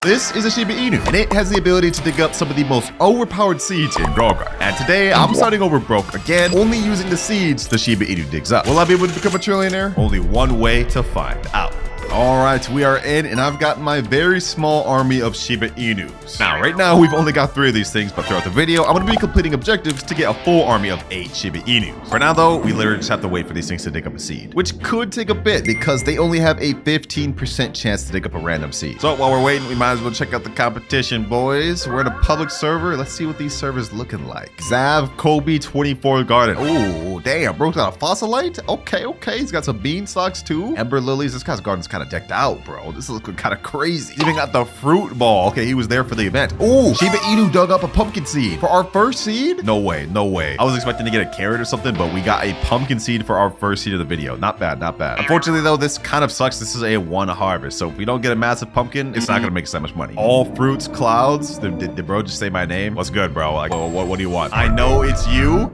This is a Shiba Inu, and it has the ability to dig up some of the most overpowered seeds in Grogar. And today, I'm starting over broke again, only using the seeds the Shiba Inu digs up. Will I be able to become a trillionaire? Only one way to find out. Alright, we are in, and I've got my very small army of Shiba Inus. Now, right now, we've only got 3 of these things, but throughout the video, I'm going to be completing objectives to get a full army of 8 Shiba Inus. For now, though, we literally just have to wait for these things to dig up a seed, which could take a bit because they only have a 15% chance to dig up a random seed. So while we're waiting, we might as well check out the competition, boys. We're in a public server. Let's see what these servers looking like. Zav, Kobe, 24 Garden. Oh, damn, broke out a fossilite? Okay. He's got some beanstalks, too. Ember lilies. This guy's garden's kind of decked out, bro. This is looking kind of crazy. Even got the fruit ball. Okay, he was there for the event. Oh, Shiba Inu dug up a pumpkin seed for our first seed? No way. I was expecting to get a carrot or something, but we got a pumpkin seed for our first seed of the video. Not bad. Unfortunately, though, this kind of sucks. This is a 1 harvest, so if we don't get a massive pumpkin, it's not gonna make us that much money. All fruits, clouds. Did bro just say my name? What's good, bro? Like, what do you want? I know it's you.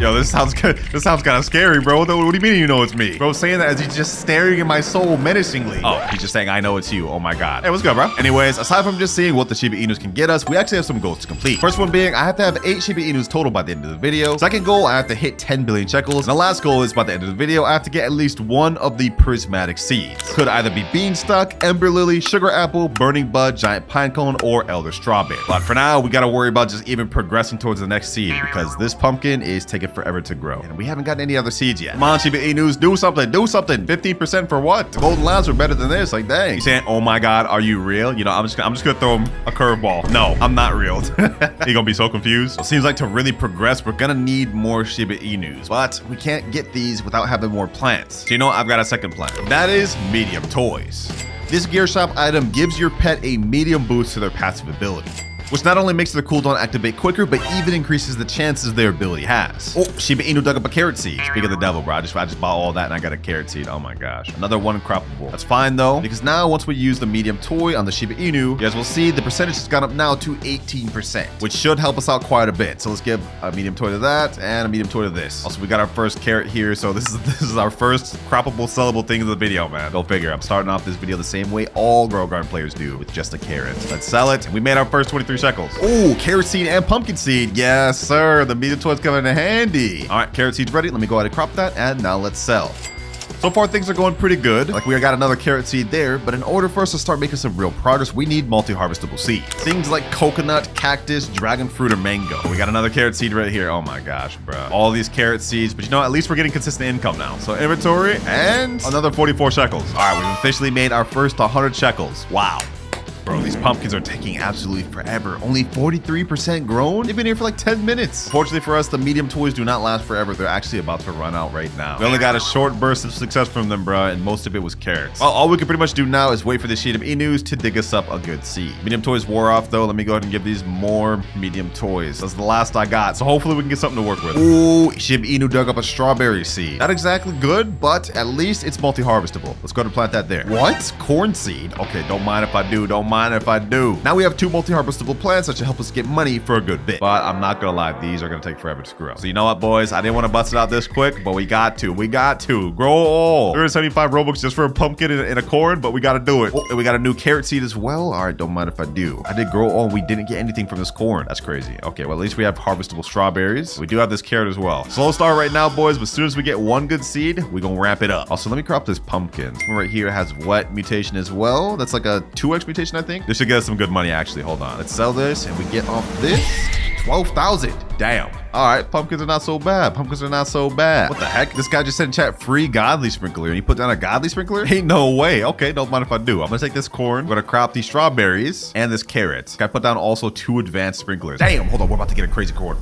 Yo, this sounds good. This sounds kind of scary, bro. What do you mean you know it's me? Bro saying that as he's just staring in my soul menacingly. Oh, he's just saying, I know it's you. Oh my God. Hey, what's good, bro? Anyways, aside from just seeing what the Shiba Inus can get us, we actually have some goals to complete. First one being, I have to have 8 Shiba Inus total by the end of the video. Second goal, I have to hit 10 billion shekels. And the last goal is by the end of the video, I have to get at least 1 of the prismatic seeds. Could either be beanstalk, ember lily, sugar apple, burning bud, giant pine cone, or elder strawberry. But for now, we gotta worry about just even progressing towards the next seed because this pumpkin is taking forever to grow. And we haven't gotten any other seeds yet. Come on, Shiba Inus, do something. 15% for what? The golden labs are better than this. Like, dang. He's saying, oh my God, are you real? You know, I'm just gonna throw him a curveball. No, I'm not real. He's gonna be so confused. It seems like to really progress, we're gonna need more Shiba Inus, but we can't get these without having more plants. So you know what? I've got a second plan. That is medium toys. This gear shop item gives your pet a medium boost to their passive ability, which not only makes their cooldown activate quicker, but even increases the chances their ability has. Oh, Shiba Inu dug up a carrot seed. Speak of the devil, bro. I just bought all that and I got a carrot seed. Oh my gosh. Another 1 croppable. That's fine though, because now once we use the medium toy on the Shiba Inu, you guys will see the percentage has gone up now to 18%, which should help us out quite a bit. So let's give a medium toy to that and a medium toy to this. Also, we got our first carrot here. So this is our first croppable, sellable thing of the video, man. Go figure. I'm starting off this video the same way all Grow Garden players do, with just a carrot. Let's sell it. And we made our first 23 shekels. Oh, carrot seed and pumpkin seed. Yes, sir. The medium toy's coming in handy. All right, carrot seed's ready. Let me go ahead and crop that. And now let's sell. So far, things are going pretty good. Like, we got another carrot seed there, but in order for us to start making some real progress, we need multi-harvestable seeds. Things like coconut, cactus, dragon fruit, or mango. We got another carrot seed right here. Oh my gosh, bro. All these carrot seeds, but you know, at least we're getting consistent income now. So inventory and another 44 shekels. All right, we've officially made our first 100 shekels. Wow. Bro, these pumpkins are taking absolutely forever. Only 43% grown? They've been here for like 10 minutes. Fortunately for us, the medium toys do not last forever. They're actually about to run out right now. We only got a short burst of success from them, bro, and most of it was carrots. Well, all we can pretty much do now is wait for the Shiba Inus to dig us up a good seed. Medium toys wore off, though. Let me go ahead and give these more medium toys. That's the last I got, so hopefully we can get something to work with. Ooh, Shiba Inu dug up a strawberry seed. Not exactly good, but at least it's multi-harvestable. Let's go ahead and plant that there. What? Corn seed? Okay, don't mind if I do. Now we have 2 multi-harvestable plants that should help us get money for a good bit. But I'm not gonna lie, these are gonna take forever to grow. So you know what, boys? I didn't want to bust it out this quick, but we got to. Grow all. 375 Robux just for a pumpkin and a corn, but we gotta do it. Oh, and we got a new carrot seed as well. All right, don't mind if I do. I did grow all and we didn't get anything from this corn. That's crazy. Okay, well, at least we have harvestable strawberries. We do have this carrot as well. Slow start right now, boys, but as soon as we get 1 good seed, we're gonna ramp it up. Also, let me crop this pumpkin. This one right here has wet mutation as well. That's like a 2x mutation, I think. This should get us some good money, actually. Hold on. Let's sell this and we get off this 12,000. Damn. All right, pumpkins are not so bad. What the heck? This guy just said in chat, free godly sprinkler, and you put down a godly sprinkler? Ain't no way. Okay, don't mind if I do. I'm gonna take this corn. I'm gonna crop these strawberries and this carrot. I put down also 2 advanced sprinklers. Damn, hold on. We're about to get a crazy corn.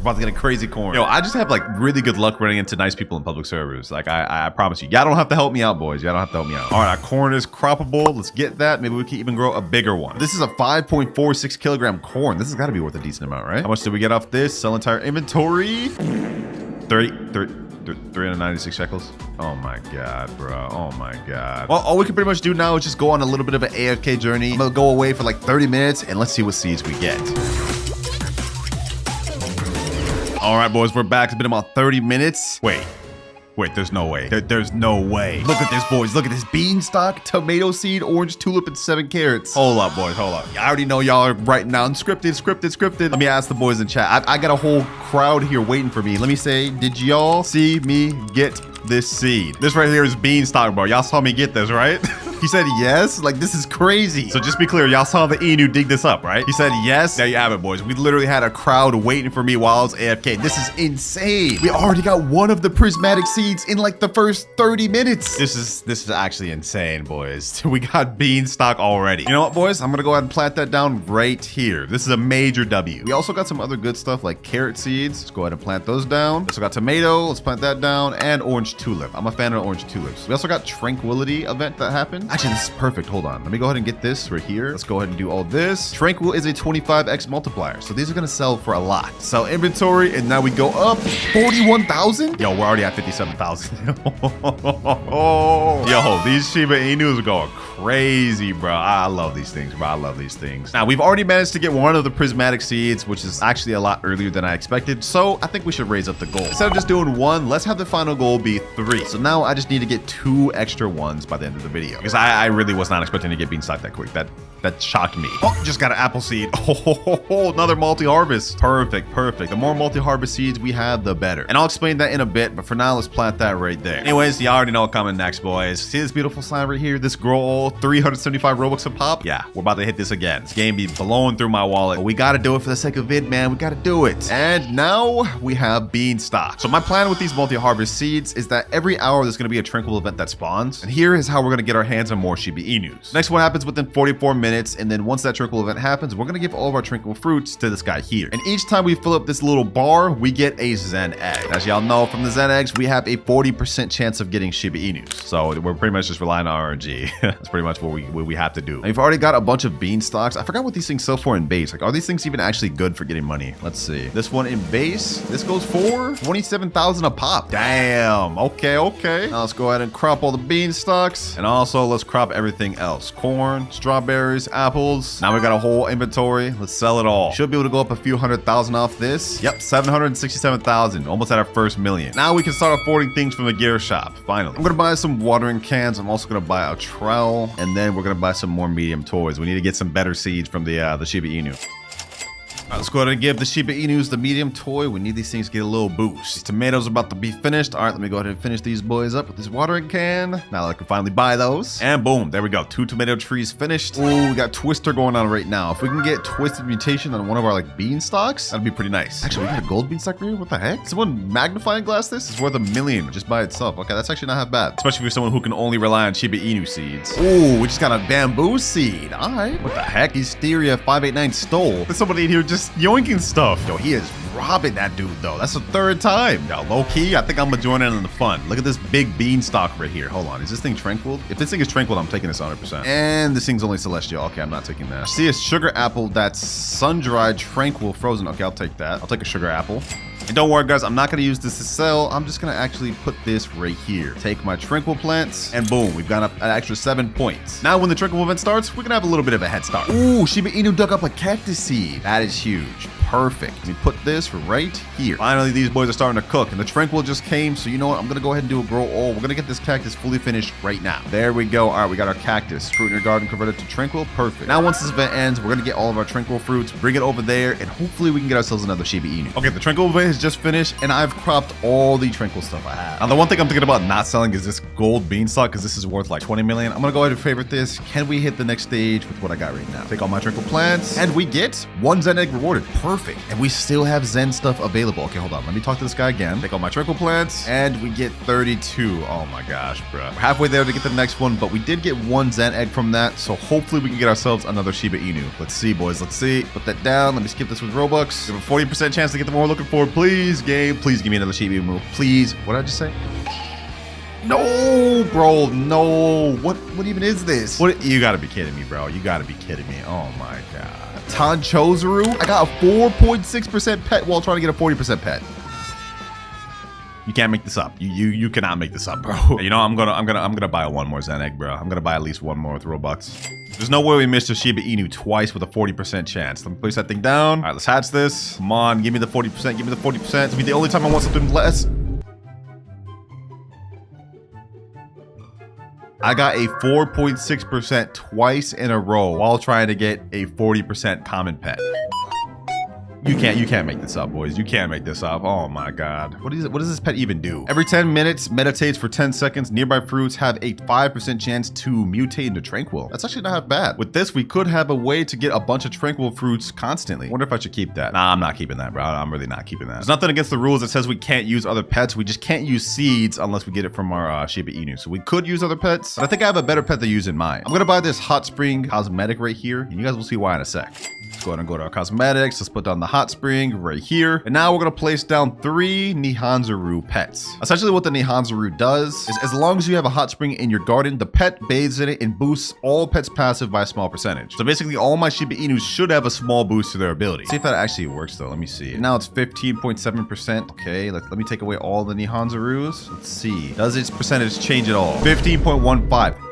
Yo, I just have like really good luck running into nice people in public servers. Like, I promise you. Y'all don't have to help me out, boys. All right, our corn is croppable. Let's get that. Maybe we can even grow a bigger one. This is a 5.46 kilogram corn. This has got to be worth a decent amount, right? How much did we get off this? Sell entire inventory. 396 shekels. Oh my God, bro. Oh my God. Well, all we can pretty much do now is just go on a little bit of an AFK journey. I'm gonna go away for like 30 minutes and let's see what seeds we get. All right, boys, we're back. It's been about 30 minutes. Wait. Wait, there's no way. There's no way. Look at this, boys. Look at this. Beanstalk, tomato seed, orange tulip, and 7 carrots. Hold up, boys. Hold up. I already know y'all are writing down scripted. Let me ask the boys in chat. I got a whole crowd here waiting for me. Let me say, did y'all see me get this seed? This right here is beanstalk, bro. Y'all saw me get this, right? He said yes. Like, this is crazy. So just be clear, y'all saw the Enu dig this up, right? He said yes. There you have it, boys. We literally had a crowd waiting for me while I was AFK. This is insane. We already got one of the prismatic seeds in like the first 30 minutes. This is actually insane, boys. We got beanstalk already. You know what, boys? I'm gonna go ahead and plant that down right here. This is a major W. We also got some other good stuff like carrot seeds. Let's go ahead and plant those down. Also got tomato. Let's plant that down. And orange tulip. I'm a fan of orange tulips. We also got Tranquility event that happened. Actually, this is perfect. Hold on. Let me go ahead and get this right here. Let's go ahead and do all this. Tranquil is a 25x multiplier. So these are going to sell for a lot. Sell inventory. And now we go up 41,000. Yo, we're already at 57,000. Yo, these Shiba Inus are going crazy, bro. I love these things, bro. I love these things. Now, we've already managed to get one of the prismatic seeds, which is actually a lot earlier than I expected. So I think we should raise up the goal. Instead of just doing one, let's have the final goal be 3. So now I just need to get 2 extra ones by the end of the video. Because I really was not expecting to get beanstalk that quick. That shocked me. Oh, just got an apple seed. Oh, another multi-harvest. Perfect. The more multi-harvest seeds we have, the better. And I'll explain that in a bit, but for now, let's plant that right there. Anyways, y'all already know what's coming next, boys. See this beautiful slime right here? This grow 375 Robux a pop? Yeah, we're about to hit this again. This game be blowing through my wallet, but we gotta do it for the sake of vid, man. We gotta do it. And now we have beanstalk. So my plan with these multi-harvest seeds is that every hour there's gonna be a tranquil event that spawns. And here is how we're gonna get our hands on more Shiba Inus. Next one happens within 44 minutes. And then once that tranquil event happens, we're going to give all of our tranquil fruits to this guy here. And each time we fill up this little bar, we get a Zen egg. As y'all know from the Zen eggs, we have a 40% chance of getting Shiba Inus. So we're pretty much just relying on RNG. That's pretty much what we have to do. And we've already got a bunch of beanstalks. I forgot what these things sell for in base. Like, are these things even actually good for getting money? Let's see. This one in base, this goes for 27,000 a pop. Damn. Okay. Now let's go ahead and crop all the beanstalks. And also let's crop everything else. Corn, strawberries, apples. Now we got a whole inventory. Let's sell it all. Should be able to go up a few 100,000 off this. Yep, 767,000. Almost at our first million. Now we can start affording things from the gear shop. Finally. I'm gonna buy some watering cans. I'm also gonna buy a trowel. And then we're gonna buy some more medium toys. We need to get some better seeds from the Shiba Inu. All right, let's go ahead and give the Shiba Inus the medium toy. We need these things to get a little boost. These tomatoes are about to be finished. All right, let me go ahead and finish these boys up with this watering can. Now that I can finally buy those. And boom, there we go. 2 tomato trees finished. Ooh, we got Twister going on right now. If we can get Twisted Mutation on one of our like beanstalks, that'd be pretty nice. Actually, we got a gold beanstalk here? What the heck? Someone magnifying glass this? It's worth $1 million just by itself. Okay, that's actually not half bad. Especially for someone who can only rely on Shiba Inu seeds. Ooh, we just got a bamboo seed. All right. What the heck? Hysteria 589 stole. There's somebody in here just yoinking stuff. Yo, he is robbing that dude though. That's the 3rd time. Yo, low key, I think I'm gonna join in on the fun. Look at this big beanstalk right here. Hold on, is this thing tranquil? If this thing is tranquil, I'm taking this 100%. And this thing's only celestial. Okay, I'm not taking that. See a sugar apple that's sun-dried, tranquil, frozen. Okay, I'll take that. I'll take a sugar apple. And don't worry, guys, I'm not going to use this to sell. I'm just going to actually put this right here. Take my tranquil plants, and boom, we've got up an extra 7 points. Now, when the tranquil event starts, we're going to have a little bit of a head start. Ooh, Shiba Inu dug up a cactus seed. That is huge. Perfect. Let me put this right here. Finally, these boys are starting to cook, and the tranquil just came, so you know what? I'm going to go ahead and do a grow all. We're going to get this cactus fully finished right now. There we go. All right, we got our cactus. Fruit in your garden converted to tranquil. Perfect. Now, once this event ends, we're going to get all of our tranquil fruits, bring it over there, and hopefully we can get ourselves another Shiba Inu. Okay, the tranquil event has just finished, and I've cropped all the tranquil stuff I have. Now, the one thing I'm thinking about not selling is this gold beanstalk, because this is worth like 20 million. I'm going to go ahead and favorite this. Can we hit the next stage with what I got right now? Take all my tranquil plants, and we get 1 Zen egg rewarded. Perfect. And we still have Zen stuff available. Okay, hold on. Let me talk to this guy again. Take all my tranquil plants, and we get 32. Oh my gosh, bro. We're halfway there to get the next one, but we did get 1 Zen egg from that, so hopefully we can get ourselves another Shiba Inu. Let's see, boys. Let's see. Put that down. Let me skip this with Robux. We have a 40% chance to get the one we're looking for. Please, game. Please give me another Shiba Inu. Please. What did I just say? No, bro. No. What even is this? What? You gotta be kidding me, bro. You gotta be kidding me. Oh my god. Tanchozaru? I got a 4.6% pet while trying to get a 40% pet. You can't make this up. You cannot make this up, bro. You know, I'm gonna buy one more Zen egg, bro. I'm gonna buy at least one more with Robux. There's no way we missed a Shiba Inu twice with a 40% chance. Let me place that thing down. All right, let's hatch this. Come on, give me the 40%. Give me the 40%. It's gonna be the only time I want something less. I got a 4.6% twice in a row while trying to get a 40% common pet. You can't make this up, boys. You can't make this up. Oh my God. What does this pet even do? Every 10 minutes, meditates for 10 seconds. Nearby fruits have a 5% chance to mutate into Tranquil. That's actually not bad. With this, we could have a way to get a bunch of Tranquil fruits constantly. Wonder if I should keep that. Nah, I'm not keeping that, bro. I'm really not keeping that. There's nothing against the rules that says we can't use other pets. We just can't use seeds unless we get it from our Shiba Inu. So we could use other pets, but I think I have a better pet to use in mind. I'm gonna buy this hot spring cosmetic right here, and you guys will see why in a sec. Let's go ahead and go to our cosmetics. Let's put down the hot spring right here. And now we're gonna place down 3 Nihonzuru pets. Essentially what the Nihonzuru does is as long as you have a hot spring in your garden, the pet bathes in it and boosts all pets passive by a small percentage. So basically all my Shiba Inus should have a small boost to their ability. See if that actually works though. Let me see. Now it's 15.7%. Okay, let me take away all the Nihonzurus. Let's see. Does its percentage change at all? 15.15.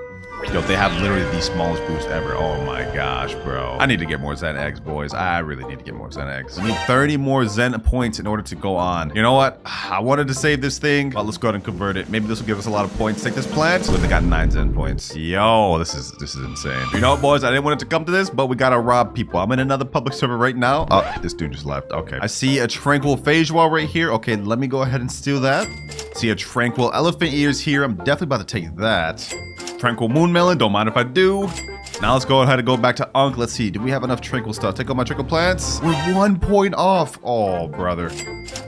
Yo, they have literally the smallest boost ever. Oh my gosh, bro. I need to get more Zen eggs, boys. I really need to get more Zen eggs. I need 30 more Zen points in order to go on. You know what? I wanted to save this thing, but let's go ahead and convert it. Maybe this will give us a lot of points. Take this plant. So we got 9 Zen points. Yo, this is insane. You know what, boys? I didn't want it to come to this, but we gotta rob people. I'm in another public server right now. Oh, this dude just left. Okay. I see a Tranquil Phage Wall right here. Okay, let me go ahead and steal that. See a Tranquil Elephant Ears here. I'm definitely about to take that. Tranquil Moon Melon, don't mind if I do. Now let's go ahead and go back to Unk. Let's see, do we have enough Tranquil stuff? Take out my Tranquil plants. We're 1 point off. Oh, brother.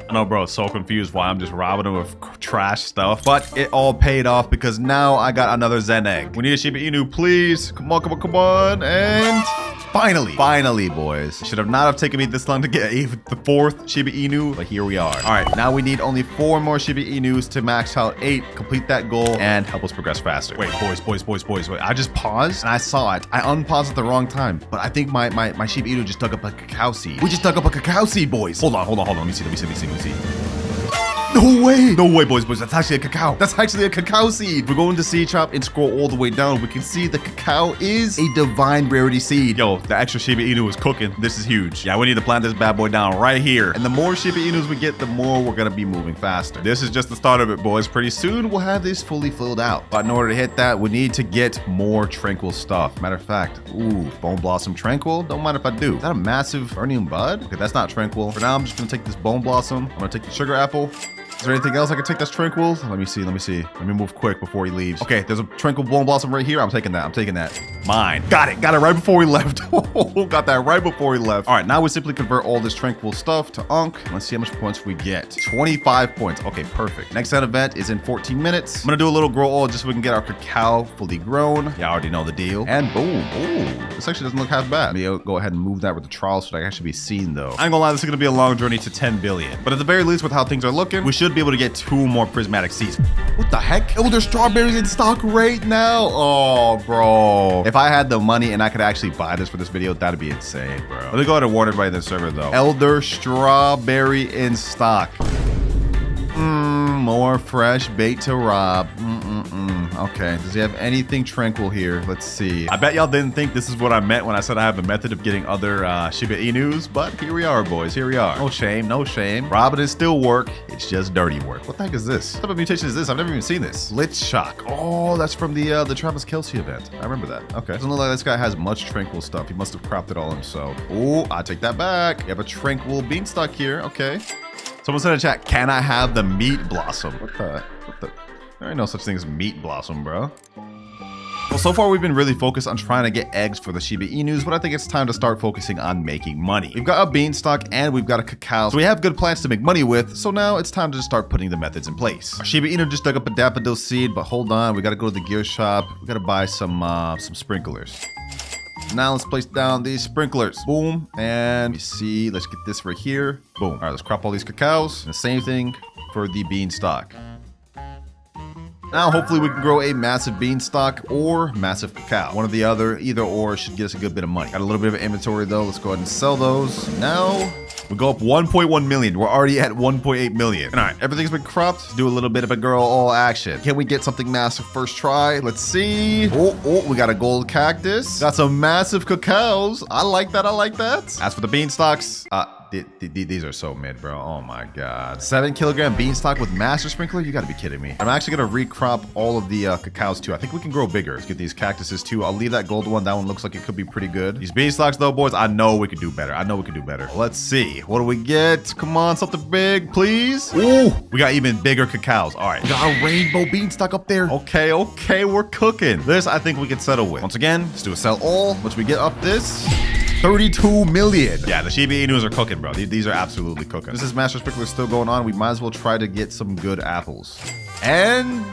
I know, bro, so confused why I'm just robbing him with trash stuff. But it all paid off because now I got another Zen egg. We need a Shiba Inu, please. Come on, come on, come on. And finally, boys. Should have not have taken me this long to get the 4th Shiba Inu, but here we are. All right, now we need only 4 more Shiba Inus to max out 8, complete that goal, and help us progress faster. Wait, boys, wait. I just paused and I saw it. I unpaused at the wrong time, but I think my Shiba Inu just dug up a cacao seed. We just dug up a cacao seed, boys. Hold on. Let me see. No way, boys. That's actually a cacao. That's actually a cacao seed. We're going to seed shop and scroll all the way down. We can see the cacao is a divine rarity seed. Yo, the extra Shiba Inu is cooking. This is huge. Yeah, we need to plant this bad boy down right here. And the more Shiba Inus we get, the more we're going to be moving faster. This is just the start of it, boys. Pretty soon, we'll have this fully filled out. But in order to hit that, we need to get more Tranquil stuff. Matter of fact, ooh, Bone Blossom Tranquil. Don't mind if I do. Is that a massive Fernium Bud? Okay, that's not Tranquil. For now, I'm just going to take this Bone Blossom. I'm going to take the Sugar Apple. Is there anything else I can take that's Tranquil? Let me see. Let me move quick before he leaves. Okay, there's a Tranquil Bone Blossom right here. I'm taking that. Mine. Got it right before we left. Got that right before we left. All right, now we simply convert all this Tranquil stuff to Unk. Let's see how much points we get. 25 points. Okay, perfect. Next set event is in 14 minutes. I'm gonna do a little grow all just so we can get our cacao fully grown. You already know the deal. And boom. Ooh, this actually doesn't look half bad. Let me go ahead and move that with the trial so that I can actually be seen though. I ain't gonna lie, this is gonna be a long journey to 10 billion. But at the very least, with how things are looking, we should be able to get 2 more prismatic seeds. What the heck? Oh, there's strawberries in stock right now. Oh, bro. If I had the money and I could actually buy this for this video, that'd be insane, bro. Let me go ahead and warn everybody in the server though. Elder strawberry in stock. More fresh bait to rob. Okay, does he have anything Tranquil here? Let's see. I bet y'all didn't think this is what I meant when I said I have a method of getting other Shiba Inus, but here we are, boys. Here we are. No shame. Robbing is still work. It's just dirty work. What the heck is this? What type of mutation is this? I've never even seen this. Blitz Shock. Oh, that's from the Travis Kelce event. I remember that. Okay. Doesn't look like this guy has much Tranquil stuff. He must have cropped it all himself. Oh, I take that back. You have a Tranquil beanstalk here. Okay. Someone said in chat, can I have the meat blossom? What the? There ain't no such thing as meat blossom, bro. Well, so far we've been really focused on trying to get eggs for the Shiba Inus, but I think it's time to start focusing on making money. We've got a beanstalk and we've got a cacao, so we have good plans to make money with, so now it's time to just start putting the methods in place. Our Shiba Inu just dug up a daffodil seed, but hold on, we gotta go to the gear shop. We gotta buy some sprinklers. Now let's place down these sprinklers. Boom. And let's get this right here. Boom. All right, let's crop all these cacaos. And the same thing for the beanstalk. Now, hopefully we can grow a massive beanstalk or massive cacao. One or the other, either or should get us a good bit of money. Got a little bit of inventory though. Let's go ahead and sell those. Now, we go up 1.1 million. We're already at 1.8 million. All right, everything's been cropped. Let's do a little bit of a girl all action. Can we get something massive first try? Let's see. Oh, we got a gold cactus. Got some massive cacaos. I like that. As for the beanstalks, These are so mid, bro. Oh my god. 7-kilogram beanstalk with master sprinkler? You gotta be kidding me. I'm actually gonna recrop all of the cacaos too. I think we can grow bigger. Let's get these cactuses too. I'll leave that gold one. That one looks like it could be pretty good. These beanstalks though, boys, I know we could do better. I know we could do better. Let's see. What do we get? Come on, something big, please. Ooh, we got even bigger cacaos. All right, we got a rainbow beanstalk up there. Okay, we're cooking. This I think we can settle with. Once again, let's do a sell all. Once we get up this, 32 million. Yeah, the Shiba Inus are cooking, bro. These are absolutely cooking. This is Master Sprinkler still going on. We might as well try to get some good apples. And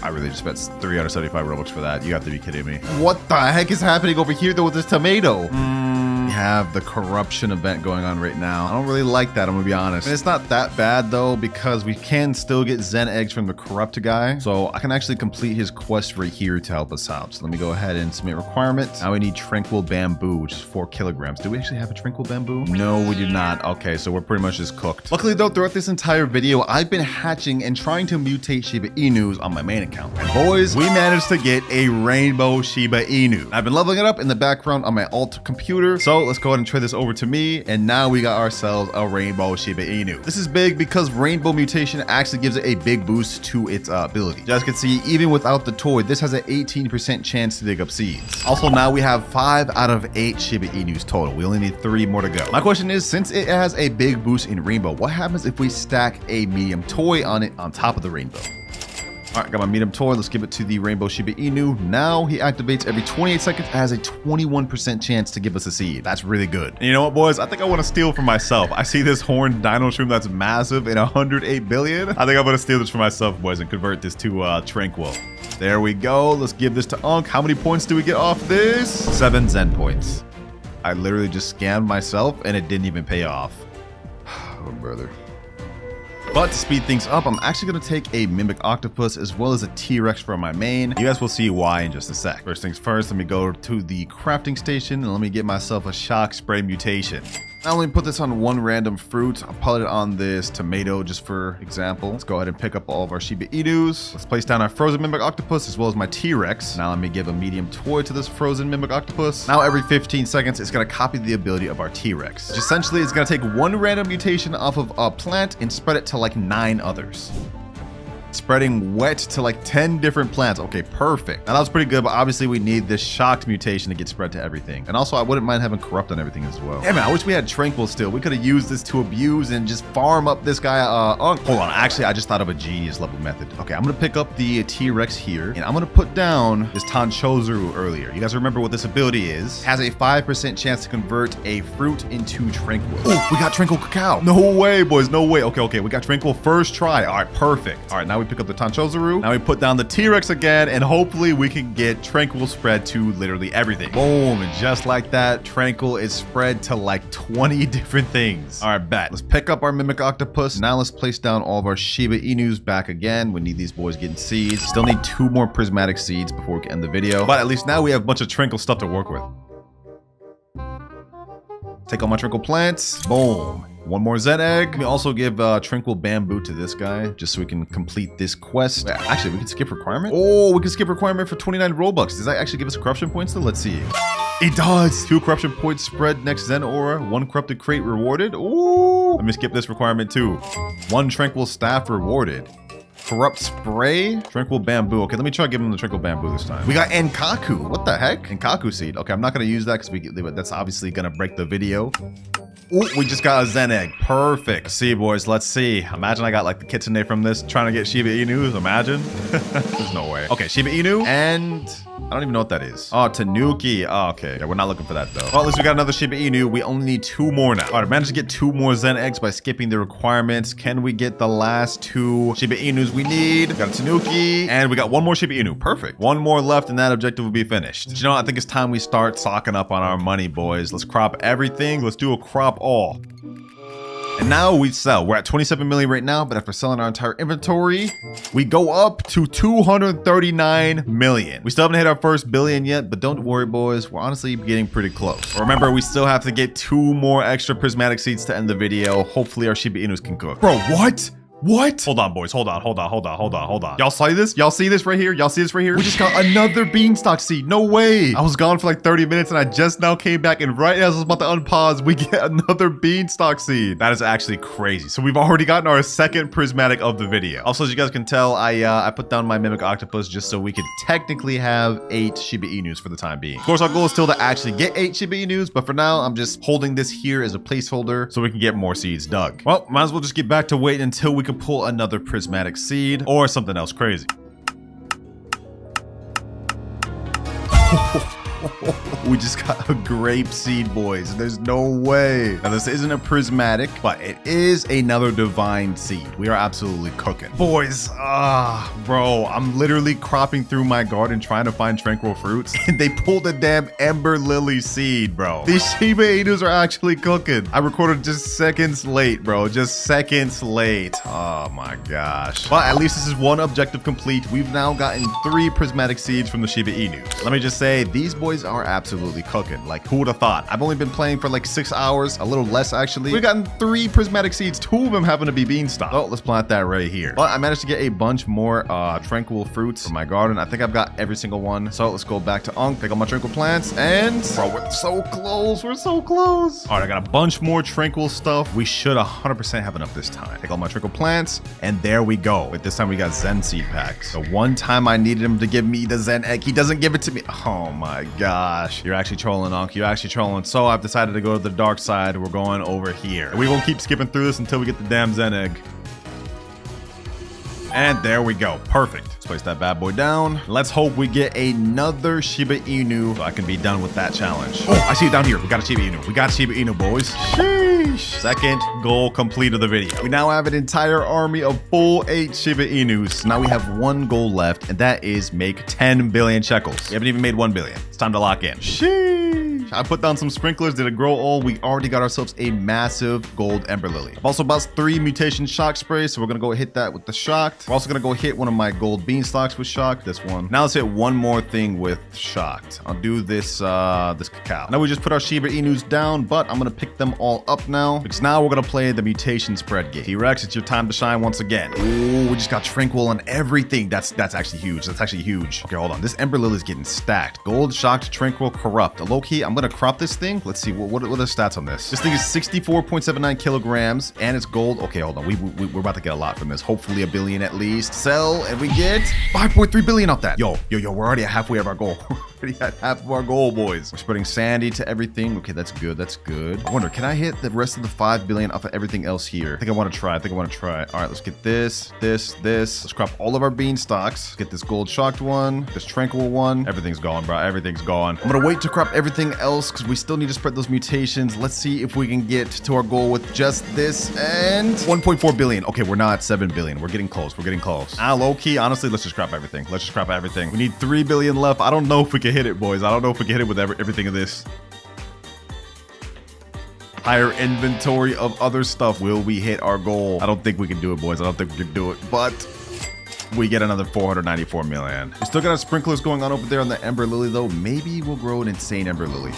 I really just spent 375 Robux for that. You have to be kidding me. What the heck is happening over here though with this tomato? We have the corruption event going on right now. I don't really like that, I'm gonna be honest. And it's not that bad though, because we can still get Zen eggs from the corrupt guy. So I can actually complete his quest right here to help us out. So let me go ahead and submit requirements. Now we need tranquil bamboo, which is 4 kilograms. Do we actually have a tranquil bamboo? No, we do not. Okay, so we're pretty much just cooked. Luckily though, throughout this entire video, I've been hatching and trying to mutate Shiba Inus on my main account. And boys, we managed to get a rainbow Shiba Inu. I've been leveling it up in the background on my alt computer. So let's go ahead and trade this over to me. And now we got ourselves a rainbow Shiba Inu. This is big because rainbow mutation actually gives it a big boost to its ability. You guys can see, even without the toy, this has an 18% chance to dig up seeds. Also, now we have 5 out of 8 Shiba Inus total. We only need 3 more to go. My question is, since it has a big boost in rainbow, what happens if we stack a medium toy on it on top of the rainbow? All right, got my medium toy. Let's give it to the rainbow Shiba Inu. Now he activates every 28 seconds. Has a 21% chance to give us a seed. That's really good. And you know what, boys? I think I want to steal for myself. I see this horned dino shroom that's massive and 108 billion. I think I'm going to steal this for myself, boys, and convert this to Tranquil. There we go. Let's give this to Unk. How many points do we get off this? 7 Zen points. I literally just scammed myself and it didn't even pay off. Oh, brother. But to speed things up, I'm actually going to take a Mimic Octopus as well as a T-Rex for my main. You guys will see why in just a sec. First things first, let me go to the crafting station and let me get myself a shock spray mutation. Now let me put this on one random fruit. I'll put it on this tomato just for example. Let's go ahead and pick up all of our Shiba Inus. Let's place down our frozen Mimic Octopus as well as my T-Rex. Now let me give a medium toy to this frozen Mimic Octopus. Now every 15 seconds, it's going to copy the ability of our T-Rex. Which essentially is going to take one random mutation off of a plant and spread it to like 9 others. Spreading wet to like 10 different plants. Okay, perfect. Now that was pretty good, but obviously we need this shocked mutation to get spread to everything. And also I wouldn't mind having corrupt on everything as well. Damn it, I wish we had Tranquil still. We could have used this to abuse and just farm up this guy. Hold on, actually I just thought of a genius level method. Okay, I'm gonna pick up the T-Rex here and I'm gonna put down this Tanchozaru earlier. You guys remember what this ability is? Has a 5% chance to convert a fruit into Tranquil. Oh, we got Tranquil cacao. No way, boys, no way. Okay, we got Tranquil first try. All right, perfect. All right, now we pick up the Tanchozaru. Now we put down the T-Rex again, and hopefully we can get Tranquil spread to literally everything. Boom, and just like that, Tranquil is spread to like 20 different things. All right, bet. Let's pick up our Mimic Octopus. Now let's place down all of our Shiba Inus back again. We need these boys getting seeds. Still need 2 more prismatic seeds before we can end the video, but at least now we have a bunch of Tranquil stuff to work with. Take all my Tranquil plants. Boom. 1 more Zen egg. We also give Tranquil bamboo to this guy just so we can complete this quest. Wait, actually, we can skip requirement. Oh, we can skip requirement for 29 Robux. Does that actually give us corruption points then? Let's see. It does. 2 corruption points spread next Zen aura. 1 corrupted crate rewarded. Ooh. Let me skip this requirement too. 1 Tranquil staff rewarded. Corrupt spray, Tranquil bamboo. Okay, let me try giving him the Tranquil bamboo this time. We got Enkaku. What the heck? Enkaku seed. Okay, I'm not gonna use that because that's obviously gonna break the video. Oh, we just got a Zen egg. Perfect. See, boys, let's see. Imagine I got like the kitsune from this trying to get Shiba Inu. Imagine. There's no way. Okay, Shiba Inu. And I don't even know what that is. Oh, Tanuki. Oh, okay. Yeah, we're not looking for that though. Well, at least we got another Shiba Inu. We only need 2 more now. All right, I managed to get 2 more Zen eggs by skipping the requirements. Can we get the last 2 Shiba Inus we need? We got a Tanuki. And we got 1 more Shiba Inu. Perfect. 1 more left and that objective will be finished. But you know what? I think it's time we start stocking up on our money, boys. Let's crop everything. Let's do a crop all. And now we sell. We're at 27 million right now, but after selling our entire inventory, we go up to 239 million. We still haven't hit our first billion yet, but don't worry, boys. We're honestly getting pretty close. Remember, we still have to get 2 more extra prismatic seeds to end the video. Hopefully our Shiba Inus can cook. Bro, what? What? Hold on, boys. Hold on. Y'all see this? Y'all see this right here? Y'all see this right here? We just got another beanstalk seed. No way. I was gone for like 30 minutes and I just now came back, and right as I was about to unpause, we get another beanstalk seed. That is actually crazy. So we've already gotten our second prismatic of the video. Also, as you guys can tell, I put down my mimic octopus just so we could technically have 8 Shiba Inus for the time being. Of course, our goal is still to actually get 8 Shiba Inus, but for now, I'm just holding this here as a placeholder so we can get more seeds dug. Well, might as well just get back to waiting until we can pull another prismatic seed or something else crazy. We just got a grape seed, boys. There's no way. Now, this isn't a prismatic, but it is another divine seed. We are absolutely cooking. Boys, bro, I'm literally cropping through my garden trying to find tranquil fruits, and they pulled a damn ember lily seed, bro. These Shiba Inus are actually cooking. I recorded just seconds late, bro. Just seconds late. Oh my gosh. But at least this is one objective complete. We've now gotten 3 prismatic seeds from the Shiba Inu. Let me just say, these boys are absolutely cooking. Like, who would have thought? I've only been playing for like 6 hours, a little less actually. We've gotten 3 prismatic seeds, 2 of them happen to be beanstalk. Oh, let's plant that right here. But I managed to get a bunch more tranquil fruits from my garden. I think I've got every single one. So let's go back to Unk, pick up my tranquil plants, and bro, we're so close. We're so close. All right, I got a bunch more tranquil stuff. We should 100% have enough this time. Pick all my tranquil plants, and there we go. But this time we got Zen seed packs. The one time I needed him to give me the Zen egg, he doesn't give it to me. Oh my gosh, you're actually trolling, Unk. You're actually trolling. So I've decided to go to the dark side. We're going over here. We won't keep skipping through this until we get the damn Zen egg. And there we go. Perfect. Let's place that bad boy down. Let's hope we get another Shiba Inu so I can be done with that challenge. Oh, I see it down here. We got a Shiba Inu. We got Shiba Inu, boys. Sheesh. Second goal complete of the video. We now have an entire army of full 8 Shiba Inus. Now we have one goal left, and that is make 10 billion shekels. We haven't even made 1 billion. It's time to lock in. Sheesh. I put down some sprinklers. Did it grow all? We already got ourselves a massive gold ember lily. I've also bought 3 mutation shock sprays, so we're gonna go hit that with the shocked. We're also gonna go hit one of my gold beanstalks with shocked. This one. Now let's hit one more thing with shocked. I'll do this this cacao. Now we just put our Shiba Inus down, but I'm gonna pick them all up now because now we're gonna play the mutation spread game. T-Rex, it's your time to shine once again. Ooh, we just got tranquil on everything. That's actually huge. That's actually huge. Okay, hold on. This ember lily is getting stacked. Gold, shocked, tranquil, corrupt. Low key, I'm gonna crop this thing. Let's see what are the stats on this. This thing is 64.79 kilograms and it's gold. Okay, hold on. We're about to get a lot from this. Hopefully 1 billion at least. Sell and we get 5.3 billion off that. Yo, we're already at halfway of our goal. We're already at half of our goal, boys. We're spreading sandy to everything. Okay, that's good. That's good. I wonder, can I hit the rest of the 5 billion off of everything else here? I think I want to try. All right, let's get this. Let's crop all of our beanstalks. Get this gold shocked one, this tranquil one. Everything's gone, bro. Everything's gone. I'm gonna wait to crop everything else because we still need to spread those mutations. Let's see if we can get to our goal with just this and 1.4 billion. Okay, we're not at 7 billion. We're getting close. Low key, honestly, let's just crop everything. We need 3 billion left. I don't know if we can hit it, boys. I don't know if we can hit it with everything of this. Higher inventory of other stuff. Will we hit our goal? I don't think we can do it, boys. I don't think we can do it, but we get another 494 million. We still got our sprinklers going on over there on the ember lily though. Maybe we'll grow an insane ember lily.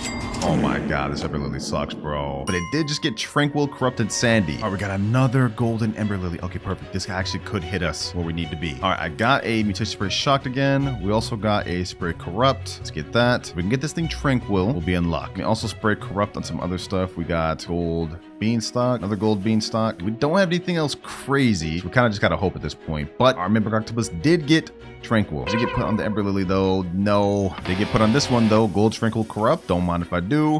Oh my god, this ember lily sucks, bro. But it did just get tranquil, corrupted, sandy. All right, we got another golden ember lily. Okay, perfect. This guy actually could hit us where we need to be. All right, I got a mutation spray shocked again. We also got a spray corrupt. Let's get that. If we can get this thing tranquil, we'll be in luck. We also spray corrupt on some other stuff. We got gold beanstalk, another gold beanstalk. We don't have anything else crazy. We kind of just gotta hope at this point. But our mimic octopus did get tranquil. Did it get put on the ember lily though? No. Did it get put on this one though? Gold tranquil corrupt. Don't mind if I do.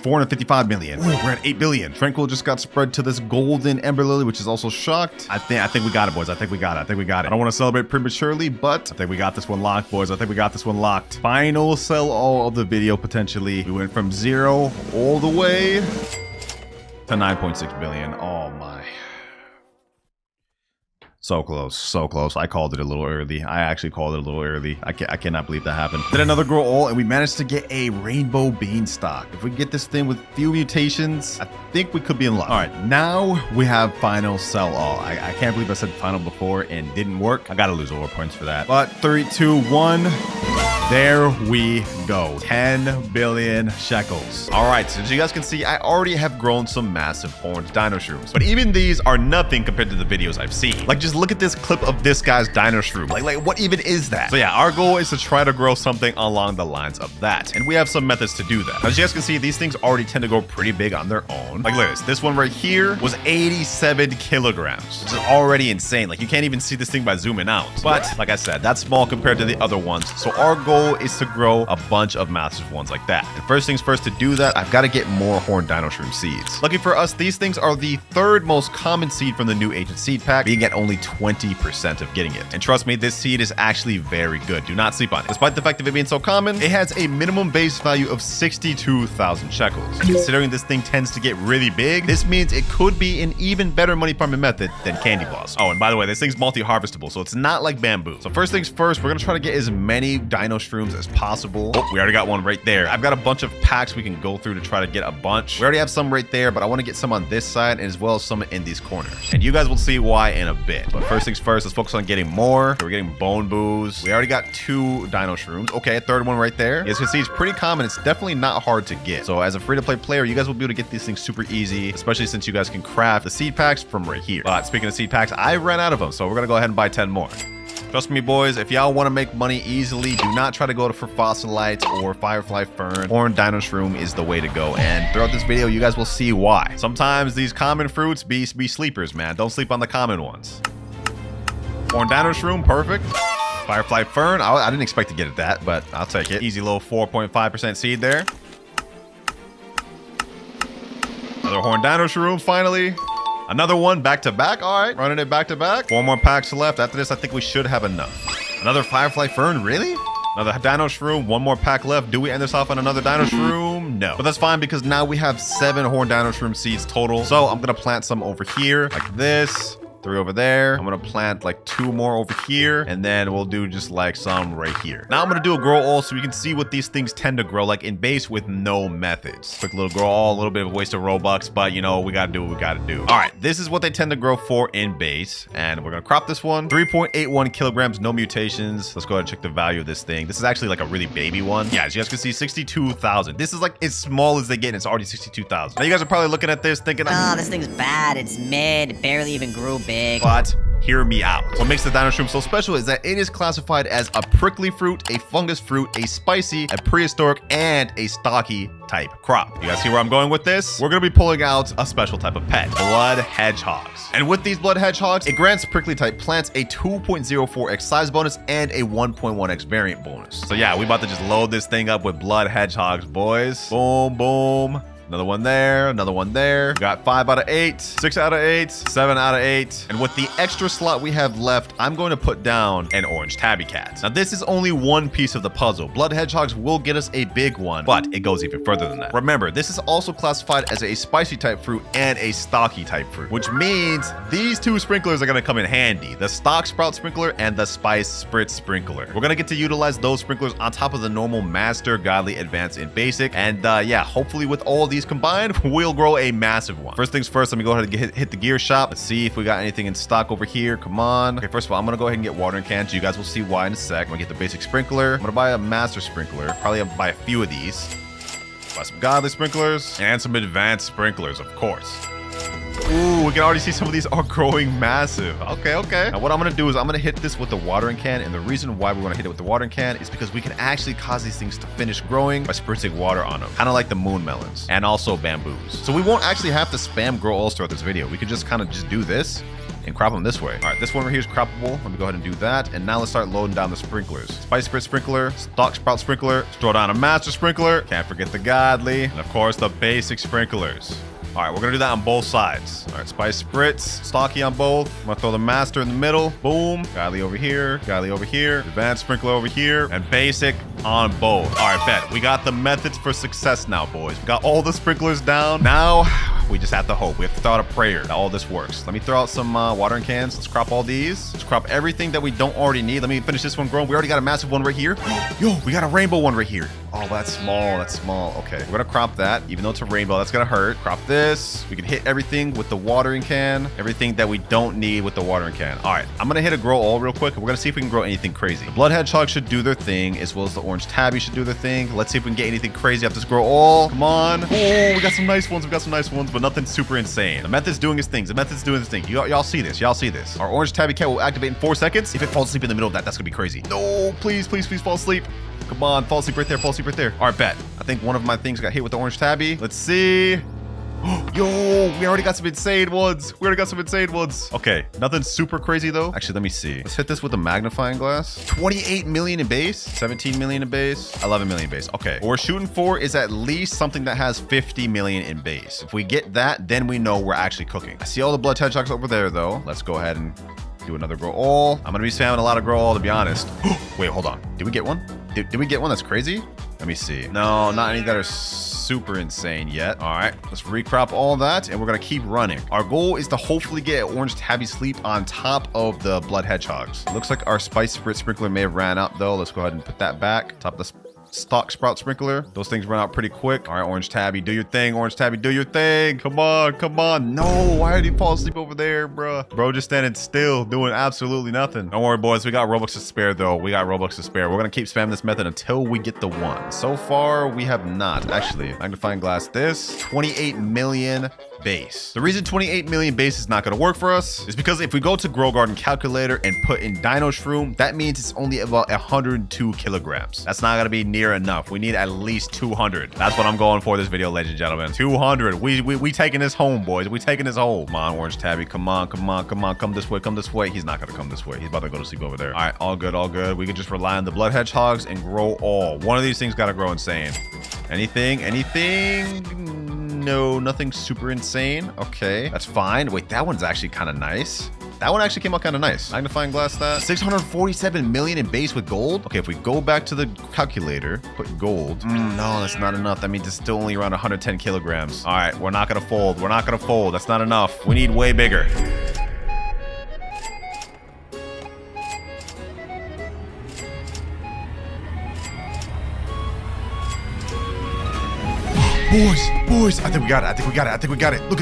455 million. Ooh, we're at 8 billion. Tranquil just got spread to this golden ember lily, which is also shocked. I think we got it, boys. I think we got it. I don't want to celebrate prematurely, but I think we got this one locked, boys. Final sell all of the video potentially. We went from 0 all the way to 9.6 billion. Oh my. So close. I called it a little early. I actually called it a little early. I cannot believe that happened. Did another grow all, and we managed to get a rainbow beanstalk. If we get this thing with few mutations, I think we could be in luck. All right, now we have final sell all. I can't believe I said final before and didn't work. I gotta lose over points for that. But 3, 2, 1. There we go. 10 billion shekels. All right, so as you guys can see, I already have grown some massive horned dino shrooms. But even these are nothing compared to the videos I've seen. Like, just look at this clip of this guy's dino shroom. Like what even is that? So yeah, our goal is to try to grow something along the lines of that. And we have some methods to do that. As you guys can see, these things already tend to grow pretty big on their own. Like, look at this. This one right here was 87 kilograms, which is already insane. Like, you can't even see this thing by zooming out. But like I said, that's small compared to the other ones. So our goal is to grow a bunch of massive ones like that. And first things first, to do that, I've got to get more horned dino shroom seeds. Lucky for us, these things are the third most common seed from the new agent seed pack, being at only 20% of getting it. And trust me, this seed is actually very good. Do not sleep on it. Despite the fact of it being so common, it has a minimum base value of 62,000 shekels. And considering this thing tends to get really big, this means it could be an even better money farming method than candy floss. Oh, and by the way, this thing's multi-harvestable, so it's not like bamboo. So first things first, we're gonna try to get as many dino shrooms as possible. Oh, we already got one right there. I've got a bunch of packs we can go through to try to get a bunch. We already have some right there, but I want to get some on this side as well as some in these corners. And you guys will see why in a bit. But first things first, let's focus on getting more. So we're getting bone boos. We already got 2 dino shrooms. Okay, a third one right there. As you can see, it's pretty common. It's definitely not hard to get. So as a free-to-play player, you guys will be able to get these things super easy, especially since you guys can craft the seed packs from right here. But speaking of seed packs, I ran out of them, so we're gonna go ahead and buy 10 more. Trust me, boys, if y'all want to make money easily, do not try to go for fossilite or firefly fern. Horned dino shroom is the way to go. And throughout this video, you guys will see why. Sometimes these common fruits be sleepers, man. Don't sleep on the common ones. Horned dino shroom, perfect. Firefly fern, I didn't expect to get it that, but I'll take it. Easy little 4.5% seed there. Another horned dino shroom, finally. Another one back to back. All right, running it back to back. 4 more packs left. After this, I think we should have enough. Another firefly fern, really? Another dino shroom, 1 more pack left. Do we end this off on another dino shroom? No. But that's fine because now we have 7 horned dino shroom seeds total. So I'm gonna plant some over here like this. 3 over there. I'm gonna plant like 2 more over here, and then we'll do just like some right here. Now I'm gonna do a grow all so we can see what these things tend to grow like in base with no methods. Quick little grow all, a little bit of a waste of Robux, but you know, we gotta do what we gotta do. All right, this is what they tend to grow for in base, and we're gonna crop this one. 3.81 kilograms, no mutations. Let's go ahead and check the value of this thing. This is actually like a really baby one. Yeah, as you guys can see, 62,000. This is like as small as they get, and it's already 62,000. Now you guys are probably looking at this thinking, oh, this thing's bad. It's mid. It barely even grew big. But hear me out. What makes the dino shroom so special is that it is classified as a prickly fruit, a fungus fruit, a spicy, a prehistoric, and a stocky type crop. You guys see where I'm going with this? We're gonna be pulling out a special type of pet, blood hedgehogs. And with these blood hedgehogs, it grants prickly type plants a 2.04x size bonus and a 1.1x variant bonus. So yeah, we about to just load this thing up with blood hedgehogs, boys. Boom, boom. Another one there, another one there. We got 5 out of 8, 6 out of 8, 7 out of 8. And with the extra slot we have left, I'm going to put down an orange tabby cat. Now this is only one piece of the puzzle. Blood hedgehogs will get us a big one, but it goes even further than that. Remember, this is also classified as a spicy type fruit and a stocky type fruit, which means these 2 sprinklers are gonna come in handy. The stock sprout sprinkler and the spice spritz sprinkler. We're gonna get to utilize those sprinklers on top of the normal master, godly, advanced, and basic. And yeah, hopefully with all these combined, we'll grow a massive one. First things first, let me go ahead and hit the gear shop. Let's see if we got anything in stock over here. Come on. Okay, first of all, I'm gonna go ahead and get watering cans. You guys will see why in a sec. I'm gonna get the basic sprinkler. I'm gonna buy a master sprinkler. Probably buy a few of these. Buy some godly sprinklers and some advanced sprinklers, of course. Ooh, we can already see some of these are growing massive. Okay, okay. Now what I'm gonna do is I'm gonna hit this with the watering can, and the reason why we wanna hit it with the watering can is because we can actually cause these things to finish growing by spritzing water on them, kind of like the moon melons and also bamboos. So we won't actually have to spam grow alls throughout this video. We could just kind of just do this and crop them this way. All right, this one right here is croppable. Let me go ahead and do that. And now let's start loading down the sprinklers. Spice spritz sprinkler, stock sprout sprinkler, let's throw down a master sprinkler. Can't forget the godly, and of course the basic sprinklers. All right, we're gonna do that on both sides. All right, spice spritz, stocky on both. I'm gonna throw the master in the middle. Boom. Godly over here, advanced sprinkler over here, and basic on both. All right, bet. We got the methods for success now, boys. We got all the sprinklers down. Now, we just have to hope. We have to throw out a prayer that all this works. Let me throw out some watering cans. Let's crop all these. Let's crop everything that we don't already need. Let me finish this one growing. We already got a massive one right here. Yo, we got a rainbow one right here. Oh, that's small. That's small. Okay, we're gonna crop that. Even though it's a rainbow, that's gonna hurt. Crop this. We can hit everything with the watering can. Everything that we don't need with the watering can. All right, I'm gonna hit a grow all real quick. We're gonna see if we can grow anything crazy. The blood hedgehog should do their thing, as well as the orange tabby should do their thing. Let's see if we can get anything crazy off this grow all. Come on. Oh, we got some nice ones. We got some nice ones, but nothing super insane. The method's doing its things. The method's doing its thing. Y'all see this. Y'all see this. Our orange tabby cat will activate in 4 seconds. If it falls asleep in the middle of that, that's gonna be crazy. No, please, please, please fall asleep. Come on, fall asleep right there, fall asleep right there. All right, bet. I think one of my things got hit with the orange tabby. Let's see. Yo, we already got some insane ones. Okay, nothing super crazy though. Actually, let me see. Let's hit this with a magnifying glass. 28 million in base, 17 million in base, 11 million in base. Okay, what we're shooting for is at least something that has 50 million in base. If we get that, then we know we're actually cooking. I see all the blood hedgehogs over there though. Let's go ahead and do another grow all. I'm gonna be spamming a lot of grow all to be honest. Wait, hold on. Did we get one? Did we get one that's crazy? Let me see. No, not any that are super insane yet. All right, let's recrop all that and we're gonna keep running. Our goal is to hopefully get orange tabby sleep on top of the blood hedgehogs. Looks like our spice sprinkler may have ran out though. Let's go ahead and put that back. Top of the stock sprout sprinkler. Those things run out pretty quick. All right, orange tabby, do your thing. Orange tabby, do your thing. Come on, come on. No, why did he fall asleep over there, bro? Bro just standing still, doing absolutely nothing. Don't worry, boys. We got Robux to spare, though. We got Robux to spare. We're going to keep spamming this method until we get the one. So far, we have not. Actually, magnifying glass this. 28 million base. The reason 28 million base is not going to work for us is because if we go to Grow Garden Calculator and put in Dino Shroom, that means it's only about 102 kilograms. That's not going to be near enough. We need at least 200. That's what I'm going for this video, ladies and gentlemen. 200. We taking this home, boys. We taking this home. Come on, orange tabby. Come on, come on, come on. Come this way, come this way. He's not going to come this way. He's about to go to sleep over there. All right, all good, all good. We can just rely on the blood hedgehogs and grow all. One of these things got to grow insane. Anything? No, nothing super insane. Okay, that's fine. Wait, that one's actually kind of nice. That one actually came out kind of nice. Magnifying glass that. 647 million in base with gold. Okay, if we go back to the calculator, put gold. No, that's not enough. That means it's still only around 110 kilograms. All right, we're not gonna fold. We're not gonna fold. That's not enough. We need way bigger. Boys, I think we got it. Look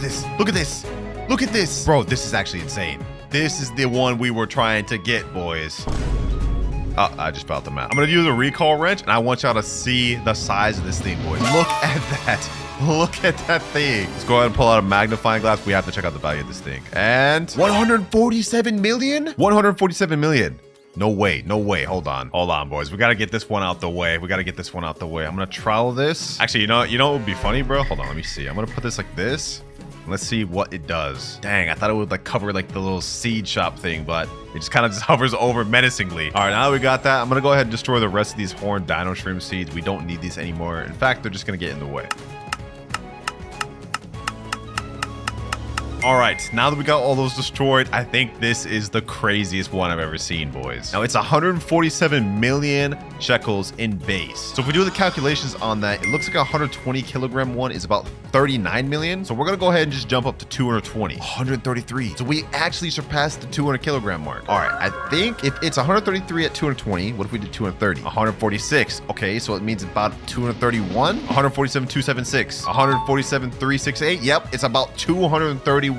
at this. Bro, this is actually insane. This is the one we were trying to get, boys. Oh, I just felt the map. I'm gonna use a recall wrench and I want y'all to see the size of this thing, boys. Look at that. Look at that thing. Let's go ahead and pull out a magnifying glass. We have to check out the value of this thing. And 147 million? 147 million. No way. Hold on, boys. We gotta get this one out the way. I'm gonna trial this. Actually, you know what would be funny, bro? Hold on, let me see. I'm gonna put this like this. Let's see what it does. Dang, I thought it would like cover like the little seed shop thing, but it just kind of just hovers over menacingly. All right, now that we got that, I'm gonna go ahead and destroy the rest of these horned dino shrimp seeds. We don't need these anymore. In fact, they're just gonna get in the way. All right, now that we got all those destroyed, I think this is the craziest one I've ever seen, boys. Now, it's 147 million shekels in base. So if we do the calculations on that, it looks like a 120 kilogram one is about 39 million. So we're gonna go ahead and just jump up to 220. 133. So we actually surpassed the 200 kilogram mark. All right, I think if it's 133 at 220, what if we did 230? 146. Okay, so it means about 231. 147, 276. 147, 368. Yep, it's about 231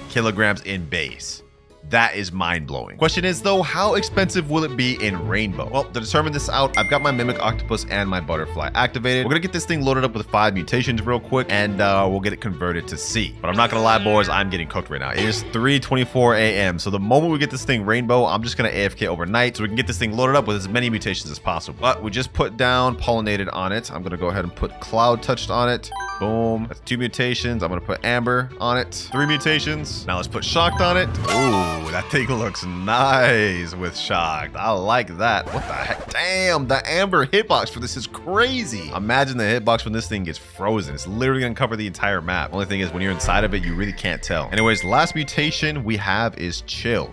kilograms in base. That is mind-blowing. Question is though, how expensive will it be in rainbow? Well, to determine this out, I've got my mimic octopus and my butterfly activated. We're gonna get this thing loaded up with 5 mutations real quick, and we'll get it converted to C. But I'm not gonna lie, boys, I'm getting cooked right now. It is 3:24 a.m. So the moment we get this thing rainbow, I'm just gonna AFK overnight so we can get this thing loaded up with as many mutations as possible. But we just put down pollinated on it. I'm gonna go ahead and put cloud touched on it. Boom. That's 2 mutations. I'm gonna put amber on it. 3 mutations. Now let's put shocked on it. Ooh, that thing looks nice with shocked. I like that. What the heck? Damn, the amber hitbox for this is crazy. Imagine the hitbox when this thing gets frozen. It's literally gonna cover the entire map. Only thing is when you're inside of it, you really can't tell. Anyways, last mutation we have is chilled.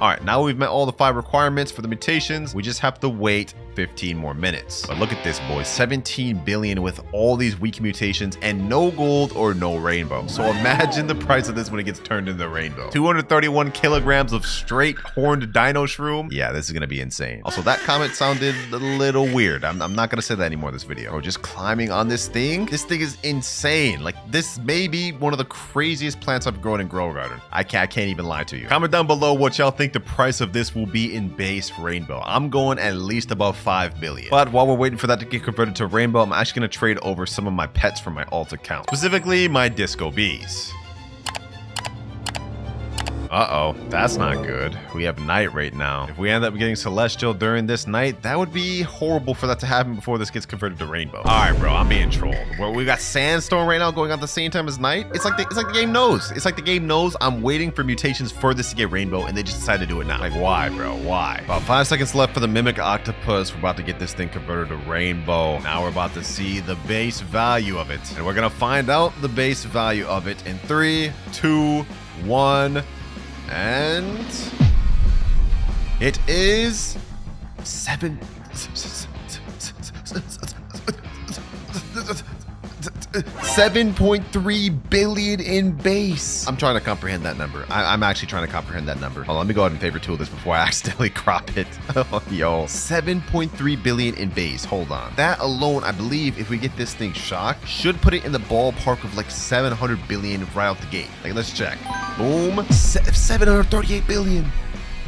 All right, now we've met all the 5 requirements for the mutations. We just have to wait 15 more minutes. But look at this, boys. 17 billion with all these weak mutations and no gold or no rainbow. So imagine the price of this when it gets turned into the rainbow. 231 kilograms of straight horned dino shroom. Yeah, this is going to be insane. Also, that comment sounded a little weird. I'm not going to say that anymore in this video. Bro, just climbing on this thing. This thing is insane. Like, this may be one of the craziest plants I've grown in Grow Garden. I can't even lie to you. Comment down below what y'all think the price of this will be in base rainbow. I'm going at least above 5 billion. But while we're waiting for that to get converted to rainbow, I'm actually going to trade over some of my pets from my alt account, specifically my disco bees. Uh-oh, that's not good. We have night right now. If we end up getting celestial during this night, that would be horrible for that to happen before this gets converted to rainbow. All right, bro, I'm being trolled. Well, we got sandstorm right now going on at the same time as night. It's like the game knows. It's like the game knows I'm waiting for mutations for this to get rainbow, and they just decided to do it now. Like, why, bro? Why? About 5 seconds left for the mimic octopus. We're about to get this thing converted to rainbow. Now we're about to see the base value of it, and we're gonna find out the base value of it in 3, 2, 1. And it is 7.3 billion in base. I'm trying to comprehend that number. I'm actually trying to comprehend that number. Hold on, let me go ahead and favorite tool this before I accidentally crop it. Yo, 7.3 billion in base. Hold on. That alone, I believe, if we get this thing shocked, should put it in the ballpark of like 700 billion right out the gate. Like, let's check. Boom. 738 billion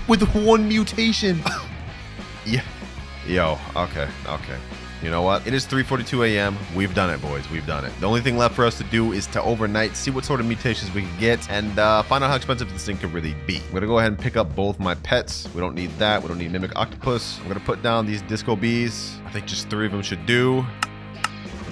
with 1 mutation. Yeah. Yo, okay. You know what? It is 3:42 a.m. We've done it, boys. We've done it. The only thing left for us to do is to overnight, see what sort of mutations we can get, and find out how expensive this thing could really be. I'm going to go ahead and pick up both my pets. We don't need that. We don't need Mimic Octopus. I'm going to put down these Disco Bees. I think just 3 of them should do.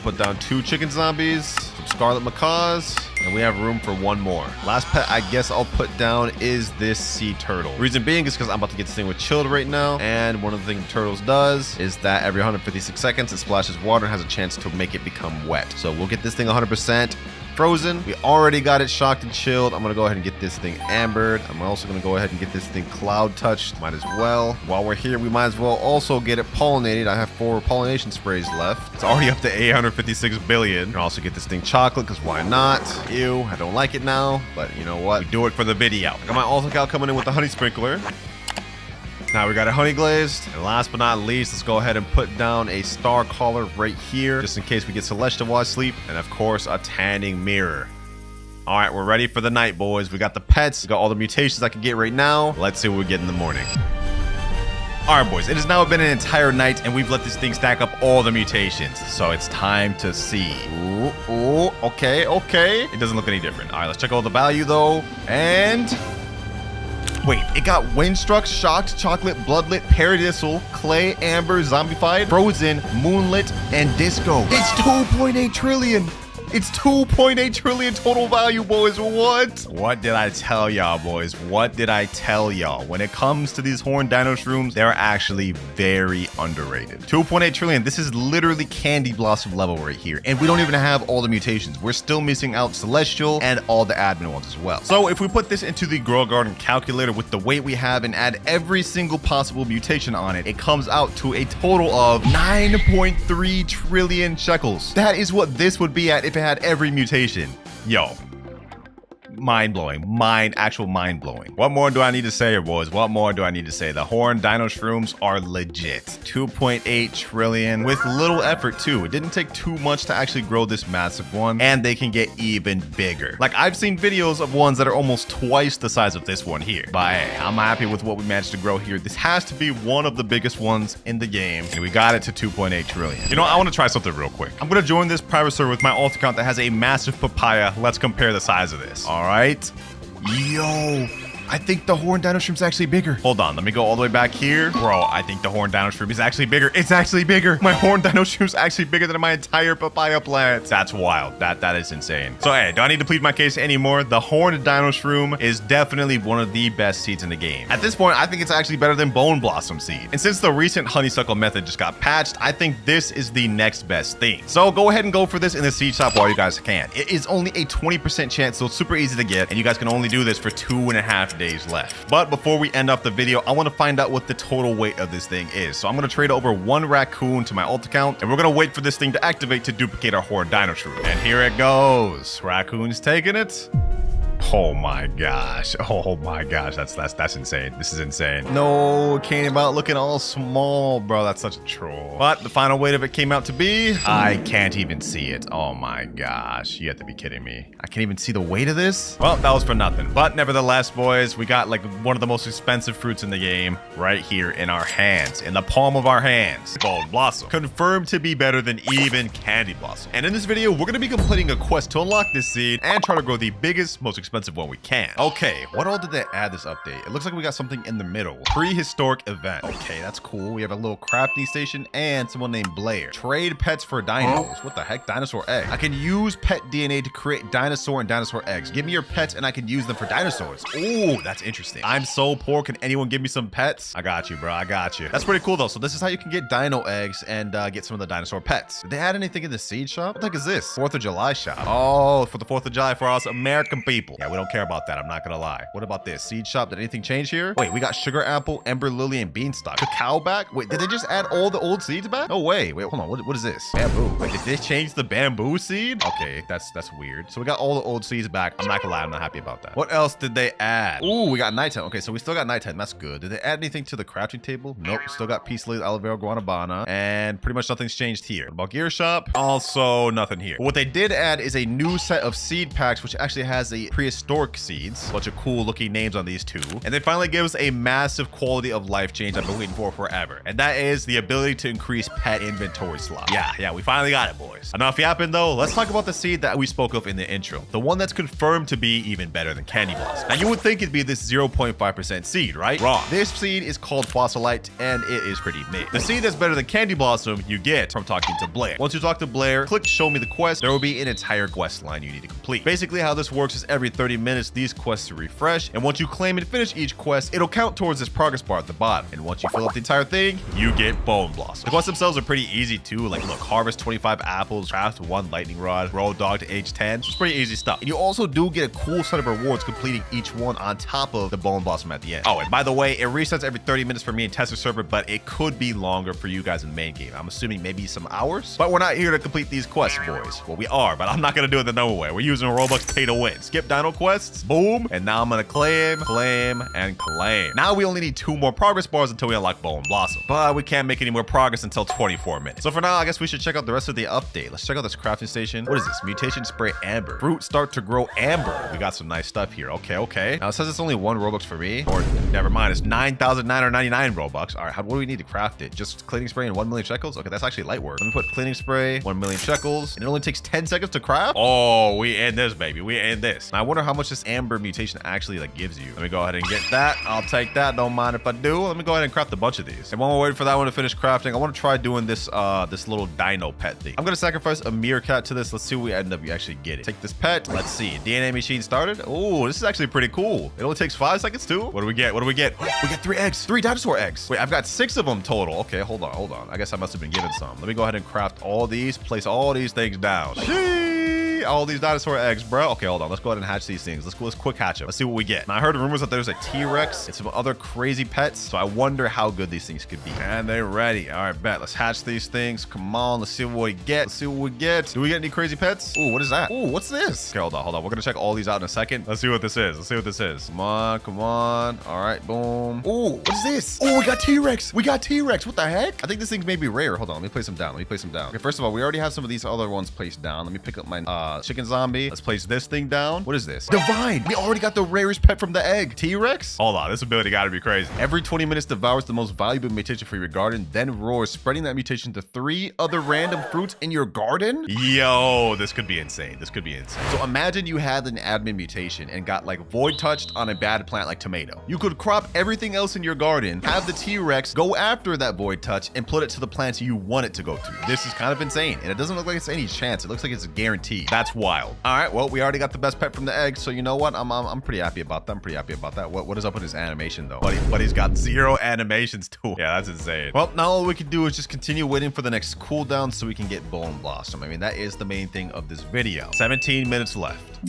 Put down 2 chicken zombies, some scarlet macaws, and we have room for 1 more. Last pet I guess I'll put down is this sea turtle. Reason being is because I'm about to get this thing with chilled right now, and one of the things turtles does is that every 156 seconds it splashes water and has a chance to make it become wet. So we'll get this thing 100% frozen. We already got it shocked and chilled. I'm gonna go ahead and get this thing ambered. I'm also gonna go ahead and get this thing cloud touched. Might as well. While we're here, we might as well also get it pollinated. I have 4 pollination sprays left. It's already up to 856 billion. You can also get this thing chocolate, because why not? Ew, I don't like it now, but you know what? We do it for the video. I got my alt account coming in with the honey sprinkler. Now we got it honey glazed. And last but not least, let's go ahead and put down a star collar right here, just in case we get celestial while I sleep. And of course, a tanning mirror. All right, we're ready for the night, boys. We got the pets. We got all the mutations I can get right now. Let's see what we get in the morning. All right, boys, it has now been an entire night, and we've let this thing stack up all the mutations. So it's time to see. Ooh, okay. It doesn't look any different. All right, let's check all the value, though. And wait, it got Windstruck, Shocked, Chocolate, Bloodlit, Paradisal, Clay, Amber, Zombified, Frozen, Moonlit, and Disco. It's 2.8 trillion. It's 2.8 trillion total value, boys. What did I tell y'all, boys? What did I tell y'all? When it comes to these horned dino shrooms, they're actually very underrated. 2.8 trillion. This is literally Candy Blossom level right here. And we don't even have all the mutations. We're still missing out Celestial and all the admin ones as well. So if we put this into the Grow Garden calculator with the weight we have and add every single possible mutation on it, it comes out to a total of 9.3 trillion shekels. That is what this would be at if it had every mutation. Yo, mind-blowing. Actual mind-blowing. What more do I need to say here, boys? What more do I need to say? The horned dino shrooms are legit. 2.8 trillion with little effort too. It didn't take too much to actually grow this massive one, and they can get even bigger. Like, I've seen videos of ones that are almost twice the size of this one here. But hey, I'm happy with what we managed to grow here. This has to be one of the biggest ones in the game, and we got it to 2.8 trillion. You know, I want to try something real quick. I'm gonna join this private server with my alt account that has a massive papaya. Let's compare the size of this. All right. Yo, I think the horned dino shroom's actually bigger. Hold on, let me go all the way back here. Bro, I think the horned dino shroom is actually bigger. It's actually bigger. My horned dino shroom's actually bigger than my entire papaya plant. That's wild. That is insane. So hey, do I need to plead my case anymore? The horned dino shroom is definitely one of the best seeds in the game. At this point, I think it's actually better than bone blossom seed. And since the recent honeysuckle method just got patched, I think this is the next best thing. So go ahead and go for this in the seed shop while you guys can. It is only a 20% chance, so it's super easy to get, and you guys can only do this for 2.5 days left. But before we end off the video, I want to find out what the total weight of this thing is. So I'm going to trade over 1 raccoon to my alt account, and we're going to wait for this thing to activate to duplicate our Horde Dino Troop. And here it goes. Raccoon's taking it. Oh my gosh. Oh my gosh. That's insane. This is insane. No, came out looking all small, bro. That's such a troll. But the final weight of it came out to be, I can't even see it. Oh my gosh. You have to be kidding me. I can't even see the weight of this. Well, that was for nothing. But nevertheless, boys, we got like one of the most expensive fruits in the game right here in our hands, in the palm of our hands. Bone Blossom. Confirmed to be better than even Candy Blossom. And in this video, we're going to be completing a quest to unlock this seed and try to grow the biggest, most expensive one we can. Okay, what all did they add this update? It looks like we got something in the middle. Prehistoric event. Okay, that's cool. We have a little crafting station and someone named Blair. Trade pets for dinos. What the heck? Dinosaur egg. I can use pet DNA to create dinosaur and dinosaur eggs. Give me your pets and I can use them for dinosaurs. Oh, that's interesting. I'm so poor. Can anyone give me some pets? I got you, bro. I got you. That's pretty cool though. So this is how you can get dino eggs and get some of the dinosaur pets. Did they add anything in the seed shop? What the heck is this? 4th of July shop. Oh, for the 4th of July for us American people. Yeah, we don't care about that. I'm not gonna lie. What about this seed shop? Did anything change here? Wait, we got sugar apple, ember lily, and beanstalk. Cacao back? Wait, did they just add all the old seeds back? No way. Wait, hold on. What is this? Bamboo. Wait, did they change the bamboo seed? Okay, that's weird. So we got all the old seeds back. I'm not gonna lie. I'm not happy about that. What else did they add? Ooh, we got nighttime. Okay, so we still got nighttime. That's good. Did they add anything to the crafting table? Nope. Still got peace lily, aloe vera, guanabana, and pretty much nothing's changed here. What about gear shop? Also nothing here. But what they did add is a new set of seed packs, which actually has a prehistoric seeds. Bunch of cool looking names on these two. And they finally give us a massive quality of life change I've been waiting for forever. And that is the ability to increase pet inventory slots. Yeah, we finally got it, boys. Enough yapping though. Let's talk about the seed that we spoke of in the intro. The one that's confirmed to be even better than Candy Blossom. Now you would think it'd be this 0.5% seed, right? Wrong. This seed is called Fossilite and it is pretty mid. The seed that's better than Candy Blossom you get from talking to Blair. Once you talk to Blair, click show me the quest. There will be an entire quest line you need to complete. Basically how this works is every 30 minutes these quests refresh, and once you claim and finish each quest, it'll count towards this progress bar at the bottom. And once you fill up the entire thing, you get Bone Blossom. The quests themselves are pretty easy too. Like look, harvest 25 apples, craft 1 lightning rod, grow a dog to age 10. It's pretty easy stuff. And you also do get a cool set of rewards completing each one on top of the Bone Blossom at the end. Oh, and by the way, it resets every 30 minutes for me and tester server, but it could be longer for you guys in the main game. I'm assuming maybe some hours. But we're not here to complete these quests, boys. Well, we are, but I'm not gonna do it the normal way. We're using Roblox pay to win. Skip dino quests, boom, and now I'm gonna claim, and claim. Now we only need 2 more progress bars until we unlock Bone Blossom. But we can't make any more progress until 24 minutes. So for now, I guess we should check out the rest of the update. Let's check out this crafting station. What is this? Mutation spray amber. Fruit start to grow amber. We got some nice stuff here. Okay. Now it says it's only 1 Robux for me. Or never mind, it's 9,999 Robux. All right, what do we need to craft it? Just cleaning spray and 1 million shekels? Okay, that's actually light work. Let me put cleaning spray, 1 million shekels, and it only takes 10 seconds to craft? Oh, we end this, baby. We end this. Now I wonder how much this amber mutation actually like gives you. Let me go ahead and get that. I'll take that. Don't mind if I do. Let me go ahead and craft a bunch of these. And while we're waiting for that one to finish crafting, I want to try doing this this little dino pet thing. I'm gonna sacrifice a meerkat to this. Let's see what we end up actually getting. Take this pet. Let's see. DNA machine started. Oh, this is actually pretty cool. It only takes 5 seconds too. What do we get? We get 3 eggs. 3 dinosaur eggs. Wait, I've got 6 of them total. Okay, hold on. I guess I must have been given some. Let me go ahead and craft all these. Place all these things down. All these dinosaur eggs, bro. Okay, hold on. Let's go ahead and hatch these things. Let's quick hatch them. Let's see what we get. Now, I heard rumors that there's a T-Rex and some other crazy pets, so I wonder how good these things could be. And they're ready. All right, bet. Let's hatch these things. Come on. Let's see what we get. Do we get any crazy pets? Ooh, what is that? Ooh, what's this? Okay, hold on. We're gonna check all these out in a second. Let's see what this is. Come on. All right, boom. Ooh, what is this? Oh, we got T-Rex. What the heck? I think this thing's maybe rare. Hold on. Let me place them down. Okay, first of all, we already have some of these other ones placed down. Let me pick up my chicken zombie. Let's place this thing down. What is this? Divine. We already got the rarest pet from the egg. T-Rex? Hold on. This ability gotta be crazy. Every 20 minutes devours the most valuable mutation for your garden, then roars, spreading that mutation to 3 other random fruits in your garden? Yo, this could be insane. So imagine you had an admin mutation and got like void touched on a bad plant like tomato. You could crop everything else in your garden, have the T-Rex go after that void touch and put it to the plants you want it to go to. This is kind of insane. And it doesn't look like it's any chance. It looks like it's a guarantee. That's wild. All right, well, we already got the best pet from the egg, so you know what? I'm pretty happy about that. What is up with his animation though? But he's got 0 animations too. Yeah, that's insane. Well, now all we can do is just continue waiting for the next cooldown so we can get Bone Blossom. I mean, that is the main thing of this video. 17 minutes left.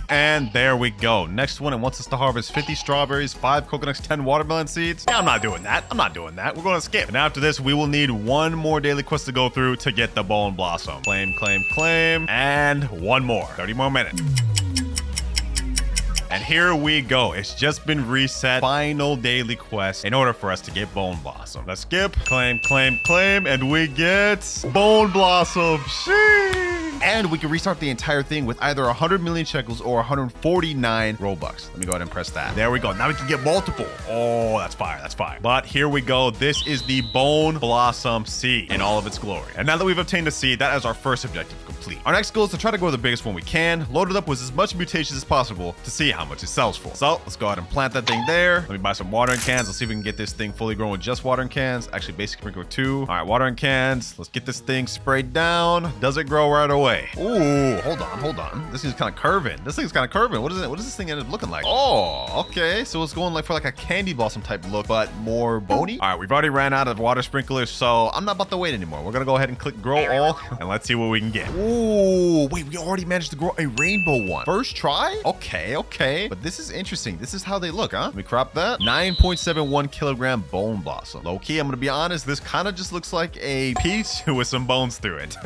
And there we go. Next one, it wants us to harvest 50 strawberries, 5 coconuts, 10 watermelon seeds. Yeah, I'm not doing that. I'm not doing that. We're going to skip. And after this, we will need one more daily quest to go through to get the bone blossom. Claim, claim, claim. And one more. 30 more minutes. And here we go. It's just been reset. Final daily quest in order for us to get Bone Blossom. Let's skip. Claim, claim, claim. And we get Bone Blossom. Sheesh. And we can restart the entire thing with either 100 million shekels or 149 Robux. Let me go ahead and press that. There we go. Now we can get multiple. Oh, that's fire. That's fire. But here we go. This is the Bone Blossom seed in all of its glory. And now that we've obtained the seed, that is our first objective complete. Our next goal is to try to go with the biggest one we can, load it up with as much mutations as possible to see how much it sells for. So let's go ahead and plant that thing there. Let me buy some watering cans. Let's see if we can get this thing fully grown with just watering cans. Actually, basic sprinkler 2. All right, watering cans. Let's get this thing sprayed down. Does it grow right away? Ooh, hold on. This is kind of curving. This thing's kind of curving. What is it? What does this thing end up looking like? Oh, okay. So it's going like for like a candy blossom type look, but more bony. All right, we've already ran out of water sprinklers, so I'm not about to wait anymore. We're gonna go ahead and click grow all, and let's see what we can get. Ooh, wait, we already managed to grow a rainbow one. First try? Okay. But this is interesting. This is how they look, huh? Let me crop that. 9.71 kilogram bone blossom. Low key, I'm gonna be honest, this kind of just looks like a peach with some bones through it.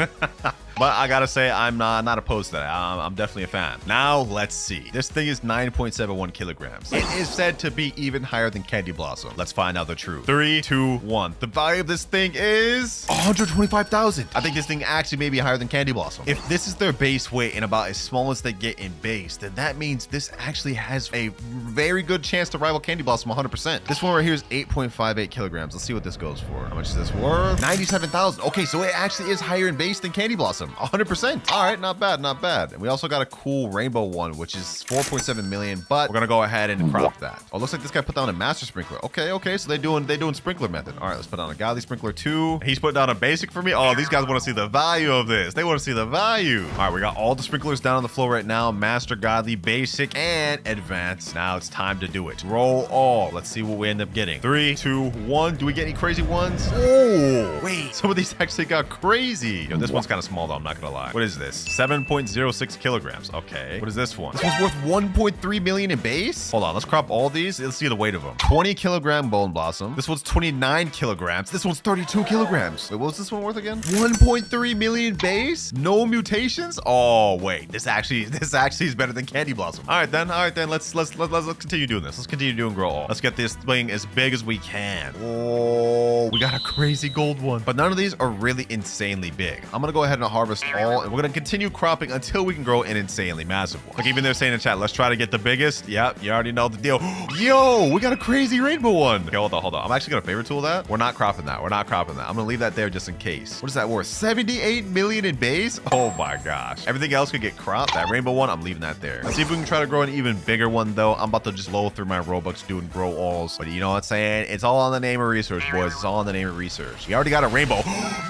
But I gotta say, I'm not opposed to that. I'm definitely a fan. Now, let's see. This thing is 9.71 kilograms. It is said to be even higher than Candy Blossom. Let's find out the truth. 3, 2, 1. The value of this thing is 125,000. I think this thing actually may be higher than Candy Blossom. If this is their base weight and about as small as they get in base, then that means this actually has a very good chance to rival Candy Blossom 100%. This one right here is 8.58 kilograms. Let's see what this goes for. How much is this worth? 97,000. Okay, so it actually is higher in base than Candy Blossom. 100%. All right, not bad. And we also got a cool rainbow one, which is 4.7 million, but we're gonna go ahead and crop that. Oh, looks like this guy put down a master sprinkler. Okay, so they doing sprinkler method. All right, let's put down a godly sprinkler 2. He's put down a basic for me. Oh, these guys want to see the value of this. They want to see the value. All right, we got all the sprinklers down on the floor right now. Master, godly, basic, and advanced. Now it's time to do it. Roll all. Let's see what we end up getting. 3, 2, 1. Do we get any crazy ones? Oh, wait. Some of these actually got crazy. Yo, this one's kind of small though. I'm not gonna lie. What is this? 7.06 kilograms. Okay. What is this one? This one's worth 1.3 million in base. Hold on. Let's crop all these. Let's see the weight of them. 20 kilogram bone blossom. This one's 29 kilograms. This one's 32 kilograms. Wait, what was this one worth again? 1.3 million base? No mutations? Oh, wait. This actually is better than Candy Blossom. All right then. Let's continue doing this. Let's continue doing grow all. Let's get this thing as big as we can. Oh, we got a crazy gold one. But none of these are really insanely big. I'm gonna go ahead and harvest all, and we're gonna continue cropping until we can grow an insanely massive one. Like even they're saying in chat, let's try to get the biggest. Yep, you already know the deal. Yo, we got a crazy rainbow one. Okay, hold on. I'm actually gonna favor tool that. We're not cropping that. I'm gonna leave that there just in case. What is that worth? 78 million in base? Oh my gosh. Everything else could get cropped. That rainbow one, I'm leaving that there. Let's see if we can try to grow an even bigger one though. I'm about to just load through my Robux doing grow alls. But you know what I'm saying? It's all on the name of research, boys. It's all on the name of research. We already got a rainbow.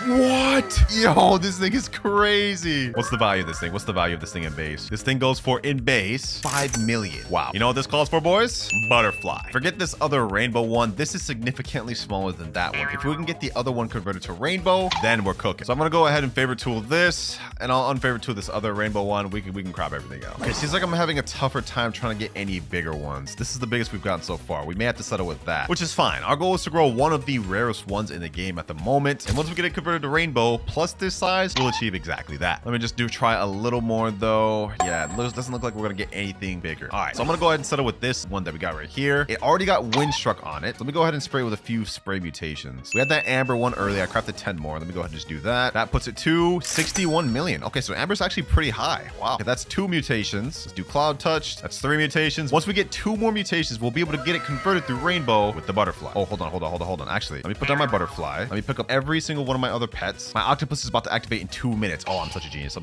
What? Yo, this thing is crazy. What's the value of this thing? What's the value of this thing in base? This thing goes for in base 5 million. Wow. You know what this calls for, boys? Butterfly. Forget this other rainbow one. This is significantly smaller than that one. If we can get the other one converted to rainbow, then we're cooking. So I'm gonna go ahead and favor tool this, and I'll unfavor tool this other rainbow one. We can crop everything out. Okay, seems like I'm having a tougher time trying to get any bigger ones. This is the biggest we've gotten so far. We may have to settle with that, which is fine. Our goal is to grow one of the rarest ones in the game at the moment, and once we get it converted to rainbow plus this size, we'll achieve exactly that. Let me just try a little more though. Yeah, it doesn't look like we're gonna get anything bigger. All right, so I'm gonna go ahead and settle with this one that we got right here. It already got Windstruck on it. Let me go ahead and spray with a few spray mutations. We had that amber one earlier. I crafted 10 more. Let me go ahead and just do that. That puts it to 61 million. Okay, so amber's actually pretty high. Wow. Okay, that's 2 mutations. Let's do cloud touch. That's 3 mutations. Once we get 2 more mutations, we'll be able to get it converted through rainbow with the butterfly. Oh, hold on. Actually, let me put down my butterfly. Let me pick up every single one of my other pets. My octopus is about to activate in 2 minutes. Oh, I'm such a genius.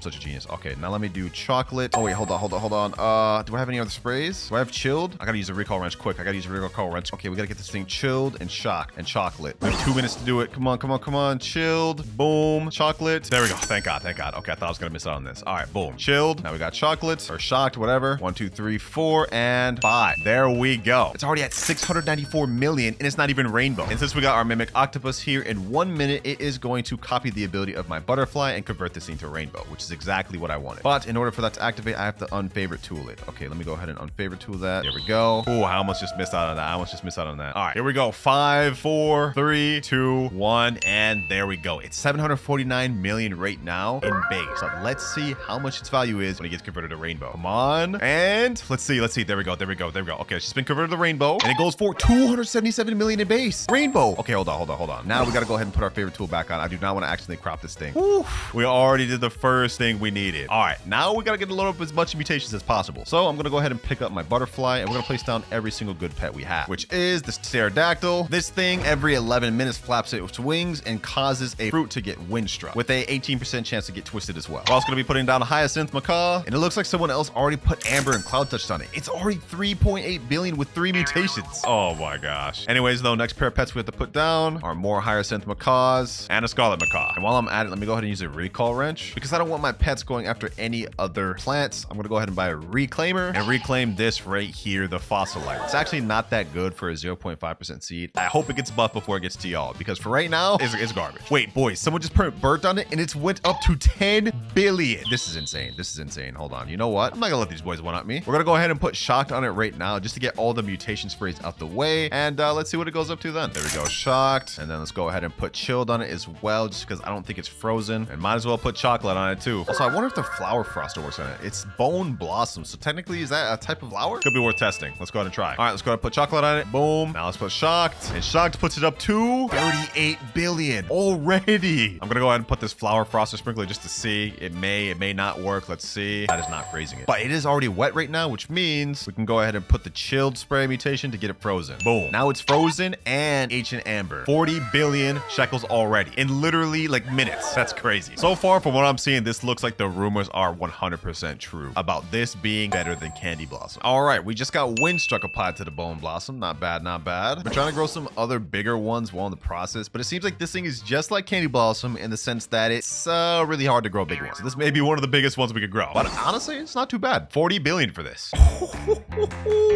Okay, now let me do chocolate. Oh wait, hold on. Do I have any other sprays? Do I have chilled? I gotta use a recall wrench quick. Okay, we gotta get this thing chilled and shocked and chocolate. We have 2 minutes to do it. Come on. Chilled. Boom. Chocolate. There we go. Thank God. Okay, I thought I was gonna miss out on this. All right, boom. Chilled. Now we got chocolate or shocked, whatever. 1, 2, 3, 4, and 5. There we go. It's already at 694 million, and it's not even rainbow. And since we got our mimic octopus here, in 1 minute, it is going to copy the ability of my butterfly and convert convert this thing to a rainbow, which is exactly what I wanted. But in order for that to activate, I have to unfavorite tool it. Okay, let me go ahead and unfavorite tool that. There we go. Oh, I almost just missed out on that. I almost just missed out on that. All right, here we go. 5, 4, 3, 2, 1, and there we go. It's 749 million right now in base. So let's see how much its value is when it gets converted to rainbow. Come on, and let's see. There we go. Okay, it's just been converted to rainbow, and it goes for 277 million in base. Rainbow. Okay, hold on. Now we gotta go ahead and put our favorite tool back on. I do not want to accidentally crop this thing. Whew. We already did the first thing we needed. All right, now we gotta get a load up as much mutations as possible. So I'm gonna go ahead and pick up my butterfly, and we're gonna place down every single good pet we have, which is the pterodactyl. This thing every 11 minutes flaps its wings and causes a fruit to get windstruck with a 18% chance to get twisted as well. We're also gonna be putting down a hyacinth macaw, and it looks like someone else already put amber and cloud touched on it. It's already 3.8 billion with 3 mutations. Oh my gosh. Anyways, though, next pair of pets we have to put down are more hyacinth macaws and a scarlet macaw. And while I'm at it, let me go ahead and use a recall wrench because I don't want my pets going after any other plants. I'm gonna go ahead and buy a reclaimer and reclaim this right here, the fossilite. It's actually not that good for a 0.5% seed. I hope it gets buffed before it gets to y'all because for right now, it's garbage. Wait, boys, someone just put burnt on it and it's went up to 10 billion. This is insane. Hold on. You know what? I'm not gonna let these boys one-up me. We're gonna go ahead and put shocked on it right now just to get all the mutation sprays out the way. And let's see what it goes up to then. There we go, shocked. And then let's go ahead and put chilled on it as well, just because I don't think it's frozen. And might as well put chocolate on it too. Also, I wonder if the flower froster works on it. It's bone blossom. So technically, is that a type of flower? Could be worth testing. Let's go ahead and try. All right, let's go ahead and put chocolate on it. Boom. Now let's put shocked. And shocked puts it up to 38 billion already. I'm gonna go ahead and put this flower froster sprinkler just to see. It may not work. Let's see. That is not freezing it. But it is already wet right now, which means we can go ahead and put the chilled spray mutation to get it frozen. Boom. Now it's frozen and ancient amber. 40 billion shekels already in literally like minutes. That's crazy. So far, from what I'm seeing, this looks like the rumors are 100% true about this being better than candy blossom. All right, we just got windstruck applied to the bone blossom. Not bad. We're trying to grow some other bigger ones while in the process, but it seems like this thing is just like candy blossom in the sense that it's really hard to grow big ones. So this may be one of the biggest ones we could grow, but honestly, it's not too bad. 40 billion for this.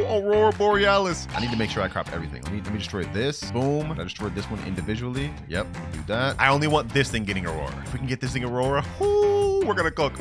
Aurora Borealis. I need to make sure I crop everything. Let me destroy this. Boom. I destroyed this one individually. Yep, we'll do that. I only want this thing getting Aurora. If we can get this thing Aurora, we're gonna cook.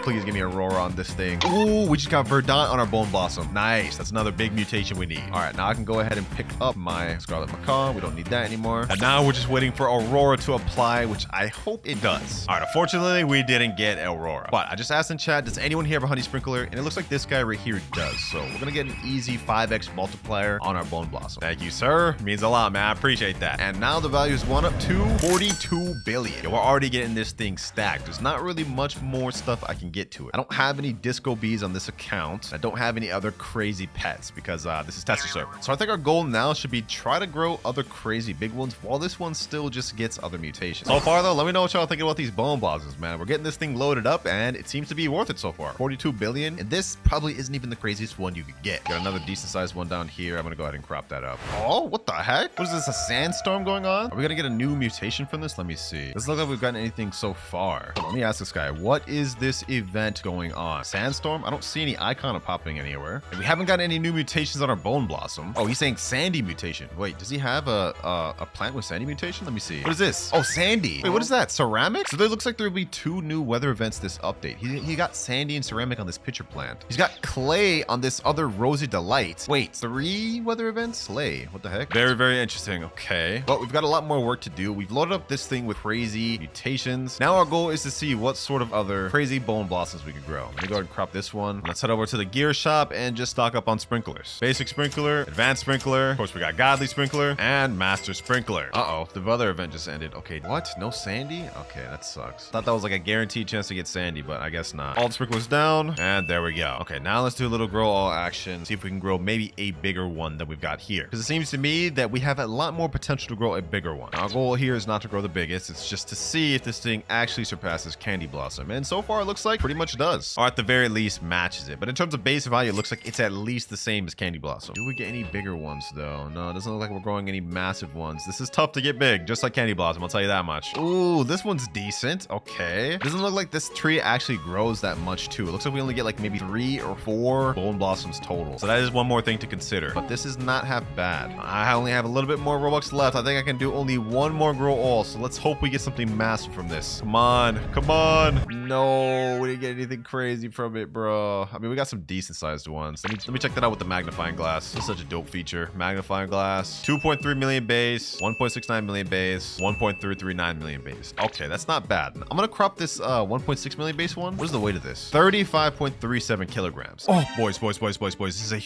Please give me Aurora on this thing. Ooh, we just got Verdant on our bone blossom. Nice. That's another big mutation we need. All right, now I can go ahead and pick up my scarlet macaw. We don't need that anymore. And now we're just waiting for Aurora to apply, which I hope it does. All right, unfortunately, we didn't get Aurora. But I just asked in chat, does anyone here have a honey sprinkler? And it looks like this guy right here does. So we're gonna get an easy 5x multiplier on our bone blossom. Thank you, sir. Means a lot, man. I appreciate that. And now the value is one up to 42 billion. Yo, we're already getting this thing stacked. There's not really much more stuff I can get to it. I don't have any disco bees on this account. I don't have any other crazy pets because this is tester server. So I think our goal now should be try to grow other crazy big ones while this one still just gets other mutations. So far though, let me know what y'all think about these bone blossoms, man. We're getting this thing loaded up and it seems to be worth it so far. 42 billion. And this probably isn't even the craziest one you could get. Got another decent sized one down here. I'm gonna go ahead and crop that up. Oh, what the heck? What is this, a sandstorm going on? Are we gonna get a new mutation from this? Let me see. Doesn't look like we've gotten anything so far. Let me ask this guy, what is this event going on? Sandstorm? I don't see any icon popping anywhere. And we haven't gotten any new mutations on our bone blossom. Oh, he's saying sandy mutation. Wait, does he have a plant with sandy mutation? Let me see. What is this? Oh, sandy. Wait, what is that? Ceramic? So there looks like there'll be 2 new weather events this update. He got sandy and ceramic on this pitcher plant. He's got clay on this other rosy delight. Wait, 3 weather events? Slay. What the heck? Very, very interesting. Okay. Well, we've got a lot more work to do. We've loaded up this thing with crazy mutations. Now our goal is to see what sort of other crazy bone blossoms we could grow. Let me go ahead and crop this one. Let's head over to the gear shop and just stock up on sprinklers. Basic sprinkler, advanced sprinkler. Of course, we got godly sprinkler and master sprinkler. Uh-oh, the weather event just ended. Okay, what? No sandy? Okay, that sucks. Thought that was like a guaranteed chance to get sandy, but I guess not. All the sprinklers down, and there we go. Okay, now let's do a little grow all action. See if we can grow maybe a bigger one than we've got here. Because it seems to me that we have a lot more potential to grow a bigger one. Our goal here is not to grow the biggest. It's just to see if this thing actually surpasses candy blossom. blossom. And so far, it looks like pretty much does. Or at the very least, matches it. But in terms of base value, it looks like it's at least the same as candy blossom. Do we get any bigger ones, though? No, it doesn't look like we're growing any massive ones. This is tough to get big, just like candy blossom. I'll tell you that much. Ooh, this one's decent. Okay. Doesn't look like this tree actually grows that much, too. It looks like we only get like maybe 3 or 4 bone blossoms total. So that is one more thing to consider. But this is not half bad. I only have a little bit more Robux left. I think I can do only one more grow all. So let's hope we get something massive from this. Come on. Come on. No, we didn't get anything crazy from it, bro. I mean, we got some decent sized ones. Let me check that out with the magnifying glass. This is such a dope feature. Magnifying glass. 2.3 million base. 1.69 million base. 1.339 million base. Okay, that's not bad. I'm gonna crop this 1.6 million base one. What is the weight of this? 35.37 kilograms. Oh, boys. This is a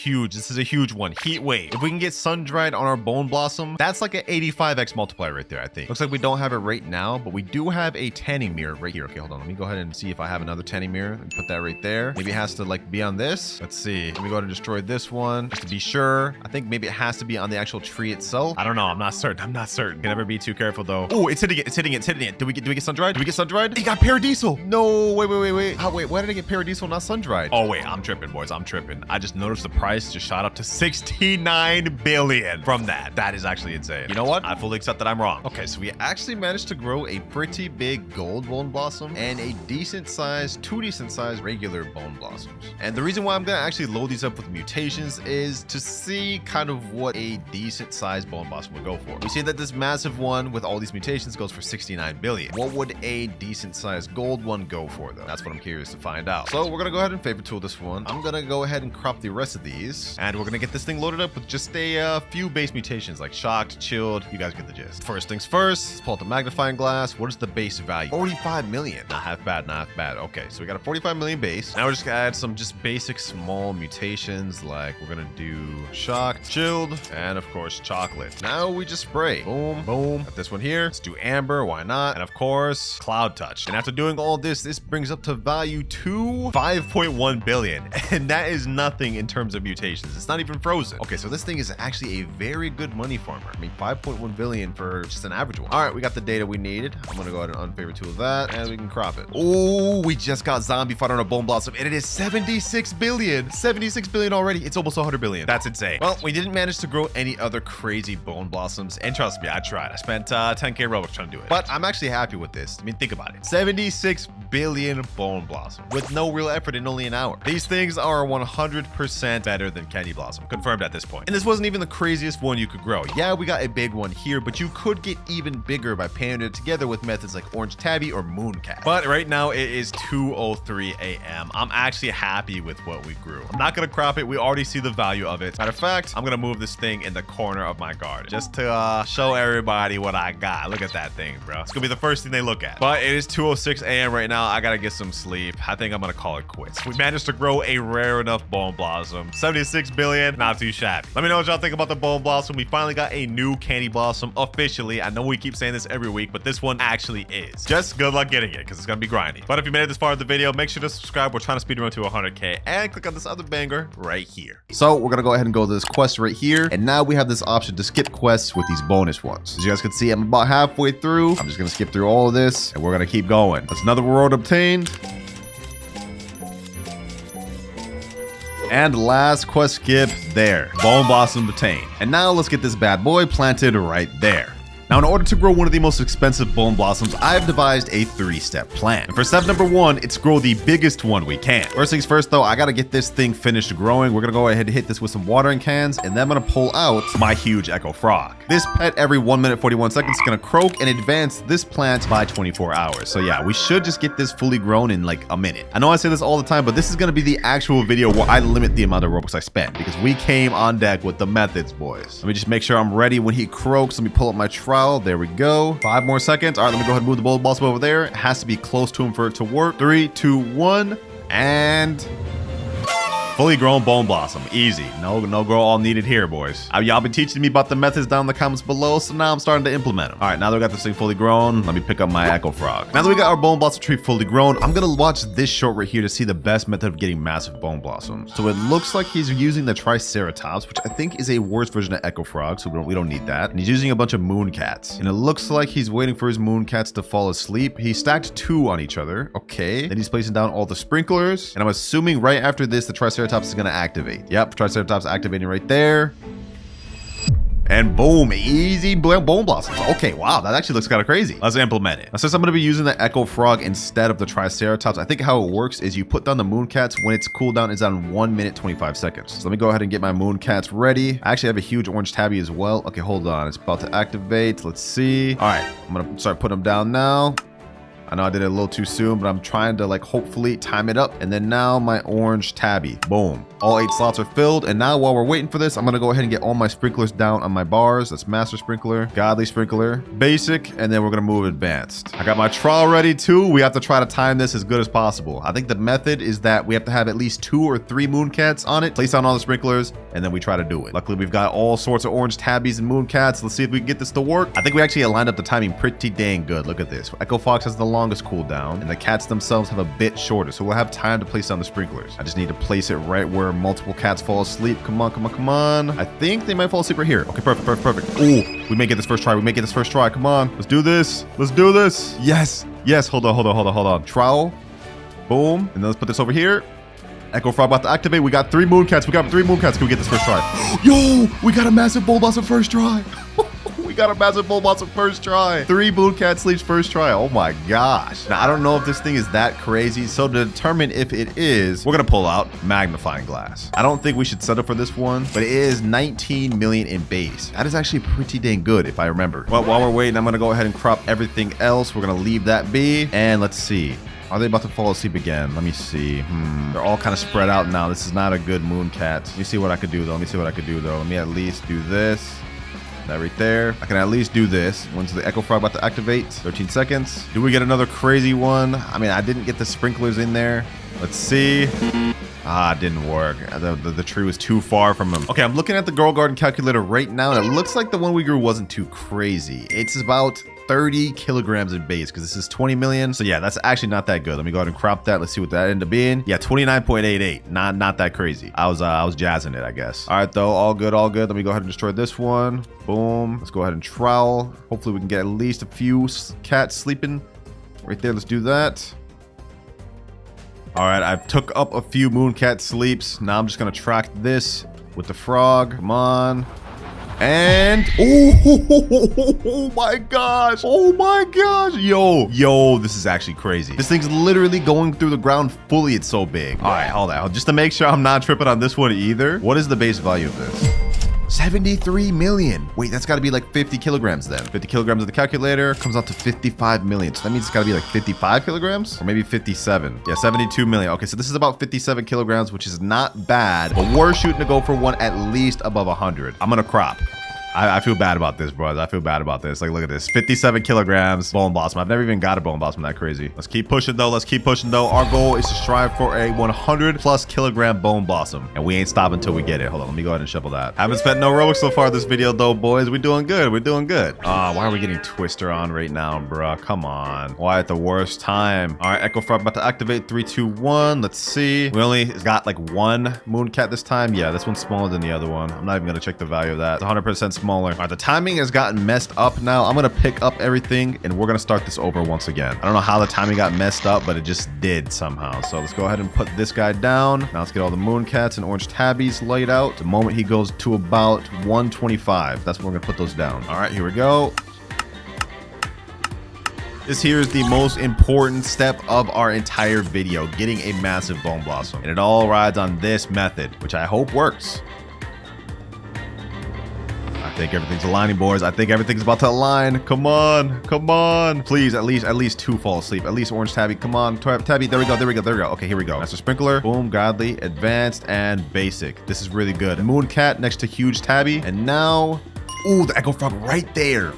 huge one. Heat wave. If we can get sun dried on our bone blossom, that's like an 85x multiplier right there, I think. Looks like we don't have it right now, but we do have a tanning mirror right here. Okay, hold on. Let me go ahead and see if I have another tanning mirror. Let me put that right there. Maybe it has to like be on this. Let's see. Let me go ahead and destroy this one just to be sure. I think maybe it has to be on the actual tree itself. I don't know. I'm not certain. Can never be too careful though. Oh, it's hitting it. Do we get sun dried? It got paradiesel. No, wait. Oh, wait, why did I get paradiesel, not sun dried? Oh, wait, I'm tripping, boys. I'm tripping. I just noticed the price just shot up to 69 billion from that. That is actually insane. You know what? I fully accept that I'm wrong. Okay, so we actually managed to grow a pretty big gold bone blossom and a two decent sized regular bone blossoms. And the reason why I'm gonna actually load these up with mutations is to see kind of what a decent sized bone blossom would go for. We see that this massive one with all these mutations goes for 69 billion. What would a decent sized gold one go for though? That's what I'm curious to find out. So we're gonna go ahead and favor tool this one. I'm gonna go ahead and crop the rest of these, and we're gonna get this thing loaded up with just a few base mutations like shocked, chilled. You guys get the gist. First things first, let's pull out the magnifying glass. What is the base value? 45 million. Not half bad. Okay, so we got a 45 million base. Now we're just gonna add some just basic small mutations, like we're gonna do shocked, chilled, and of course chocolate. Now we just spray. Boom, boom. Got this one here. Let's do amber. Why not? And of course, cloud touch. And after doing all this brings up to value to 5.1 billion. And that is nothing in terms of mutations. It's not even frozen. Okay, so this thing is actually a very good money farmer. I mean, 5.1 billion for just an average one. All right, we got the data we needed. I'm gonna go ahead and unfavor tool that, and we can crop it. Oh, we just got zombie fight on a bone blossom, and it is 76 billion. 76 billion already. It's almost 100 billion. That's insane. Well, we didn't manage to grow any other crazy bone blossoms, and trust me, I tried. I spent 10k Robux trying to do it, but I'm actually happy with this. I mean, think about it. 76 billion bone blossom with no real effort in only an hour. These things are 100% better than candy blossom, confirmed at this point. And this wasn't even the craziest one you could grow. Yeah, we got a big one here, but you could get even bigger by pairing it together with methods like orange tabby or mooncat. But right now it is 2:03 a.m. I'm actually happy with what we grew. I'm not gonna crop it. We already see the value of it. Matter of fact, I'm gonna move this thing in the corner of my garden just to show everybody what I got. Look at that thing, bro. It's gonna be the first thing they look at. But it is 2:06 a.m. right now. I gotta get some sleep. I think I'm gonna call it quits. We managed to grow a rare enough bone blossom. 76 billion, not too shabby. Let me know what y'all think about the bone blossom. We finally got a new candy blossom officially. I know we keep saying this every week, but this one actually is. Just good luck getting it because it's gonna be grindy. But if you made it this far in the video, make sure to subscribe. We're trying to speedrun to 100k, and click on this other banger right here. So we're gonna go ahead and go to this quest right here, and now we have this option to skip quests with these bonus ones. As you guys can see, I'm about halfway through. I'm just gonna skip through all of this, and we're gonna keep going. That's another reward obtained. And last quest skip there. Bone blossom obtained. And now let's get this bad boy planted right there. Now, in order to grow one of the most expensive bone blossoms, I've devised a 3-step plan. And for step number 1, it's grow the biggest one we can. First things first though, I gotta get this thing finished growing. We're gonna go ahead and hit this with some watering cans, and then I'm gonna pull out my huge echo frog. This pet every 1 minute 41 seconds is gonna croak and advance this plant by 24 hours. So yeah, we should just get this fully grown in like a minute. I know I say this all the time, but this is gonna be the actual video where I limit the amount of Robux I spend, because we came on deck with the methods, boys. Let me just make sure I'm ready when he croaks. Let me pull up my trowel. There we go. 5 more seconds. All right, let me go ahead and move the bone blossom over there. It has to be close to him for it to work. 3, 2, 1, and Fully grown bone blossom. Easy. No grow all needed here, boys. Y'all been teaching me about the methods down in the comments below, so now I'm starting to implement them. All right, now that we got this thing fully grown, let me pick up my echo frog. Now that we got our bone blossom tree fully grown, I'm gonna watch this short right here to see the best method of getting massive bone blossoms. So it looks like he's using the triceratops, which I think is a worse version of echo frog, so we don't need that. And he's using a bunch of moon cats. And it looks like he's waiting for his moon cats to fall asleep. He stacked 2 on each other. Okay. Then he's placing down all the sprinklers. And I'm assuming right after this, the triceratops is gonna activate. Yep, triceratops activating right there. And boom, easy bone blossoms. Okay, wow, that actually looks kind of crazy. Let's implement it. Now, since I'm gonna be using the echo frog instead of the triceratops, I think how it works is you put down the moon cats when its cooldown is on 1 minute 25 seconds. So let me go ahead and get my moon cats ready. I actually have a huge orange tabby as well. Okay, hold on, it's about to activate. Let's see. All right, I'm gonna start putting them down now. I know I did it a little too soon, but I'm trying to like hopefully time it up. And then now my orange tabby, boom. All 8 slots are filled. And now while we're waiting for this, I'm gonna go ahead and get all my sprinklers down on my bars. That's master sprinkler, godly sprinkler, basic, and then we're gonna move advanced. I got my trial ready too. We have to try to time this as good as possible. I think the method is that we have to have at least 2 or 3 moon cats on it, place down all the sprinklers, and then we try to do it. Luckily, we've got all sorts of orange tabbies and moon cats. Let's see if we can get this to work. I think we actually aligned up the timing pretty dang good. Look at this. Echo Fox has the longest cooldown, and the cats themselves have a bit shorter, so we'll have time to place down the sprinklers. I just need to place it right where multiple cats fall asleep. Come on, come on, come on. I think they might fall asleep right here. Okay, perfect. Ooh, we may get this first try. Come on, let's do this. Yes. Hold on. Trowel. Boom. And then let's put this over here. Echo Frog about to activate. We got 3 moon cats. Can we get this first try? Yo, we got a massive bone blossom first try. We got a massive bone blossom first try. 3 moon cat sleeps first try. Oh my gosh. Now, I don't know if this thing is that crazy. So to determine if it is, we're going to pull out magnifying glass. I don't think we should settle for this one, but it is 19 million in base. That is actually pretty dang good if I remember. Well, while we're waiting, I'm going to go ahead and crop everything else. We're going to leave that be. And let's see. Are they about to fall asleep again? Let me see. They're all kind of spread out now. This is not a good moon cat. Let me see what I could do though. Let me at least do this. That right there. I can at least do this. When's the echo frog about to activate? 13 seconds. Do we get another crazy one? I mean, I didn't get the sprinklers in there. Let's see. Ah, it didn't work. The tree was too far from him. Okay, I'm looking at the Girl Garden calculator right now, and it looks like the one we grew wasn't too crazy. It's about 30 kilograms in base because this is 20 million. So yeah, that's actually not that good. Let me go ahead and crop that. Let's see what that ended up being. Yeah, 29.88. Not that crazy. I was jazzing it, I guess. All right, though. All good. Let me go ahead and destroy this one. Boom. Let's go ahead and trowel. Hopefully we can get at least a few cats sleeping right there. Let's do that. All right, I've took up a few moon cat sleeps. Now I'm just gonna track this with the frog. Come on. And oh my gosh. Yo, this is actually crazy. This thing's literally going through the ground fully. It's so big. All right, hold on. Just to make sure I'm not tripping on this one either. What is the base value of this? 73 million. Wait, that's got to be like 50 kilograms then. 50 kilograms of the calculator comes out to 55 million. So that means it's got to be like 55 kilograms or maybe 57. Yeah, 72 million. Okay, so this is about 57 kilograms, which is not bad, but we're shooting to go for one at least above 100. I'm going to crop. I feel bad about this, bro. I feel bad about this. Like, look at this. 57 kilograms bone blossom. I've never even got a bone blossom that crazy. Let's keep pushing, though. Our goal is to strive for a 100+ kilogram bone blossom. And we ain't stopping until we get it. Hold on. Let me go ahead and shovel that. Haven't spent no Robux so far this video, though, boys. We're doing good. Why are we getting Twister on right now, bro? Come on. Why at the worst time? All right, Echo Frog about to activate. 3, 2, 1. Let's see. We only got like 1 moon cat this time. Yeah, this one's smaller than the other one. I'm not even going to check the value of that. It's 100% smaller. All right, the timing has gotten messed up now. I'm gonna pick up everything and we're gonna start this over once again. I don't know how the timing got messed up, but it just did somehow. So let's go ahead and put this guy down. Now let's get all the moon cats and orange tabbies laid out. The moment he goes to about 125, that's when we're gonna put those down. All right, here we go. This here is the most important step of our entire video, getting a massive bone blossom. And it all rides on this method, which I hope works. I think everything's aligning, boys. I think everything's about to align. Come on. Please, at least 2 fall asleep. At least orange tabby. Come on, tabby. There we go. Okay, here we go. Master sprinkler. Boom, godly, advanced, and basic. This is really good. Moon cat next to huge tabby. And now, ooh, the echo frog right there.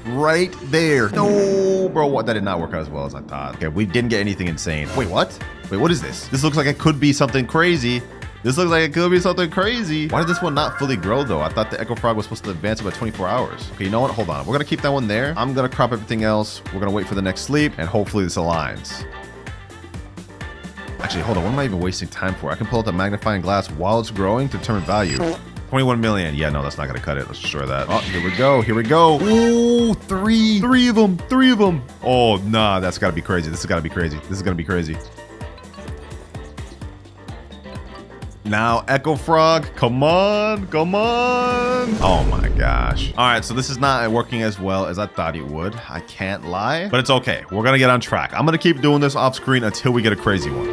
No, bro, what? That did not work out as well as I thought. Okay, we didn't get anything insane. Wait, what? What is this? This looks like it could be something crazy. This looks like it could be something crazy. Why did this one not fully grow though? I thought the Echo Frog was supposed to advance it by 24 hours. Okay, you know what? Hold on. We're gonna keep that one there. I'm gonna crop everything else. We're gonna wait for the next sleep, and hopefully this aligns. Actually, hold on. What am I even wasting time for? I can pull out the magnifying glass while it's growing to determine value. 21 million. Yeah, no, that's not gonna cut it. Let's destroy that. Oh, here we go. Here we go. Ooh, three of them. Oh, nah, that's gotta be crazy. This has gotta be crazy. This is gonna be crazy. Now, Echo Frog, come on. Oh my gosh. All right, so this is not working as well as I thought it would. I can't lie, but it's okay. We're gonna get on track. I'm gonna keep doing this off screen until we get a crazy one.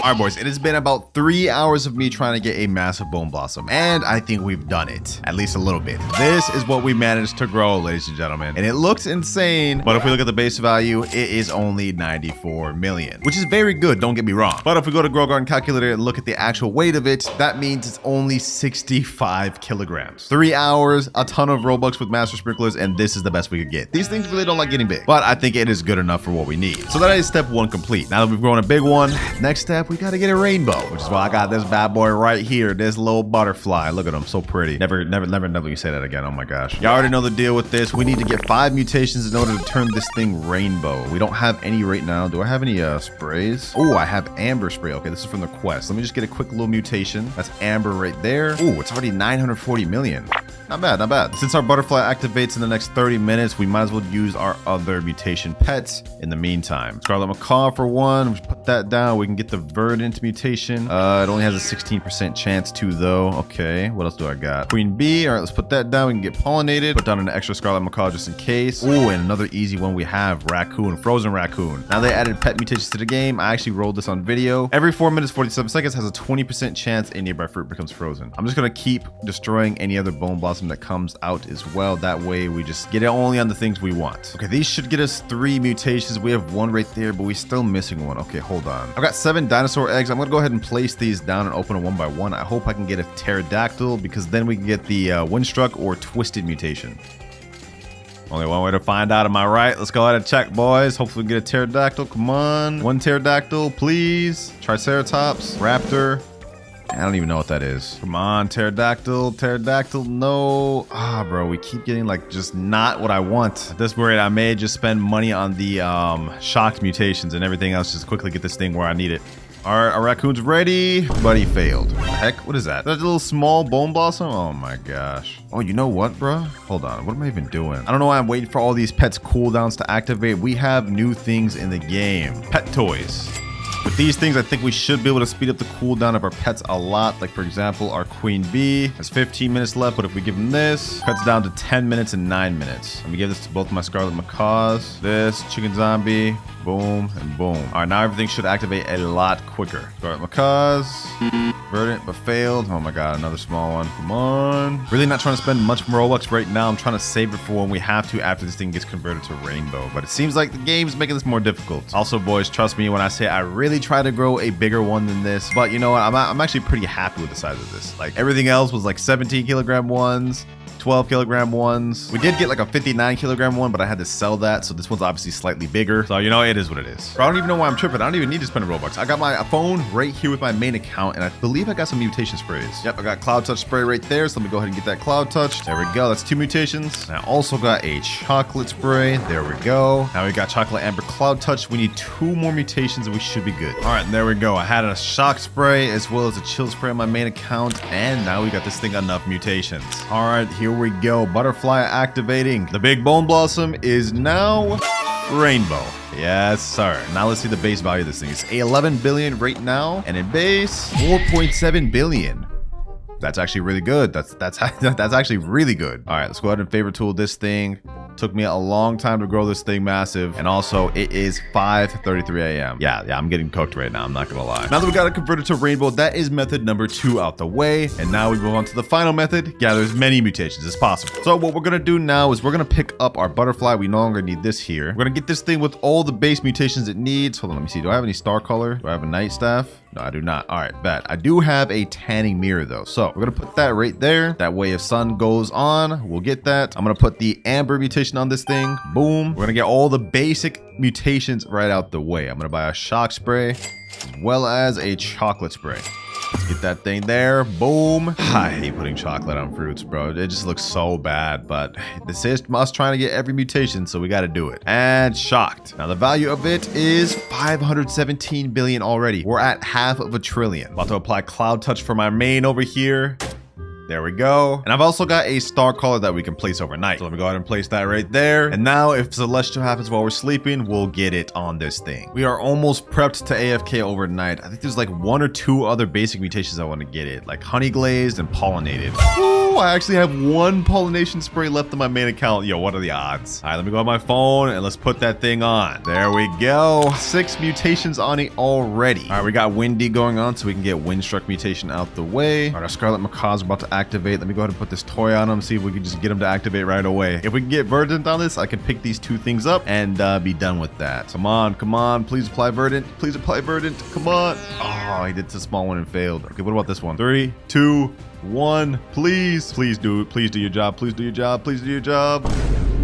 All right, boys, it has been about 3 hours of me trying to get a massive bone blossom, and I think we've done it, at least a little bit. This is what we managed to grow, ladies and gentlemen, and it looks insane, but if we look at the base value, it is only 94 million, which is very good, don't get me wrong. But if we go to Grow Garden Calculator and look at the actual weight of it, that means it's only 65 kilograms. 3 hours, a ton of Robux with master sprinklers, and this is the best we could get. These things really don't like getting big, but I think it is good enough for what we need. So that is step 1 complete. Now that we've grown a big one, next step, we gotta get a rainbow, which is why I got this bad boy right here, this little butterfly. Look at him, so pretty. Never you say that again. Oh my gosh. Y'all already know the deal with this. We need to get 5 mutations in order to turn this thing rainbow. We don't have any right now. Do I have any sprays? Oh, I have amber spray. Okay, this is from the quest. Let me just get a quick little mutation. That's amber right there. Oh, it's already 940 million. Not bad, not bad. Since our butterfly activates in the next 30 minutes, we might as well use our other mutation pets in the meantime. Scarlet Macaw for one. Just put that down. We can get the verdant mutation. It only has a 16% chance to though. Okay, what else do I got? Queen bee. All right, let's put that down. We can get pollinated. Put down an extra Scarlet Macaw just in case. Oh, and another easy one we have, raccoon, frozen raccoon. Now they added pet mutations to the game. I actually rolled this on video. Every 4 minutes, 47 seconds has a 20% chance a nearby fruit becomes frozen. I'm just gonna keep destroying any other bone blossom that comes out as well. That way we just get it only on the things we want. Okay, these should get us 3 mutations. We have 1 right there, but we're still missing 1. Okay, hold on. I've got 7 dinosaur eggs. I'm gonna go ahead and place these down and open them 1 by 1. I hope I can get a pterodactyl because then we can get the windstruck or twisted mutation. Only one way to find out, am I right? Let's go ahead and check, boys. Hopefully we can get a pterodactyl. Come on. 1 pterodactyl, please. Triceratops, raptor. I don't even know what that is. Come on, pterodactyl, no. Ah, bro, we keep getting like just not what I want. At this rate, I may just spend money on the shocked mutations and everything else just to quickly get this thing where I need it. All right, our raccoon's ready, but he failed. What the heck? What is that? That's a little small bone blossom? Oh my gosh. Oh, you know what, bro? Hold on. What am I even doing? I don't know why I'm waiting for all these pets cooldowns to activate. We have new things in the game. Pet toys. With these things, I think we should be able to speed up the cooldown of our pets a lot. Like, for example, our queen bee has 15 minutes left, but if we give them this, cuts down to 10 minutes and 9 minutes. Let me give this to both my scarlet macaws. This, chicken zombie, boom, and boom. All right, now everything should activate a lot quicker. Scarlet macaws, verdant, but failed. Oh my god, another small one. Come on. Really not trying to spend much Robux right now. I'm trying to save it for when we have to after this thing gets converted to rainbow. But it seems like the game's making this more difficult. Also, boys, trust me when I say I really try to grow a bigger one than this. But you know what? I'm actually pretty happy with the size of this. Like, everything else was like 17 kilogram ones, 12 kilogram ones. We did get like a 59 kilogram one, but I had to sell that. So this one's obviously slightly bigger. So, you know, it is what it is. Bro, I don't even know why I'm tripping. I don't even need to spend Robux. I got my phone right here with my main account, and I believe I got some mutation sprays. Yep, I got Cloud Touch spray right there. So let me go ahead and get that Cloud Touch. There we go. That's 2 mutations. And I also got a chocolate spray. There we go. Now we got chocolate amber Cloud Touch. We need 2 more mutations and we should be good. All right, and there we go. I had a shock spray as well as a chill spray on my main account. And now we got this thing enough mutations. All right, here we go. Butterfly activating. The big bone blossom is now rainbow. Yes, sir. Now let's see the base value of this thing. It's 11 billion right now, and in base 4.7 billion. That's actually really good. That's actually really good. All right, let's go ahead and favorite tool this thing. Took me a long time to grow this thing massive, and also it is 5:33 a.m. Yeah, I'm getting cooked right now. I'm not gonna lie. Now that we got it converted to rainbow, that is method number 2 out the way, and now we move on to the final method. Gather as many mutations as possible. So what we're gonna do now is we're gonna pick up our butterfly. We no longer need this here. We're gonna get this thing with all the base mutations it needs. Hold on, let me see. Do I have any star color? Do I have a night staff? No, I do not. All right, bet. I do have a tanning mirror though. So we're gonna put that right there. That way if sun goes on, we'll get that. I'm gonna put the amber mutation on this thing. Boom. We're gonna get all the basic mutations right out the way. I'm gonna buy a shock spray. as well as a chocolate spray. Let's get that thing there. Boom. I hate putting chocolate on fruits, bro. It just looks so bad, but this is us trying to get every mutation, so we got to do it. And shocked. Now, the value of it is 517 billion already. We're at half of a trillion. About to apply Cloud Touch for my main over here. There we go. And I've also got a star collar that we can place overnight. So let me go ahead and place that right there. And now if Celestial happens while we're sleeping, we'll get it on this thing. We are almost prepped to AFK overnight. I think there's like 1 or 2 other basic mutations I want to get it. Like honey glazed and pollinated. Ooh, I actually have 1 pollination spray left on my main account. Yo, what are the odds? All right, let me go on my phone and let's put that thing on. There we go. 6 mutations on it already. All right, we got windy going on so we can get windstruck mutation out the way. All right, our scarlet macaws are about to activate. Let me go ahead and put this toy on them, see if we can just get them to activate right away. If we can get verdant on this, I can pick these 2 things up and be done with that. Come on, please apply verdant. Please apply verdant. Come on. Oh, he did the small one and failed. Okay, what about this one? 3, 2, 1. Please do it. Please do your job. Please do your job. Please do your job.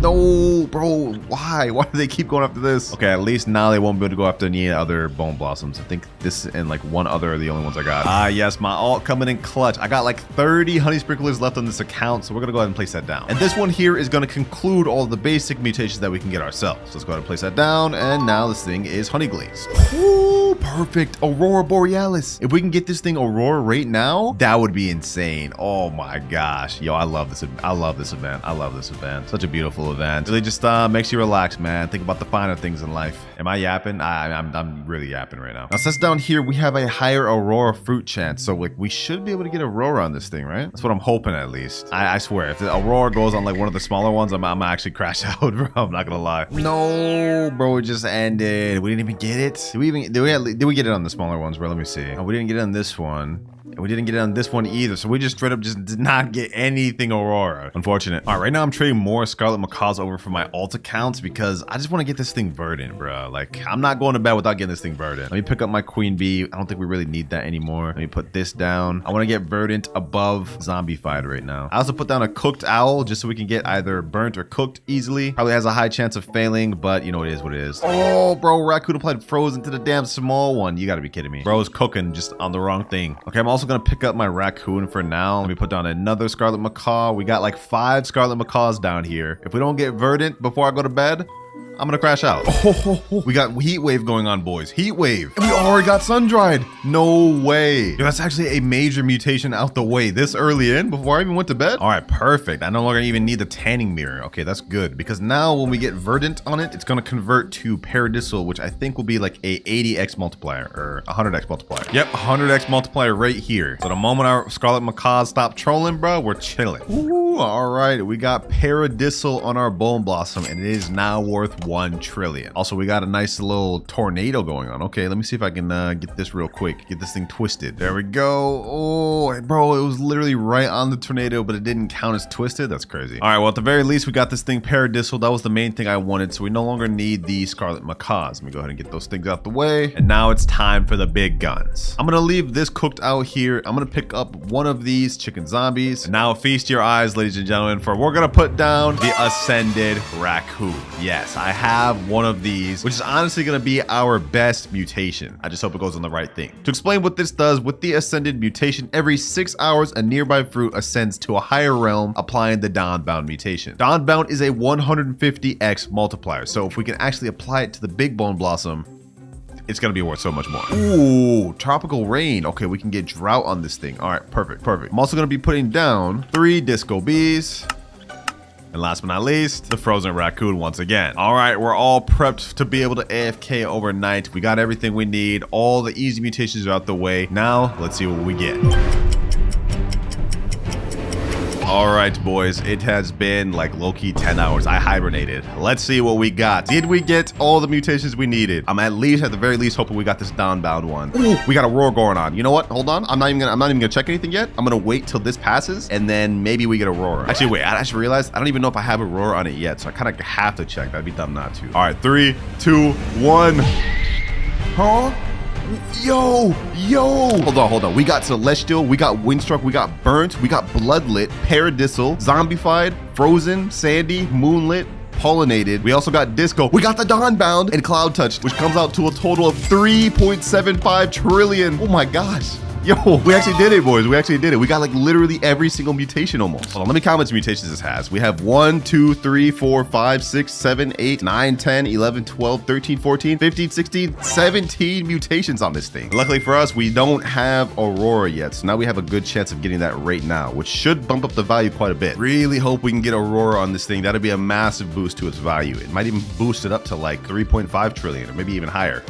No, bro. Why do they keep going after this? Okay, at least now they won't be able to go after any other bone blossoms. I think this and like 1 other are the only ones I got. Ah, yes, my alt coming in clutch. I got like 30 honey sprinklers left on this account, so we're gonna go ahead and place that down. And this one here is gonna conclude all the basic mutations that we can get ourselves. So let's go ahead and place that down. And now this thing is honey glazed. Ooh, perfect. Aurora Borealis. If we can get this thing Aurora right now, that would be insane. Oh my gosh. Yo, I love this. I love this event. I love this event. Such a beautiful event. Really just makes you relax, man. Think about the finer things in life. Am I yapping? I'm really yapping right now. Now, since down here we have a higher Aurora fruit chance, so like we should be able to get Aurora on this thing, right? That's what I'm hoping at least. I swear, if the Aurora goes on like one of the smaller ones, I'm actually crash out, bro. I'm not gonna lie. No, bro, it just ended. We didn't even get it. Did we get it on the smaller ones, bro? Let me see. Oh, we didn't get it on this one. And we didn't get it on this one either, so we just straight up just did not get anything Aurora. Unfortunate. All right, right now I'm trading more Scarlet Macaws over for my alt accounts because I just want to get this thing verdant, bro. Like, I'm not going to bed without getting this thing verdant. Let me pick up my Queen Bee. I don't think we really need that anymore. Let me put this down. I want to get verdant above zombified right now. I also put down a cooked owl just so we can get either burnt or cooked easily. Probably has a high chance of failing, but you know, it is what it is. Oh, bro, Raccoon applied frozen to the damn small one. You got to be kidding me. Bro is cooking just on the wrong thing. Okay, I'm also going to pick up my Raccoon for now. Let me put down another Scarlet Macaw. We got like 5 Scarlet Macaws down here. If we don't get verdant before I go to bed, I'm gonna crash out. Oh, we got heat wave going on, boys. Heat wave. And we already got sun dried. No way. Yo, that's actually a major mutation out the way this early in before I even went to bed. All right, perfect. I no longer even need the tanning mirror. Okay, that's good because now when we get verdant on it, it's gonna convert to paradisal, which I think will be like a 80x multiplier or 100x multiplier. Yep, 100x multiplier right here. So the moment our Scarlet Macaws stop trolling, bro, we're chilling. Ooh, all right. We got paradisal on our bone blossom and it is now worth 1 trillion. Also, we got a nice little tornado going on. Okay, let me see if I can get this real quick. Get this thing twisted. There we go. Oh, bro, it was literally right on the tornado, but it didn't count as twisted. That's crazy. All right, well, at the very least, we got this thing paradisal. That was the main thing I wanted, so we no longer need the Scarlet Macaws. Let me go ahead and get those things out the way. And now it's time for the big guns. I'm gonna leave this cooked out here. I'm gonna pick up one of these chicken zombies. And now feast your eyes, ladies and gentlemen, for we're gonna put down the Ascended Raccoon. Yes, I have one of these, which is honestly going to be our best mutation. I just hope it goes on the right thing. To explain what this does, with the Ascended mutation, every 6 hours, a nearby fruit ascends to a higher realm, applying the Dawnbound mutation. Dawnbound is a 150x multiplier, so if we can actually apply it to the big bone blossom, it's gonna be worth so much more. Ooh, tropical rain. Okay, we can get drought on this thing. All right, perfect. I'm also gonna be putting down 3 disco bees. And last but not least, the frozen raccoon once again. All right, we're all prepped to be able to AFK overnight. We got everything we need. All the easy mutations are out the way. Now, let's see what we get. All right, boys, it has been like low-key 10 hours. I hibernated. Let's see what we got. Did we get all the mutations we needed? I'm at the very least hoping we got this Dawnbound one. Ooh, we got a roar going on. You know what? Hold on. I'm not even gonna check anything yet. I'm gonna wait till this passes and then maybe we get a roar. Actually, wait, I just realized I don't even know if I have a roar on it yet, so I kind of have to check. That'd be dumb not to. All right, 3, 2, 1. Huh? Yo. Hold on. We got Celestial, we got Windstruck, we got Burnt, we got Bloodlit, Paradisal, Zombified, Frozen, Sandy, Moonlit. pollinated. We also got disco. We got the dawnbound and cloud touch, which comes out to a total of 3.75 trillion. Oh my gosh. Yo, we actually did it, boys. We actually did it. We got like literally every single mutation almost. Hold on, let me count how much mutations this has. We have 1, 2, 3, 4, 5, 6, 7, 8, 9, 10, 11, 12, 13, 14, 15, 16, 17 mutations on this thing. Luckily for us, we don't have Aurora yet. So now we have a good chance of getting that right now, which should bump up the value quite a bit. Really hope we can get Aurora on this thing. That'd be a massive boost to its value. It might even boost it up to like 3.5 trillion or maybe even higher.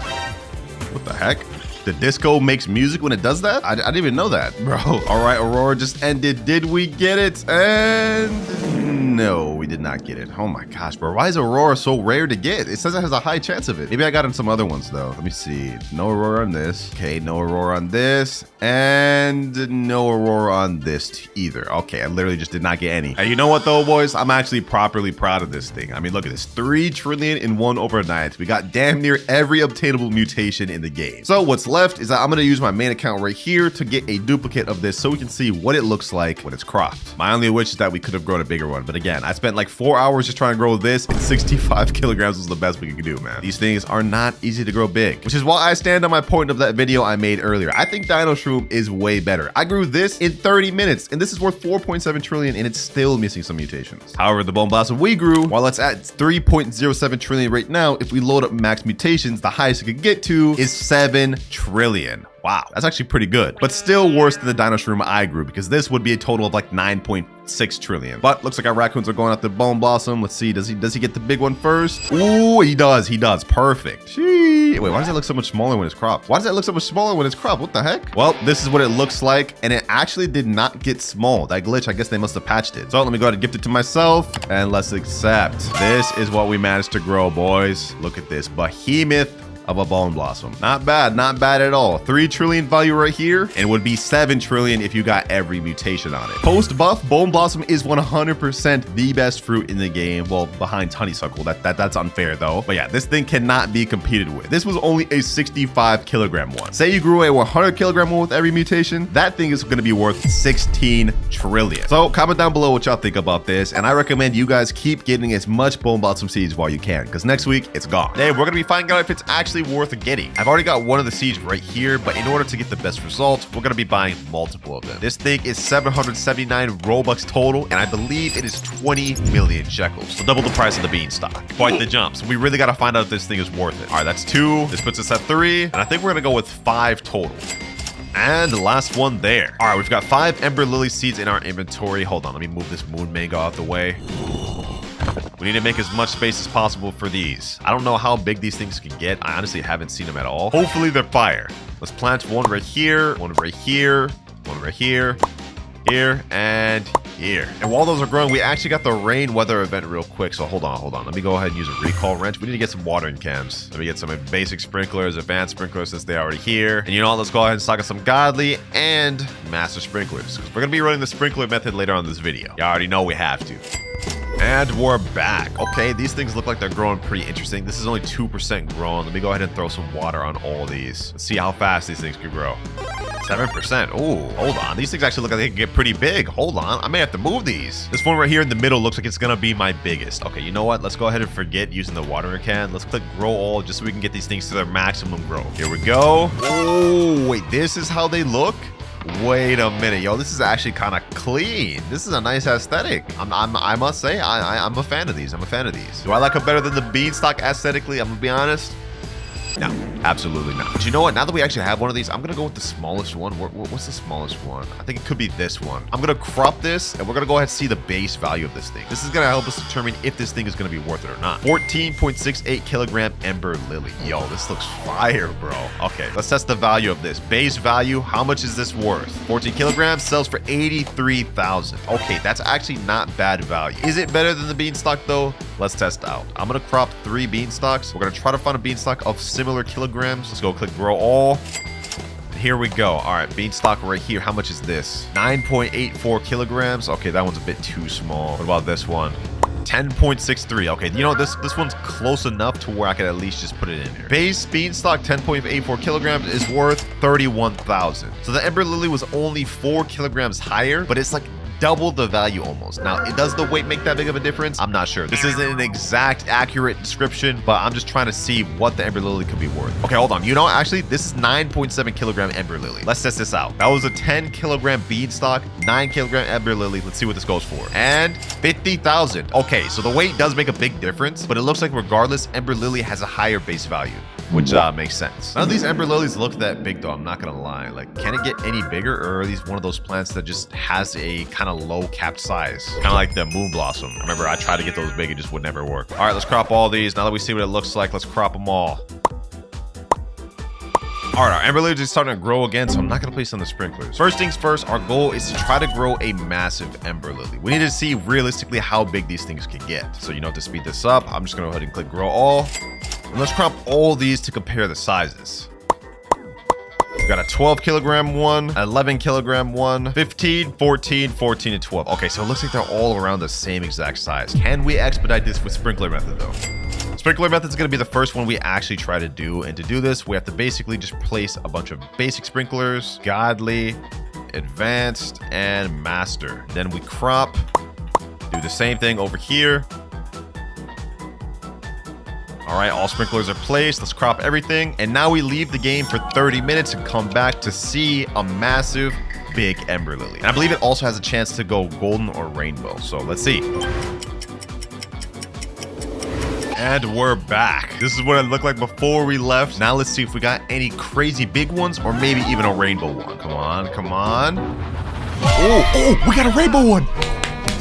What the heck? The disco makes music when it does that? I didn't even know that, bro. All right, Aurora just ended. Did we get it? And no, we did not get it. Oh my gosh, bro. Why is Aurora so rare to get? It says it has a high chance of it. Maybe I got in some other ones though. Let me see. No Aurora on this. Okay, no Aurora on this. And no Aurora on this either. Okay, I literally just did not get any. Hey, you know what though, boys? I'm actually properly proud of this thing. I mean, look at this. 3 trillion in one overnight. We got damn near every obtainable mutation in the game. So what's left is that I'm going to use my main account right here to get a duplicate of this so we can see what it looks like when it's cropped. My only wish is that we could have grown a bigger one. But again, I spent like 4 hours just trying to grow this, and 65 kilograms was the best we could do, man. These things are not easy to grow big, which is why I stand on my point of that video I made earlier. I think Dino Shroom is way better. I grew this in 30 minutes, and this is worth 4.7 trillion, and it's still missing some mutations. However, the Bone Blossom we grew, while it's at 3.07 trillion right now, if we load up max mutations, the highest it could get to is 7 trillion. Wow, that's actually pretty good, but still worse than the Dino Shroom I grew, because this would be a total of like 9.6 trillion. But looks like our raccoons are going after Bone Blossom. Let's see, does he get the big one first? Ooh, he does, perfect. Wait, why does that look so much smaller when it's cropped? Why does that look so much smaller when it's cropped? What the heck? Well, this is what it looks like, and it actually did not get small. That glitch, I guess they must have patched it. So let me go ahead and gift it to myself, and let's accept. This is what we managed to grow, boys. Look at this behemoth of a Bone Blossom. Not bad at all. 3 trillion value right here, and would be 7 trillion if you got every mutation on it. Post buff, Bone Blossom is 100% the best fruit in the game. Well, behind Honeysuckle. That's unfair though. But yeah, this thing cannot be competed with. This was only a 65 kilogram one. Say you grew a 100 kilogram one with every mutation, that thing is going to be worth 16 trillion. So comment down below what y'all think about this, and I recommend you guys keep getting as much Bone Blossom seeds while you can, because next week it's gone. Hey, we're going to be finding out if it's actually worth getting. I've already got one of the seeds right here, but in order to get the best results, we're going to be buying multiple of them. This thing is 779 Robux total, and I believe it is 20 million shekels. So double the price of the beanstalk. Quite the jump. So we really got to find out if this thing is worth it. All right, that's 2. This puts us at 3, and I think we're going to go with 5 total. And the last one there. All right, we've got 5 Ember Lily seeds in our inventory. Hold on, let me move this Moon Mango out the way. We need to make as much space as possible for these. I don't know how big these things can get. I honestly haven't seen them at all. Hopefully they're fire. Let's plant one right here, one right here, one right here, here, and here. And while those are growing, we actually got the rain weather event real quick. So hold on. Let me go ahead and use a recall wrench. We need to get some watering cans. Let me get some basic sprinklers, advanced sprinklers since they're already here. And you know what? Let's go ahead and stock up some godly and master sprinklers, because we're going to be running the sprinkler method later on in this video. You already know we have to. And we're back. Okay, these things look like they're growing pretty interesting. This is only 2% grown. Let me go ahead and throw some water on all these. Let's see how fast these things can grow. 7%. Oh, hold on. These things actually look like they can get pretty big. Hold on. I may have to move these. This one right here in the middle looks like it's going to be my biggest. Okay, you know what? Let's go ahead and forget using the watering can. Let's click grow all just so we can get these things to their maximum growth. Here we go. Oh, wait. This is how they look? Wait a minute, yo, this is actually kind of clean. This is a nice aesthetic. I must say, I'm a fan of these. Do I like them better than the beanstalk aesthetically? I'm gonna be honest. No, absolutely not. But you know what? Now that we actually have one of these, I'm going to go with the smallest one. What's the smallest one? I think it could be this one. I'm going to crop this, and we're going to go ahead and see the base value of this thing. This is going to help us determine if this thing is going to be worth it or not. 14.68 kilogram Ember Lily. Yo, this looks fire, bro. Okay, let's test the value of this. Base value, how much is this worth? 14 kilograms sells for 83,000. Okay, that's actually not bad value. Is it better than the beanstalk, though? Let's test out. I'm going to crop 3 beanstalks. We're going to try to find a beanstalk of similar kilograms. Let's go click grow all. Here we go. All right, beanstalk right here. How much is this? 9.84 kilograms. Okay, that one's a bit too small. What about this one? 10.63. Okay, you know, this one's close enough to where I could at least just put it in here. Base beanstalk 10.84 kilograms is worth 31,000. So the Ember Lily was only 4 kilograms higher, but it's like double the value almost. Now, does the weight make that big of a difference? I'm not sure. This isn't an exact, accurate description, but I'm just trying to see what the Ember Lily could be worth. Okay, hold on. You know, actually, this is 9.7 kilogram Ember Lily. Let's test this out. That was a 10 kilogram beanstalk, 9 kilogram Ember Lily. Let's see what this goes for. And 50,000. Okay, so the weight does make a big difference, but it looks like regardless, Ember Lily has a higher base value, which makes sense. None of these Ember Lilies look that big though, I'm not gonna lie. Like, can it get any bigger, or are these one of those plants that just has a kind of low capped size? Kind of like the Moon Blossom. I remember I tried to get those big, it just would never work. All right, let's crop all these. Now that we see what it looks like, let's crop them all. All right, our Ember Lilies is starting to grow again, so I'm not gonna place on the sprinklers. First things first, our goal is to try to grow a massive Ember Lily. We need to see realistically how big these things can get. So you know, to speed this up, I'm just gonna go ahead and click grow all. And let's crop all these to compare the sizes. We've got a 12 kilogram one, 11 kilogram one, 15, 14, 14, and 12. Okay, so it looks like they're all around the same exact size. Can we expedite this with sprinkler method though? Sprinkler method is going to be the first one we actually try to do. And to do this, we have to basically just place a bunch of basic sprinklers, godly, advanced, and master. Then we crop, do the same thing over here. All right, all sprinklers are placed. Let's crop everything. And now we leave the game for 30 minutes and come back to see a massive, big Ember Lily. And I believe it also has a chance to go golden or rainbow. So let's see. And we're back. This is what it looked like before we left. Now let's see if we got any crazy big ones or maybe even a rainbow one. Come on, come on. Oh, we got a rainbow one.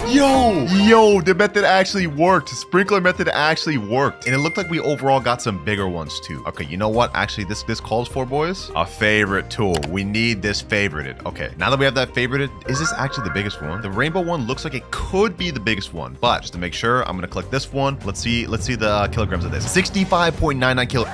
Yo, the method actually worked. Sprinkler method actually worked. And it looked like we overall got some bigger ones too. Okay, you know what? Actually, this calls for, boys, a favorite tool. We need this favorited. Okay, now that we have that favorited, is this actually the biggest one? The rainbow one looks like it could be the biggest one, but just to make sure, I'm gonna click this one. Let's see the kilograms of this. 65.99 kilo.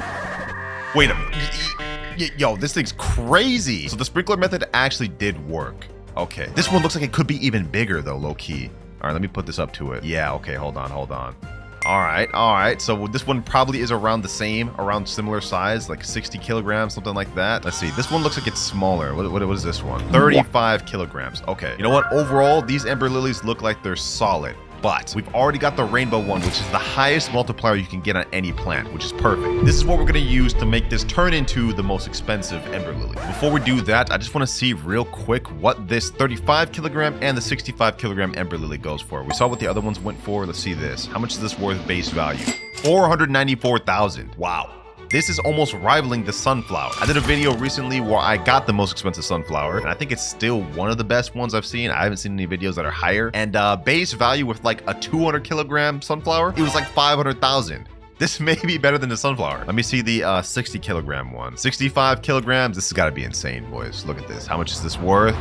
Wait a minute. Yo, this thing's crazy. So the sprinkler method actually did work. Okay, this one looks like it could be even bigger though, low key. All right, let me put this up to it. Yeah, okay, hold on. All right. So this one probably is around the same, around similar size, like 60 kilograms, something like that. Let's see. This one looks like it's smaller. What is this one? 35 kilograms. Okay. You know what? Overall, these Ember Lilies look like they're solid. But we've already got the rainbow one, which is the highest multiplier you can get on any plant, which is perfect. This is what we're going to use to make this turn into the most expensive Ember Lily. Before we do that, I just want to see real quick what this 35 kilogram and the 65 kilogram Ember Lily goes for. We saw what the other ones went for. Let's see this. How much is this worth base value? 494,000. Wow. This is almost rivaling the sunflower. I did a video recently where I got the most expensive sunflower, and I think it's still one of the best ones I've seen. I haven't seen any videos that are higher. And base value with like a 200 kilogram sunflower, it was like 500,000. This may be better than the sunflower. Let me see the 60 kilogram one. 65 kilograms. This has got to be insane, boys. Look at this. How much is this worth?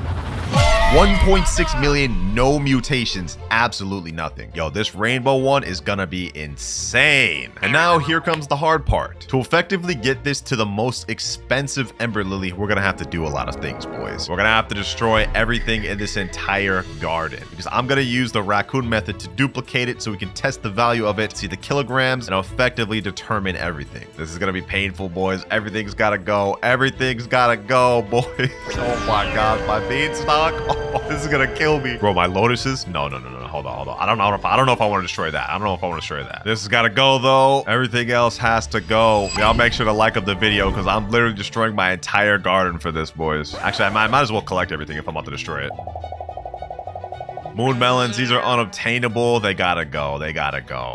1.6 million, no mutations, absolutely nothing. Yo, this rainbow one is gonna be insane. And now here comes the hard part. To effectively get this to the most expensive Ember Lily, we're gonna have to do a lot of things, boys. We're gonna have to destroy everything in this entire garden, because I'm gonna use the raccoon method to duplicate it so we can test the value of it, see the kilograms, and effectively determine everything. This is gonna be painful, boys. Everything's gotta go. Everything's gotta go, boys. Oh my God, my beanstalk. Oh, this is gonna kill me. Bro, my lotuses? No. Hold on. I don't know if I want to destroy that. This has gotta go though. Everything else has to go. Y'all make sure to like up the video because I'm literally destroying my entire garden for this, boys. Actually, I might as well collect everything if I'm about to destroy it. Moon melons, these are unobtainable. They gotta go.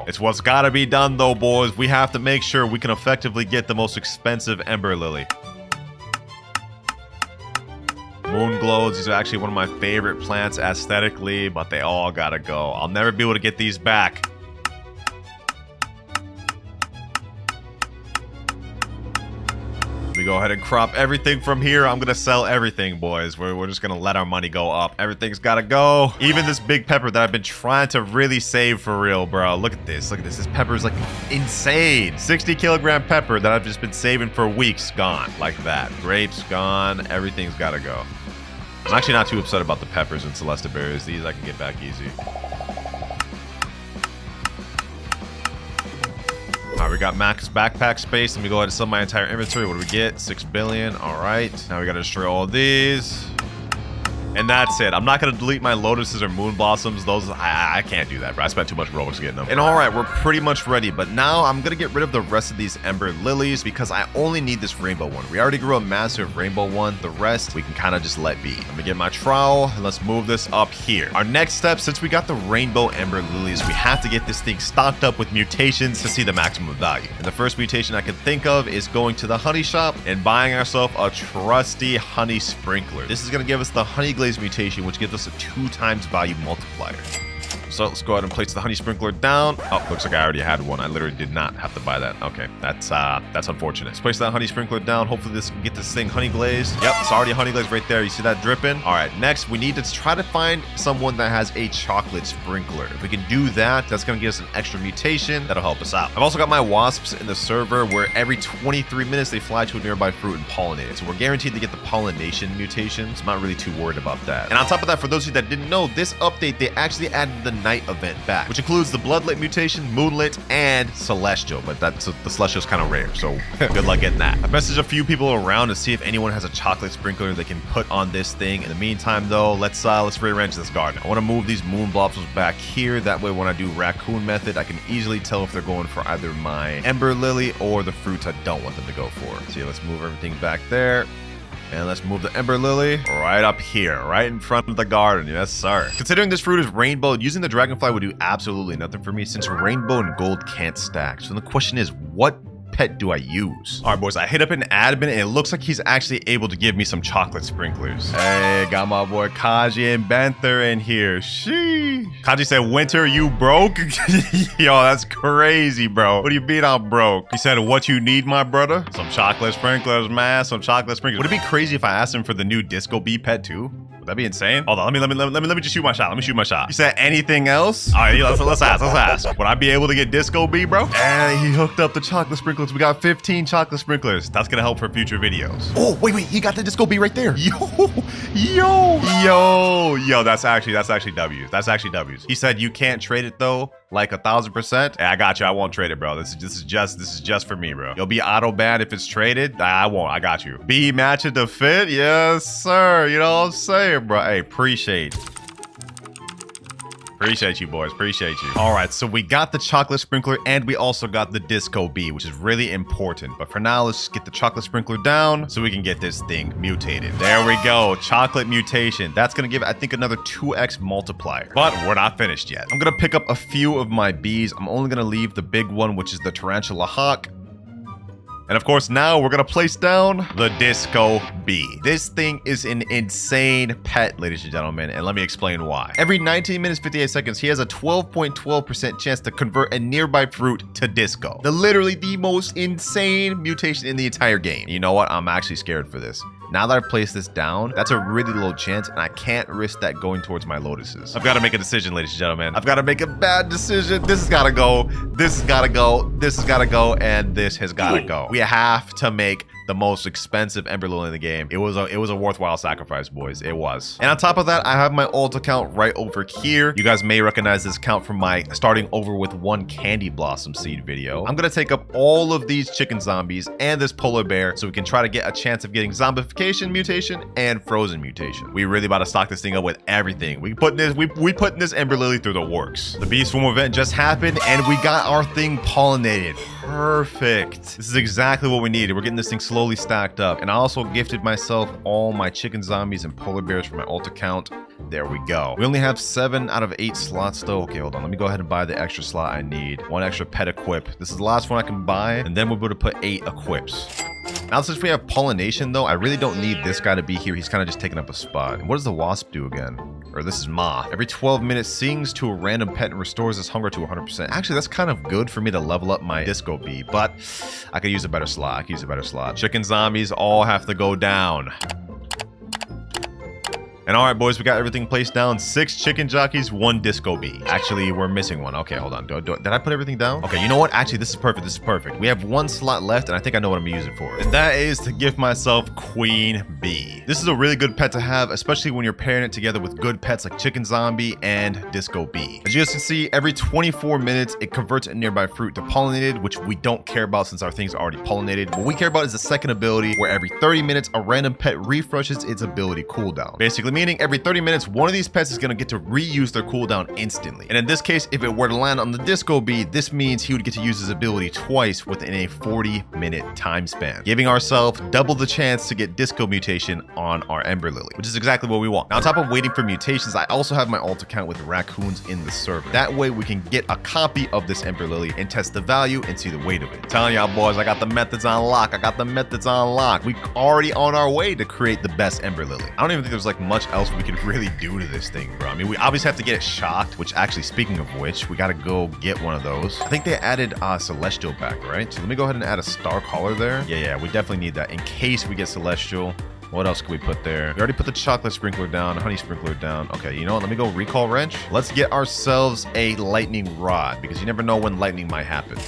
It's what's gotta be done though, boys. We have to make sure we can effectively get the most expensive Ember Lily. Moonglows, these are actually one of my favorite plants aesthetically, but they all gotta go. I'll never be able to get these back. We go ahead and crop everything from here. I'm gonna sell everything, boys. We're just gonna let our money go up. Everything's gotta go. Even this big pepper that I've been trying to really save for real, bro. Look at this. This pepper is like insane. 60 kilogram pepper that I've just been saving for weeks, gone like that. Grapes gone. Everything's gotta go. I'm actually not too upset about the peppers and celesta berries. These I can get back easy. All right, we got max backpack space. Let me go ahead and sell my entire inventory. What do we get? 6 billion. All right. Now we got to destroy all of these. And that's it. I'm not gonna delete my lotuses or moon blossoms. Those, I can't do that, bro. I spent too much Robux getting them. And all right, we're pretty much ready. But now I'm gonna get rid of the rest of these ember lilies because I only need this rainbow one. We already grew a massive rainbow one. The rest we can kind of just let be. Let me get my trowel and let's move this up here. Our next step, since we got the rainbow ember lilies, we have to get this thing stocked up with mutations to see the maximum value. And the first mutation I can think of is going to the honey shop and buying ourselves a trusty honey sprinkler. This is gonna give us the honey glaze mutation, which gives us a 2x value multiplier. So let's go ahead and place the honey sprinkler down. Oh, looks like I already had one. I literally did not have to buy that. Okay, that's unfortunate. Let's place that honey sprinkler down. Hopefully this can get this thing honey glazed. Yep, it's already honey glazed right there. You see that dripping? All right, next we need to try to find someone that has a chocolate sprinkler. If we can do that, that's gonna give us an extra mutation. That'll help us out. I've also got my wasps in the server where every 23 minutes they fly to a nearby fruit and pollinate it. So we're guaranteed to get the pollination mutation. So I'm not really too worried about that. And on top of that, for those of you that didn't know, this update, they actually added the night event back, which includes the bloodlit mutation, moonlit, and celestial. But that's the celestial is kind of rare, so good luck getting that. I messaged a few people around to see if anyone has a chocolate sprinkler they can put on this thing. In the meantime, though, let's rearrange this garden. I want to move these moon blossoms back here. That way, when I do raccoon method, I can easily tell if they're going for either my ember lily or the fruits I don't want them to go for. So yeah, let's move everything back there. And let's move the ember lily right up here, right in front of the garden. Yes, sir. Considering this fruit is rainbow, using the dragonfly would do absolutely nothing for me since rainbow and gold can't stack. So the question is, what pet do I use? All right, boys, I hit up an admin and it looks like he's actually able to give me some chocolate sprinklers. Hey, got my boy Kaji and Banther in here. Sheesh. Kaji said, Winter, you broke? Yo, that's crazy, bro. What do you mean I'm broke? He said, what you need, my brother? Some chocolate sprinklers, man. Some chocolate sprinklers. Would it be crazy if I asked him for the new disco bee pet too? That'd be insane. Hold on, let me just shoot my shot. Let me shoot my shot. You said anything else? All right, let's ask. Would I be able to get Disco Bee, bro? And he hooked up the chocolate sprinklers. We got 15 chocolate sprinklers. That's gonna help for future videos. Oh, wait, he got the Disco Bee right there. Yo, that's actually W's. That's actually W's. He said you can't trade it though, like 1000%. Hey, I got you. I won't trade it, bro. This is just for me, bro. You'll be auto banned if it's traded. I won't. I got you. Bee matching to fit? Yes, sir. You know what I'm saying, bro? Hey, appreciate you, boys. Appreciate you. All right, so we got the chocolate sprinkler and we also got the disco bee, which is really important. But for now, let's just get the chocolate sprinkler down so we can get this thing mutated. There we go. Chocolate mutation. That's going to give, I think, another 2x multiplier. But we're not finished yet. I'm going to pick up a few of my bees. I'm only going to leave the big one, which is the tarantula hawk. And of course, now we're gonna place down the Disco Bee. This thing is an insane pet, ladies and gentlemen, and let me explain why. Every 19 minutes, 58 seconds, he has a 12.12% chance to convert a nearby fruit to disco. Literally the most insane mutation in the entire game. You know what? I'm actually scared for this. Now that I've placed this down, that's a really low chance, and I can't risk that going towards my lotuses. I've got to make a decision, ladies and gentlemen. I've got to make a bad decision. This has got to go. This has got to go. This has got to go. And this has got to go. We have to make the most expensive ember lily in the game. It was a worthwhile sacrifice, boys. It was. And on top of that, I have my alt account right over here. You guys may recognize this account from my starting over with one candy blossom seed video. I'm gonna take up all of these chicken zombies and this polar bear so we can try to get a chance of getting zombification mutation and frozen mutation. We really about to stock this thing up with everything. We putting this ember lily through the works. The bee swarm event just happened and we got our thing pollinated. Perfect. This is exactly what we needed. We're getting this thing slowly stacked up. And I also gifted myself all my chicken zombies and polar bears for my alt account. There we go. We only have 7 out of 8 slots though. Okay, hold on. Let me go ahead and buy the extra slot I need. 1 extra pet equip. This is the last one I can buy. And then we're able to put 8 equips. Now, since we have pollination though, I really don't need this guy to be here. He's kind of just taking up a spot. And what does the wasp do again? Or this is moth. Every 12 minutes sings to a random pet and restores his hunger to 100%. Actually, that's kind of good for me to level up my disco bee, but I could use a better slot. Chicken zombies all have to go down. And all right, boys, we got everything placed down. 6 chicken jockeys, 1 disco bee. Actually, we're missing one. Okay, hold on. Did I put everything down? Okay, you know what? Actually, this is perfect. We have 1 slot left, and I think I know what I'm gonna use it for. And that is to give myself Queen Bee. This is a really good pet to have, especially when you're pairing it together with good pets like Chicken Zombie and Disco Bee. As you guys can see, every 24 minutes, it converts a nearby fruit to pollinated, which we don't care about since our thing's already pollinated. What we care about is the second ability, where every 30 minutes, a random pet refreshes its ability cooldown. Basically, meaning every 30 minutes, one of these pets is going to get to reuse their cooldown instantly. And in this case, if it were to land on the disco bee, this means he would get to use his ability twice within a 40-minute time span, giving ourselves double the chance to get disco mutation on our Ember Lily, which is exactly what we want. Now, on top of waiting for mutations, I also have my alt account with raccoons in the server. That way we can get a copy of this Ember Lily and test the value and see the weight of it. I'm telling y'all boys, I got the methods on lock. I got the methods on lock. We already on our way to create the best Ember Lily. I don't even think there's like much else we could really do to this thing, bro. I mean, we obviously have to get it shocked, which actually, speaking of which, we got to go get one of those. I think they added Celestial back, right? So let me go ahead and add a Star Collar there. Yeah, we definitely need that in case we get Celestial. What else can we put there? We already put the chocolate sprinkler down, honey sprinkler down. Okay, you know what? Let me go recall wrench. Let's get ourselves a lightning rod because you never know when lightning might happen.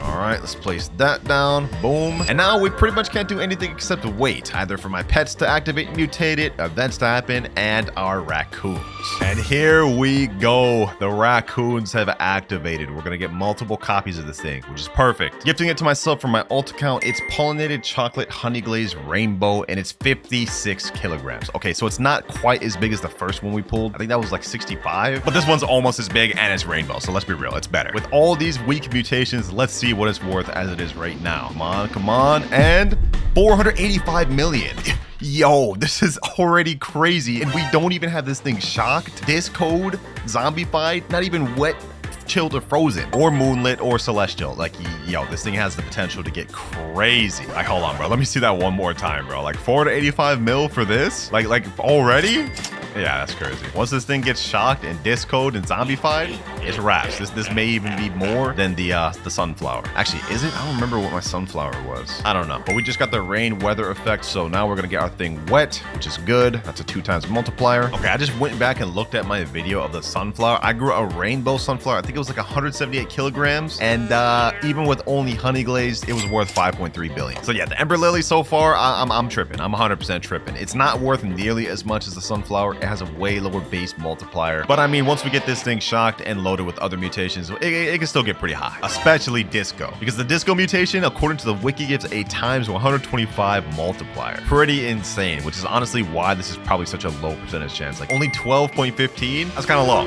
All right, let's place that down. Boom. And now we pretty much can't do anything except wait, either for my pets to activate, mutate it, events to happen, and our raccoons. And here we go. The raccoons have activated. We're going to get multiple copies of this thing, which is perfect. Gifting it to myself from my alt account. It's pollinated chocolate honey glazed rainbow, and it's 56 kilograms. Okay, so it's not quite as big as the first one we pulled. I think that was like 65, but this one's almost as big and it's rainbow. So let's be real, it's better. With all these weak mutations, let's see what it's worth as it is right now. Come on, and 485 million. Yo, this is already crazy, and we don't even have this thing shocked, discode, zombified, not even wet, chilled, or frozen, or moonlit, or celestial. Like, yo, this thing has the potential to get crazy. Like, hold on, bro. Let me see that one more time, bro. Like, 485 mil for this? Like already? Yeah, that's crazy. Once this thing gets shocked and discoed and zombified, it's wraps. This may even be more than the sunflower. Actually, is it? I don't remember what my sunflower was. I don't know. But we just got the rain weather effect, so now we're gonna get our thing wet, which is good. That's a 2x multiplier. Okay, I just went back and looked at my video of the sunflower. I grew a rainbow sunflower. I think it was like 178 kilograms, and even with only honey glazed, it was worth 5.3 billion. So yeah, the Ember Lily so far, I'm tripping. I'm 100% tripping. It's not worth nearly as much as the sunflower. It has a way lower base multiplier, but I mean, once we get this thing shocked and loaded with other mutations, it can still get pretty high, especially disco, because the disco mutation, according to the wiki, gives a times 125 multiplier. Pretty insane, which is honestly why this is probably such a low percentage chance. Like only 12.15. That's kind of low.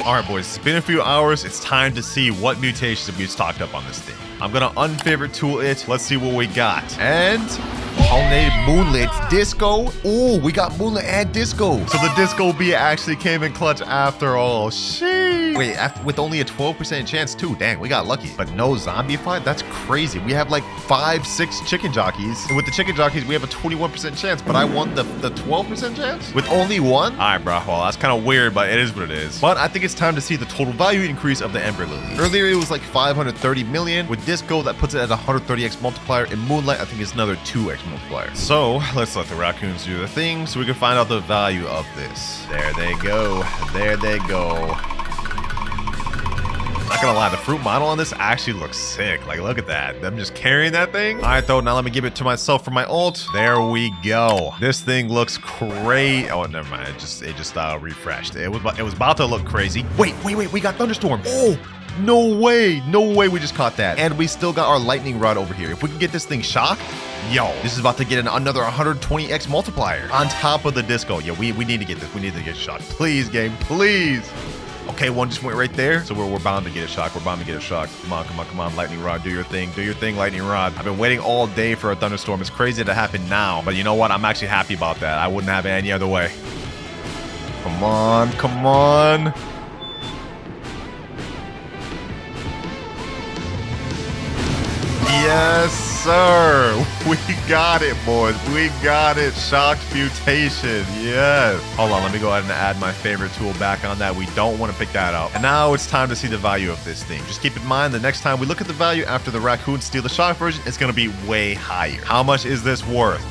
All right, boys, it's been a few hours. It's time to see what mutations we stocked up on this thing. I'm gonna unfavorite tool it. Let's see what we got. And pollinated moonlit disco. Oh, we got moonlit and disco. So the disco bee actually came in clutch after all. Sheesh. Wait, with only a 12% chance too. Dang, we got lucky. But no zombified? That's crazy. We have like 5-6 chicken jockeys. And with the chicken jockeys, we have a 21% chance. But I won the 12% chance with only one? All right, bro. Well, that's kind of weird, but it is what it is. But I think it's time to see the total value increase of the Ember Lily. Earlier, it was like 530 million. With disco, that puts it at a 130x multiplier. In moonlight, I think it's another 2x multiplier. So let's let the raccoons do their thing so we can find out the value of this. There they go. There they go. Not gonna lie, the fruit model on this actually looks sick. Like, look at that. Them just carrying that thing. All right, though. Now let me give it to myself for my ult. There we go. This thing looks crazy. Oh, never mind. It just refreshed. It was about to look crazy. Wait. We got thunderstorm. Oh. No way we just caught that. And we still got our lightning rod over here. If we can get this thing shocked, yo, this is about to get another 120x multiplier on top of the disco. Yeah, we need to get this. We need to get shocked. Please, game, please. Okay, one just went right there. So we're bound to get a shock. We're bound to get a shock. Come on, lightning rod. Do your thing. Do your thing, lightning rod. I've been waiting all day for a thunderstorm. It's crazy to happen now. But you know what? I'm actually happy about that. I wouldn't have it any other way. Come on. Yes, sir. We got it, boys. We got it. Shocked mutation. Yes. Hold on. Let me go ahead and add my favorite tool back on that. We don't want to pick that up. And now it's time to see the value of this thing. Just keep in mind the next time we look at the value after the raccoons steal the shock version, it's going to be way higher. How much is this worth?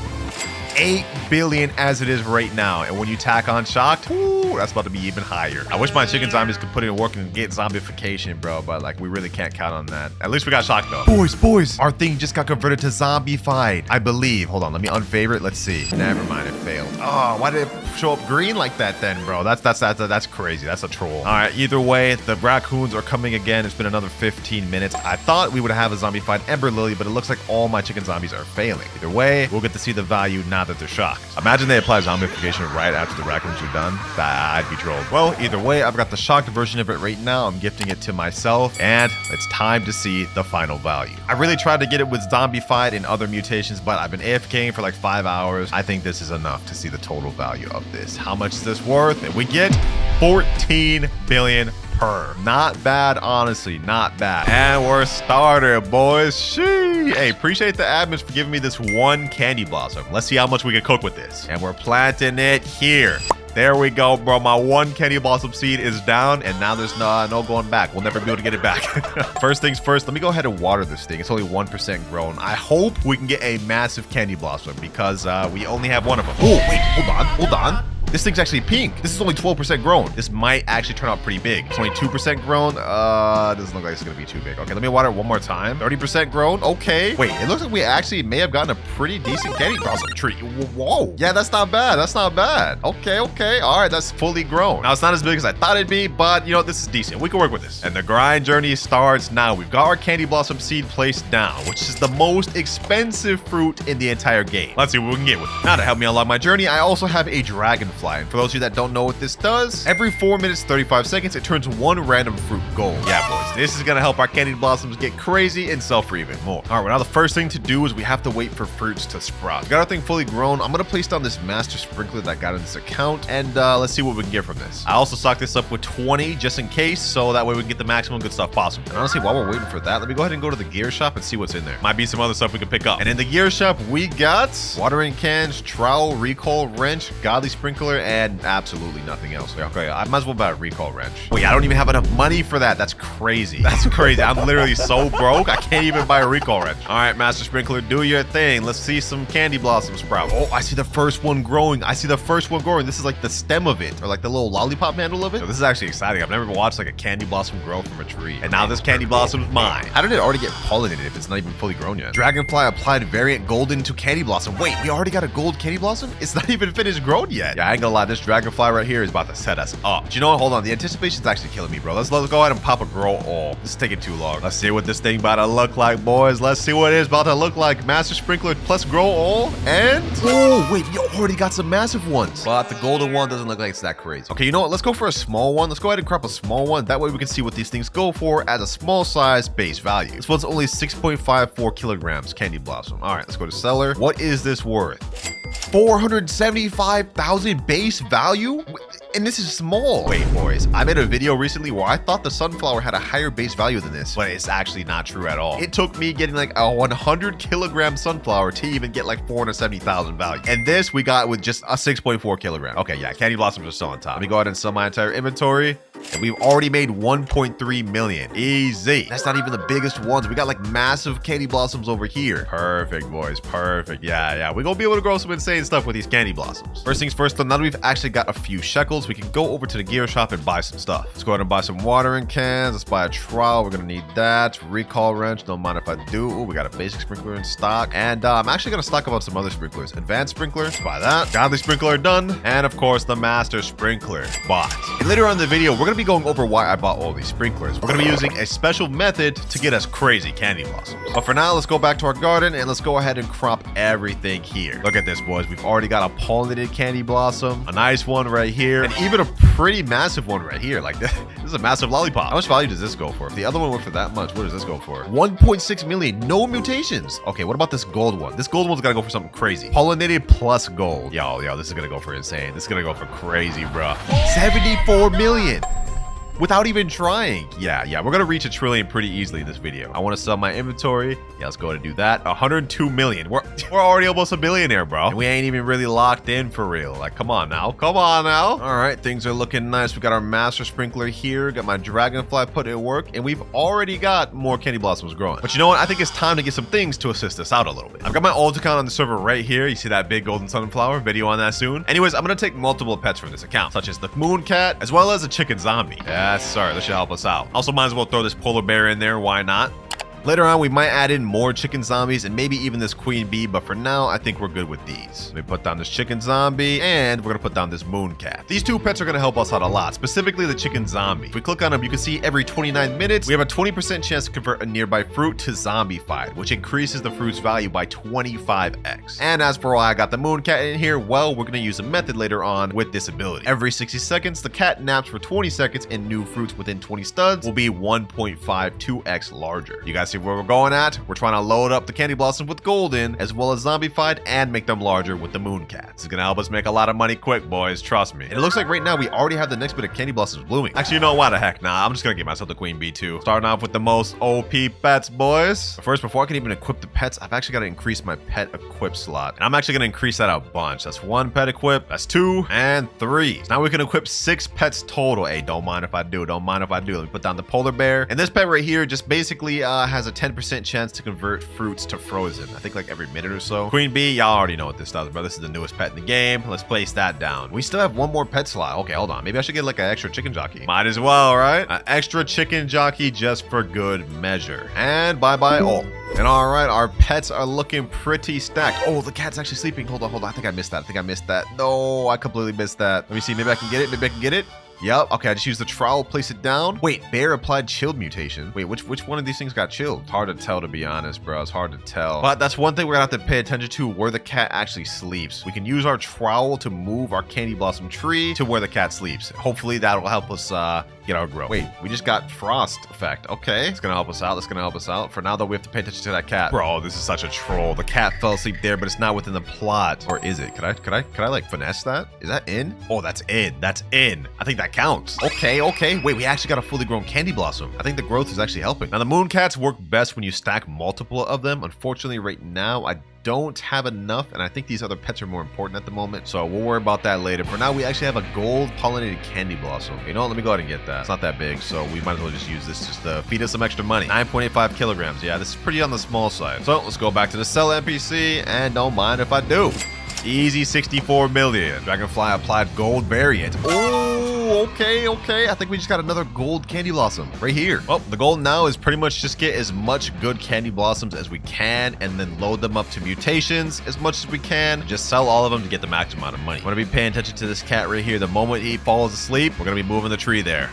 8 billion as it is right now. And when you tack on shocked, ooh, Ooh, that's about to be even higher. I wish my chicken zombies could put in work and get zombification, bro, but like we really can't count on that. At least we got shocked though. Boys, our thing just got converted to zombified, I believe. Hold on, let me unfavorite. Let's see. Never mind, it failed. Oh, why did it show up green like that then, bro? That's crazy. That's a troll. All right, either way, the raccoons are coming again. It's been another 15 minutes. I thought we would have a zombified Ember Lily, but it looks like all my chicken zombies are failing. Either way, we'll get to see the value now that they're shocked. Imagine they apply zombification right after the raccoons are done. I'd be trolled. Well, either way, I've got the shocked version of it right now. I'm gifting it to myself, and it's time to see the final value. I really tried to get it with zombified and other mutations, but I've been AFKing for like 5 hours. I think this is enough to see the total value of this. How much is this worth? And we get 14 billion per. Not bad, honestly, not bad. And we're started, boys. Shee. Hey, appreciate the admins for giving me this one candy blossom. Let's see how much we can cook with this. And we're planting it here. There we go, bro. My one candy blossom seed is down, and now there's no going back. We'll never be able to get it back. First things first, let me go ahead and water this thing. It's only 1% grown. I hope we can get a massive candy blossom because we only have one of them. Oh, wait, hold on. This thing's actually pink. This is only 12% grown. This might actually turn out pretty big. It's only 2% grown. Doesn't look like it's gonna be too big. Okay, let me water it one more time. 30% grown. Okay. Wait, it looks like we actually may have gotten a pretty decent candy blossom tree. Whoa. Yeah, that's not bad. That's not bad. Okay. All right, that's fully grown. Now, it's not as big as I thought it'd be, but you know, this is decent. We can work with this. And the grind journey starts now. We've got our candy blossom seed placed down, which is the most expensive fruit in the entire game. Let's see what we can get with it. Now, to help me unlock my journey, I also have a dragonfly. And for those of you that don't know what this does, every 4 minutes 35 seconds it turns one random fruit gold. Yeah, boys, this is gonna help our candy blossoms get crazy and sell for even more. All right, well, now the first thing to do is we have to wait for fruits to sprout. We got our thing fully grown. I'm gonna place down this master sprinkler that got in this account, and let's see what we can get from this. I also stocked this up with 20 just in case, so that way we can get the maximum good stuff possible. And honestly, while we're waiting for that, let me go ahead and go to the gear shop and see what's in there. Might be some other stuff we can pick up. And in the gear shop, we got watering cans, trowel, recall wrench, godly sprinkler, and absolutely nothing else. Okay, I might as well buy a recall wrench. Wait, I don't even have enough money for that. That's crazy. That's crazy. I'm literally so broke. I can't even buy a recall wrench. All right, Master Sprinkler, do your thing. Let's see some candy blossoms sprout. Oh, I see the first one growing. This is like the stem of it, or like the little lollipop handle of it. So this is actually exciting. I've never watched like a candy blossom grow from a tree. And now this candy blossom is mine. How did it already get pollinated if it's not even fully grown yet? Dragonfly applied variant golden to candy blossom. Wait, we already got a gold candy blossom? It's not even finished grown yet. Yeah, I ain't gonna lie. This dragonfly right here is about to set us up. Do you know what? Hold on. The anticipation's actually killing me, bro. Let's go ahead and pop a grow all. This is taking too long. Let's see what this thing about to look like, boys. Let's see what it is about to look like. Master Sprinkler plus grow all. And oh, wait, we already got some massive ones. But the golden one doesn't look like it's that crazy. Okay, you know what? Let's go for a small one. Let's go ahead and crop a small one. That way we can see what these things go for as a small size base value. This one's only 6.54 kilograms candy blossom. All right, let's go to seller. What is this worth? 475,000 base value? And this is small. Wait, boys, I made a video recently where I thought the sunflower had a higher base value than this, but it's actually not true at all. It took me getting like a 100 kilogram sunflower to even get like 470,000 value. And this we got with just a 6.4 kilogram. Okay, yeah, candy blossoms are still on top. Let me go ahead and sell my entire inventory. And we've already made 1.3 million. Easy. That's not even the biggest ones. We got like massive candy blossoms over here. Perfect, boys. Perfect. Yeah. We're gonna be able to grow some insane stuff with these candy blossoms. First things first, though, now that we've actually got a few shekels, we can go over to the gear shop and buy some stuff. Let's go ahead and buy some watering cans. Let's buy a trowel. We're gonna need that. Recall wrench. Don't mind if I do. Ooh, we got a basic sprinkler in stock. And I'm actually gonna stock up on some other sprinklers. Advanced sprinkler. Let's buy that. Godly sprinkler done. And of course, the master sprinkler bought. And later on in the video, we're gonna be going over why I bought all these sprinklers. We're gonna be using a special method to get us crazy candy blossoms. But for now, let's go back to our garden and let's go ahead and crop everything here. Look at this, boys. We've already got a pollinated candy blossom, a nice one right here, and even a pretty massive one right here. Like this is a massive lollipop. How much value does this go for? If the other one went for that much, what does this go for? 1.6 million. No mutations. Okay, what about this gold one? This gold one's gotta go for something crazy. Pollinated plus gold. Yo, this is gonna go for insane. This is gonna go for crazy, bro. 74 million. without even trying. Yeah, we're gonna reach 1 trillion pretty easily in this video. I want to sell my inventory. Yeah, let's go ahead and do that. 102 million. We're already almost a billionaire, bro. And we ain't even really locked in for real. Like, come on now. Come on now. All right, things are looking nice. We got our master sprinkler here. Got my dragonfly put in work, and we've already got more candy blossoms growing. But you know what? I think it's time to get some things to assist us out a little bit. I've got my alt account on the server right here. You see that big golden sunflower? Video on that soon. Anyways, I'm gonna take multiple pets from this account, such as the moon cat, as well as a chicken zombie. Yes, sir. This should help us out. Also, might as well throw this polar bear in there. Why not? Later on, we might add in more chicken zombies and maybe even this queen bee, but for now, I think we're good with these. Let me put down this chicken zombie, and we're gonna put down this moon cat. These two pets are gonna help us out a lot, specifically the chicken zombie. If we click on them, you can see every 29 minutes, we have a 20% chance to convert a nearby fruit to zombified, which increases the fruit's value by 25x. And as for why I got the moon cat in here, well, we're gonna use a method later on with this ability. Every 60 seconds, the cat naps for 20 seconds, and new fruits within 20 studs will be 1.52x larger. You guys see where we're going at? We're trying to load up the candy blossoms with golden as well as zombified and make them larger with the moon cat. This is gonna help us make a lot of money quick, boys, trust me. And it looks like right now we already have the next bit of candy blossoms blooming. Actually, you know what the heck, nah, I'm just gonna give myself the queen bee too. Starting off with the most OP pets, boys. But first, before I can even equip the pets, I've actually got to increase my pet equip slot, and I'm actually gonna increase that a bunch. That's 1 pet equip, that's 2 and 3. So now we can equip 6 pets total. Hey, don't mind if I do, don't mind if I do. Let me put down the polar bear, and this pet right here just basically has a 10% chance to convert fruits to frozen. I think like every minute or so. Queen bee, y'all already know what this does, bro. This is the newest pet in the game. Let's place that down. We still have 1 more pet slot. Okay, hold on. Maybe I should get like an extra chicken jockey. Might as well, right? An extra chicken jockey just for good measure. And bye-bye all. And all right, our pets are looking pretty stacked. Oh, the cat's actually sleeping. Hold on. I think I missed that. No, I completely missed that. Let me see. Maybe I can get it. Yep. Okay, I just used the trowel, place it down. Wait, bear applied chilled mutation. Wait, which one of these things got chilled? Hard to tell, to be honest, bro. It's hard to tell. But that's one thing we're gonna have to pay attention to, where the cat actually sleeps. We can use our trowel to move our candy blossom tree to where the cat sleeps. Hopefully that will help us get our growth. Wait, we just got frost effect. Okay, it's gonna help us out. For now, though, we have to pay attention to that cat. Bro, this is such a troll. The cat fell asleep there, but it's not within the plot. Or is it? Could I like finesse that? Is that in? Oh, that's in. I think that counts. Okay. Wait, we actually got a fully grown candy blossom. I think the growth is actually helping. Now, the moon cats work best when you stack multiple of them. Unfortunately, right now, I don't have enough, and I think these other pets are more important at the moment, so we'll worry about that later. For now, we actually have a gold pollinated candy blossom. You know what? Let me go ahead and get that. It's not that big, so we might as well just use this just to feed us some extra money. 9.85 kilograms. Yeah, this is pretty on the small side. So let's go back to the sell NPC, and don't mind if I do. Easy 64 million. Dragonfly applied gold variant. Oh, okay. I think we just got another gold candy blossom right here. Well, the goal now is pretty much just get as much good candy blossoms as we can and then load them up to mutations as much as we can. Just sell all of them to get the max amount of money. I'm gonna be paying attention to this cat right here. The moment he falls asleep, we're gonna be moving the tree there.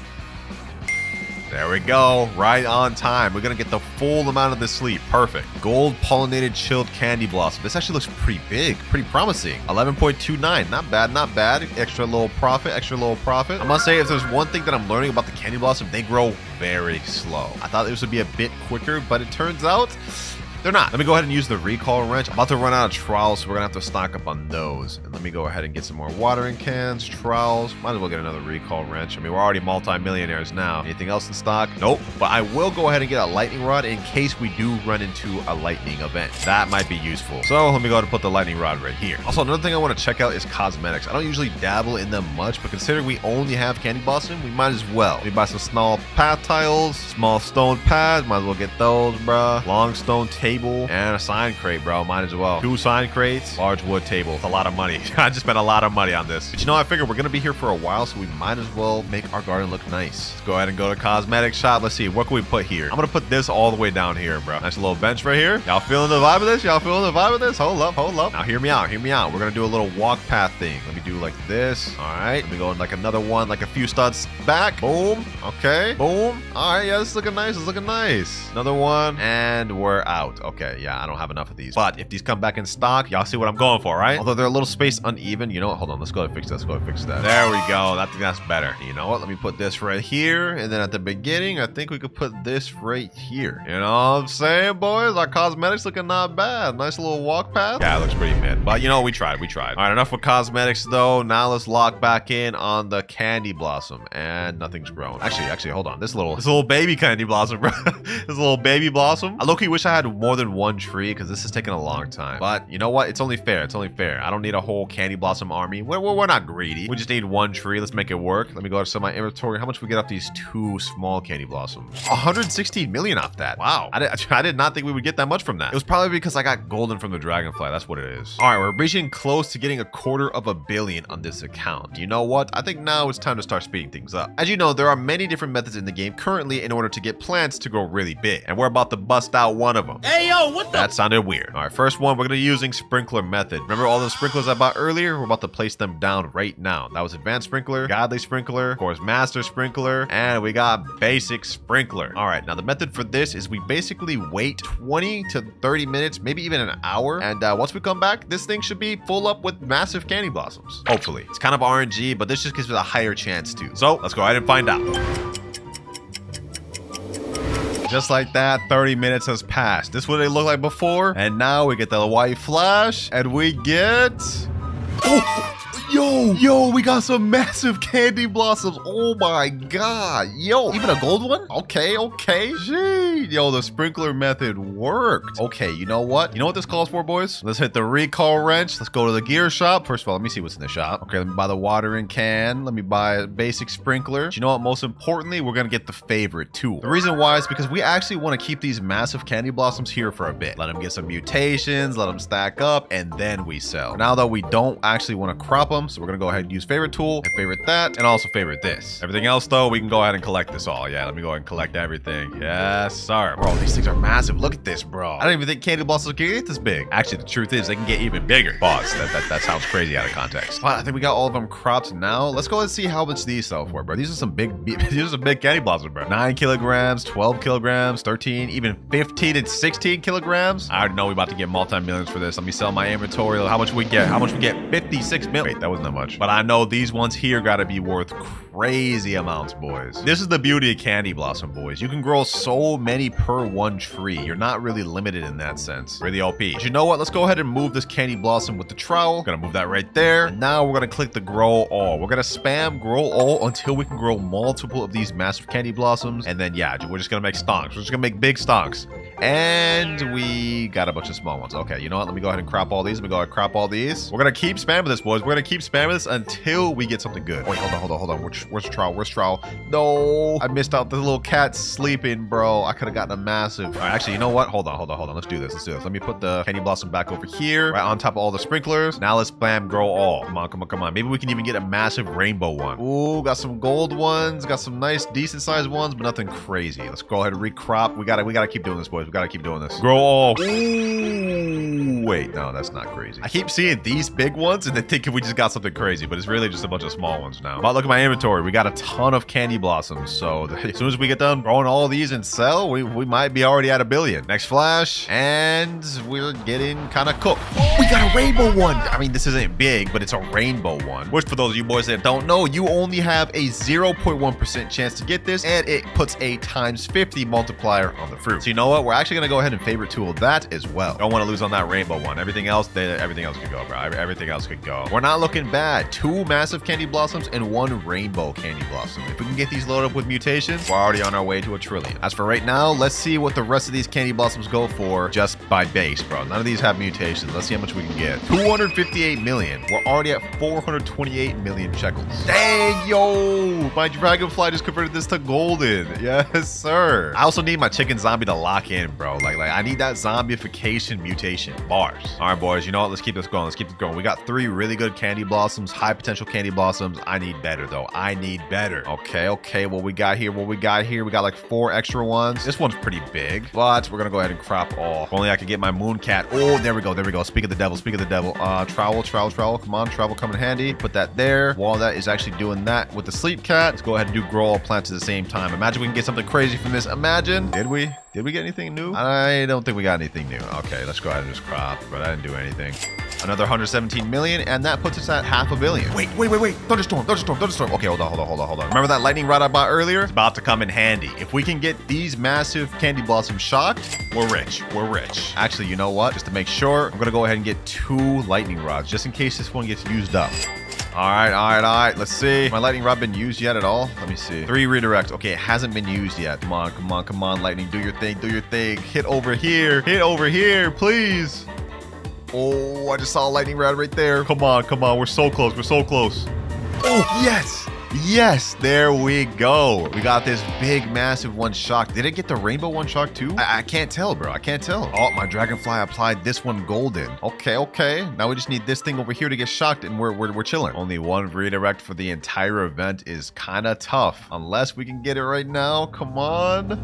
There we go, right on time. We're gonna get the full amount of the sleep. Perfect. Gold pollinated chilled candy blossom. This actually looks pretty big, pretty promising. 11.29, not bad. Extra little profit. I must say, if there's one thing that I'm learning about the candy blossom, they grow very slow. I thought this would be a bit quicker, but it turns out they're not. Let me go ahead and use the recall wrench. I'm about to run out of trowels, so we're gonna have to stock up on those. And let me go ahead and get some more watering cans, trowels. Might as well get another recall wrench. I mean, we're already multi-millionaires now. Anything else in stock? Nope. But I will go ahead and get a lightning rod in case we do run into a lightning event. That might be useful. So let me go ahead and put the lightning rod right here. Also, another thing I want to check out is cosmetics. I don't usually dabble in them much, but considering we only have candy blossom, we might as well. Let me buy some small path tiles, small stone pads. Might as well get those, bruh. Long stone table, and a sign crate, bro. Might as well. 2 sign crates, large wood table. It's a lot of money. I just spent a lot of money on this. But you know, I figured we're gonna be here for a while, so we might as well make our garden look nice. Let's go ahead and go to cosmetic shop. Let's see, what can we put here? I'm gonna put this all the way down here, bro. Nice little bench right here. Y'all feeling the vibe of this? Hold up. Now hear me out. We're gonna do a little walk path thing. Let me do like this. All right. Let me go in like another one, like a few studs back. Boom. Okay. Boom. All right. Yeah, this is looking nice. Another one, and we're out. out. Okay, yeah, I don't have enough of these. But if these come back in stock, y'all see what I'm going for, right? Although they're a little spaced uneven. You know what? Hold on. Let's go ahead and fix that. Let's go ahead and fix that. There we go. I think that's better. You know what? Let me put this right here. And then at the beginning, I think we could put this right here. You know what I'm saying, boys? Our cosmetics looking not bad. Nice little walk path. Yeah, it looks pretty mid. But you know, we tried. All right, enough with cosmetics though. Now let's lock back in on the candy blossom. And nothing's grown. Actually, hold on. This little baby candy blossom, bro. This little baby blossom. I low-key wish I had more than one tree because this is taking a long time. But you know what? It's only fair. I don't need a whole candy blossom army. We're not greedy. We just need one tree. Let's make it work. Let me go to my inventory. How much we get off these 2 small candy blossoms? 116 million off that. Wow. I did not think we would get that much from that. It was probably because I got golden from the dragonfly. That's what it is. All right, we're reaching close to getting $250 million on this account. You know what? I think now it's time to start speeding things up. As you know, there are many different methods in the game currently in order to get plants to grow really big. And we're about to bust out one of them. Hey, yo, what the? That sounded weird. All right, first one, we're going to be using sprinkler method. Remember all the sprinklers I bought earlier? We're about to place them down right now. That was advanced sprinkler, godly sprinkler, of course, master sprinkler, and we got basic sprinkler. All right, now the method for this is we basically wait 20 to 30 minutes, maybe even an hour. And once we come back, this thing should be full up with massive candy blossoms. Hopefully. It's kind of RNG, but this just gives it a higher chance too. So let's go ahead and find out. Just like that, 30 minutes has passed. This is what they look like before. And now we get the white flash and we get... Oh! Yo, we got some massive candy blossoms. Oh my god. Yo, even a gold one? Okay. Gee, yo, the sprinkler method worked. Okay, you know what? You know what this calls for, boys? Let's hit the recall wrench. Let's go to the gear shop. First of all, let me see what's in the shop. Okay, let me buy the watering can. Let me buy a basic sprinkler. But you know what? Most importantly, we're gonna get the favorite tool. The reason why is because we actually want to keep these massive candy blossoms here for a bit. Let them get some mutations, let them stack up, and then we sell. Now, though, we don't actually want to crop them. So we're gonna go ahead and use favorite tool and favorite that and also favorite this. Everything else though, we can go ahead and collect this all. Yeah, let me go ahead and collect everything. Yes, sir. Bro, these things are massive. Look at this, bro. I don't even think candy blossoms can get this big. Actually, the truth is they can get even bigger. Pause. That sounds crazy out of context. But I think we got all of them cropped now. Let's go ahead and see how much these sell for, bro. These are some big candy blossoms, bro. 9 kilograms, 12 kilograms, 13, even 15 and 16 kilograms. I already know we about to get multi-millions for this. Let me sell my inventory. How much we get? 56 million. Wait, that wasn't that much. But I know these ones here gotta be worth crazy amounts, boys. This is the beauty of candy blossom, boys. You can grow so many per one tree. You're not really limited in that sense. Really OP. But you know what? Let's go ahead and move this candy blossom with the trowel. Gonna move that right there. And now we're gonna click the grow all. We're gonna spam grow all until we can grow multiple of these massive candy blossoms. And then yeah, we're just gonna make stonks. We're just gonna make big stonks. And we got a bunch of small ones. Okay, you know what? Let me go ahead and crop all these. We're gonna keep spamming this, boys. We're gonna keep spamming this until we get something good. Wait, hold on. Where's trowel? No, I missed out. The little cat sleeping, bro. I could have gotten a massive. All right, actually, you know what? Hold on. Let's do this. Let me put the candy blossom back over here, right on top of all the sprinklers. Now let's spam grow all. Come on. Maybe we can even get a massive rainbow one. Ooh, got some gold ones. Got some nice, decent sized ones, but nothing crazy. Let's go ahead and recrop. We gotta keep doing this, boys. We gotta keep doing this. Grow all. Ooh, wait, no, that's not crazy. I keep seeing these big ones and then thinking we just got something crazy, but it's really just a bunch of small ones now. But look at my inventory. We got a ton of candy blossoms. So as soon as we get done growing all of these and sell, we might be already at $1 billion. Next flash, and we're getting kind of cooked. We got a rainbow one. I mean, this isn't big, but it's a rainbow one. Which for those of you boys that don't know, you only have a 0.1% chance to get this, and it puts a times 50 multiplier on the fruit. So you know what? We're actually gonna go ahead and favorite tool that as well. Don't want to lose on that rainbow one. Everything else could go, bro. Everything else could go. We're not looking bad. 2 massive candy blossoms and 1 rainbow candy blossom. If we can get these loaded up with mutations, we're already on our way to $1 trillion. As for right now, let's see what the rest of these candy blossoms go for just by base, bro. None of these have mutations. Let's see how much we can get. 258 million. We're already at 428 million shekels. Dang, yo! My dragonfly just converted this to golden. Yes, sir. I also need my chicken zombie to lock in, bro. Like I need that zombification mutation. Bars. All right, boys. You know what? Let's keep this going. We got 3 really good candy blossoms, high potential candy blossoms. I need better, though. I need better. Okay. What we got here? We got like 4 extra ones. This one's pretty big, but we're gonna go ahead and crop all. If only I could get my moon cat. Oh, there we go. Speak of the devil. Trowel. Come on, trowel, come in handy. Put that there. While that is actually doing that with the sleep cat, let's go ahead and do grow all plants at the same time. Imagine we can get something crazy from this. Imagine. Did we? Did we get anything new? I don't think we got anything new. Okay, let's go ahead and just crop, but I didn't do anything. Another 117 million, and that puts us at $500 million. Wait. Thunderstorm. Okay, hold on. Remember that lightning rod I bought earlier? It's about to come in handy. If we can get these massive candy blossoms shocked, we're rich. Actually, you know what? Just to make sure, I'm gonna go ahead and get 2 lightning rods, just in case this one gets used up. All right. Let's see. My lightning rod been used yet at all? Let me see. 3 redirects. Okay, it hasn't been used yet. Come on, lightning. Do your thing. Hit over here, please. Oh, I just saw a lightning rod right there. Come on. We're so close. Oh, yes, there we go. We got this big, massive one shocked. Did it get the rainbow one shocked too? I can't tell, bro. I can't tell. Oh, my dragonfly applied this one golden. Okay. Now we just need this thing over here to get shocked, and we're chilling. Only 1 redirect for the entire event is kind of tough. Unless we can get it right now. Come on.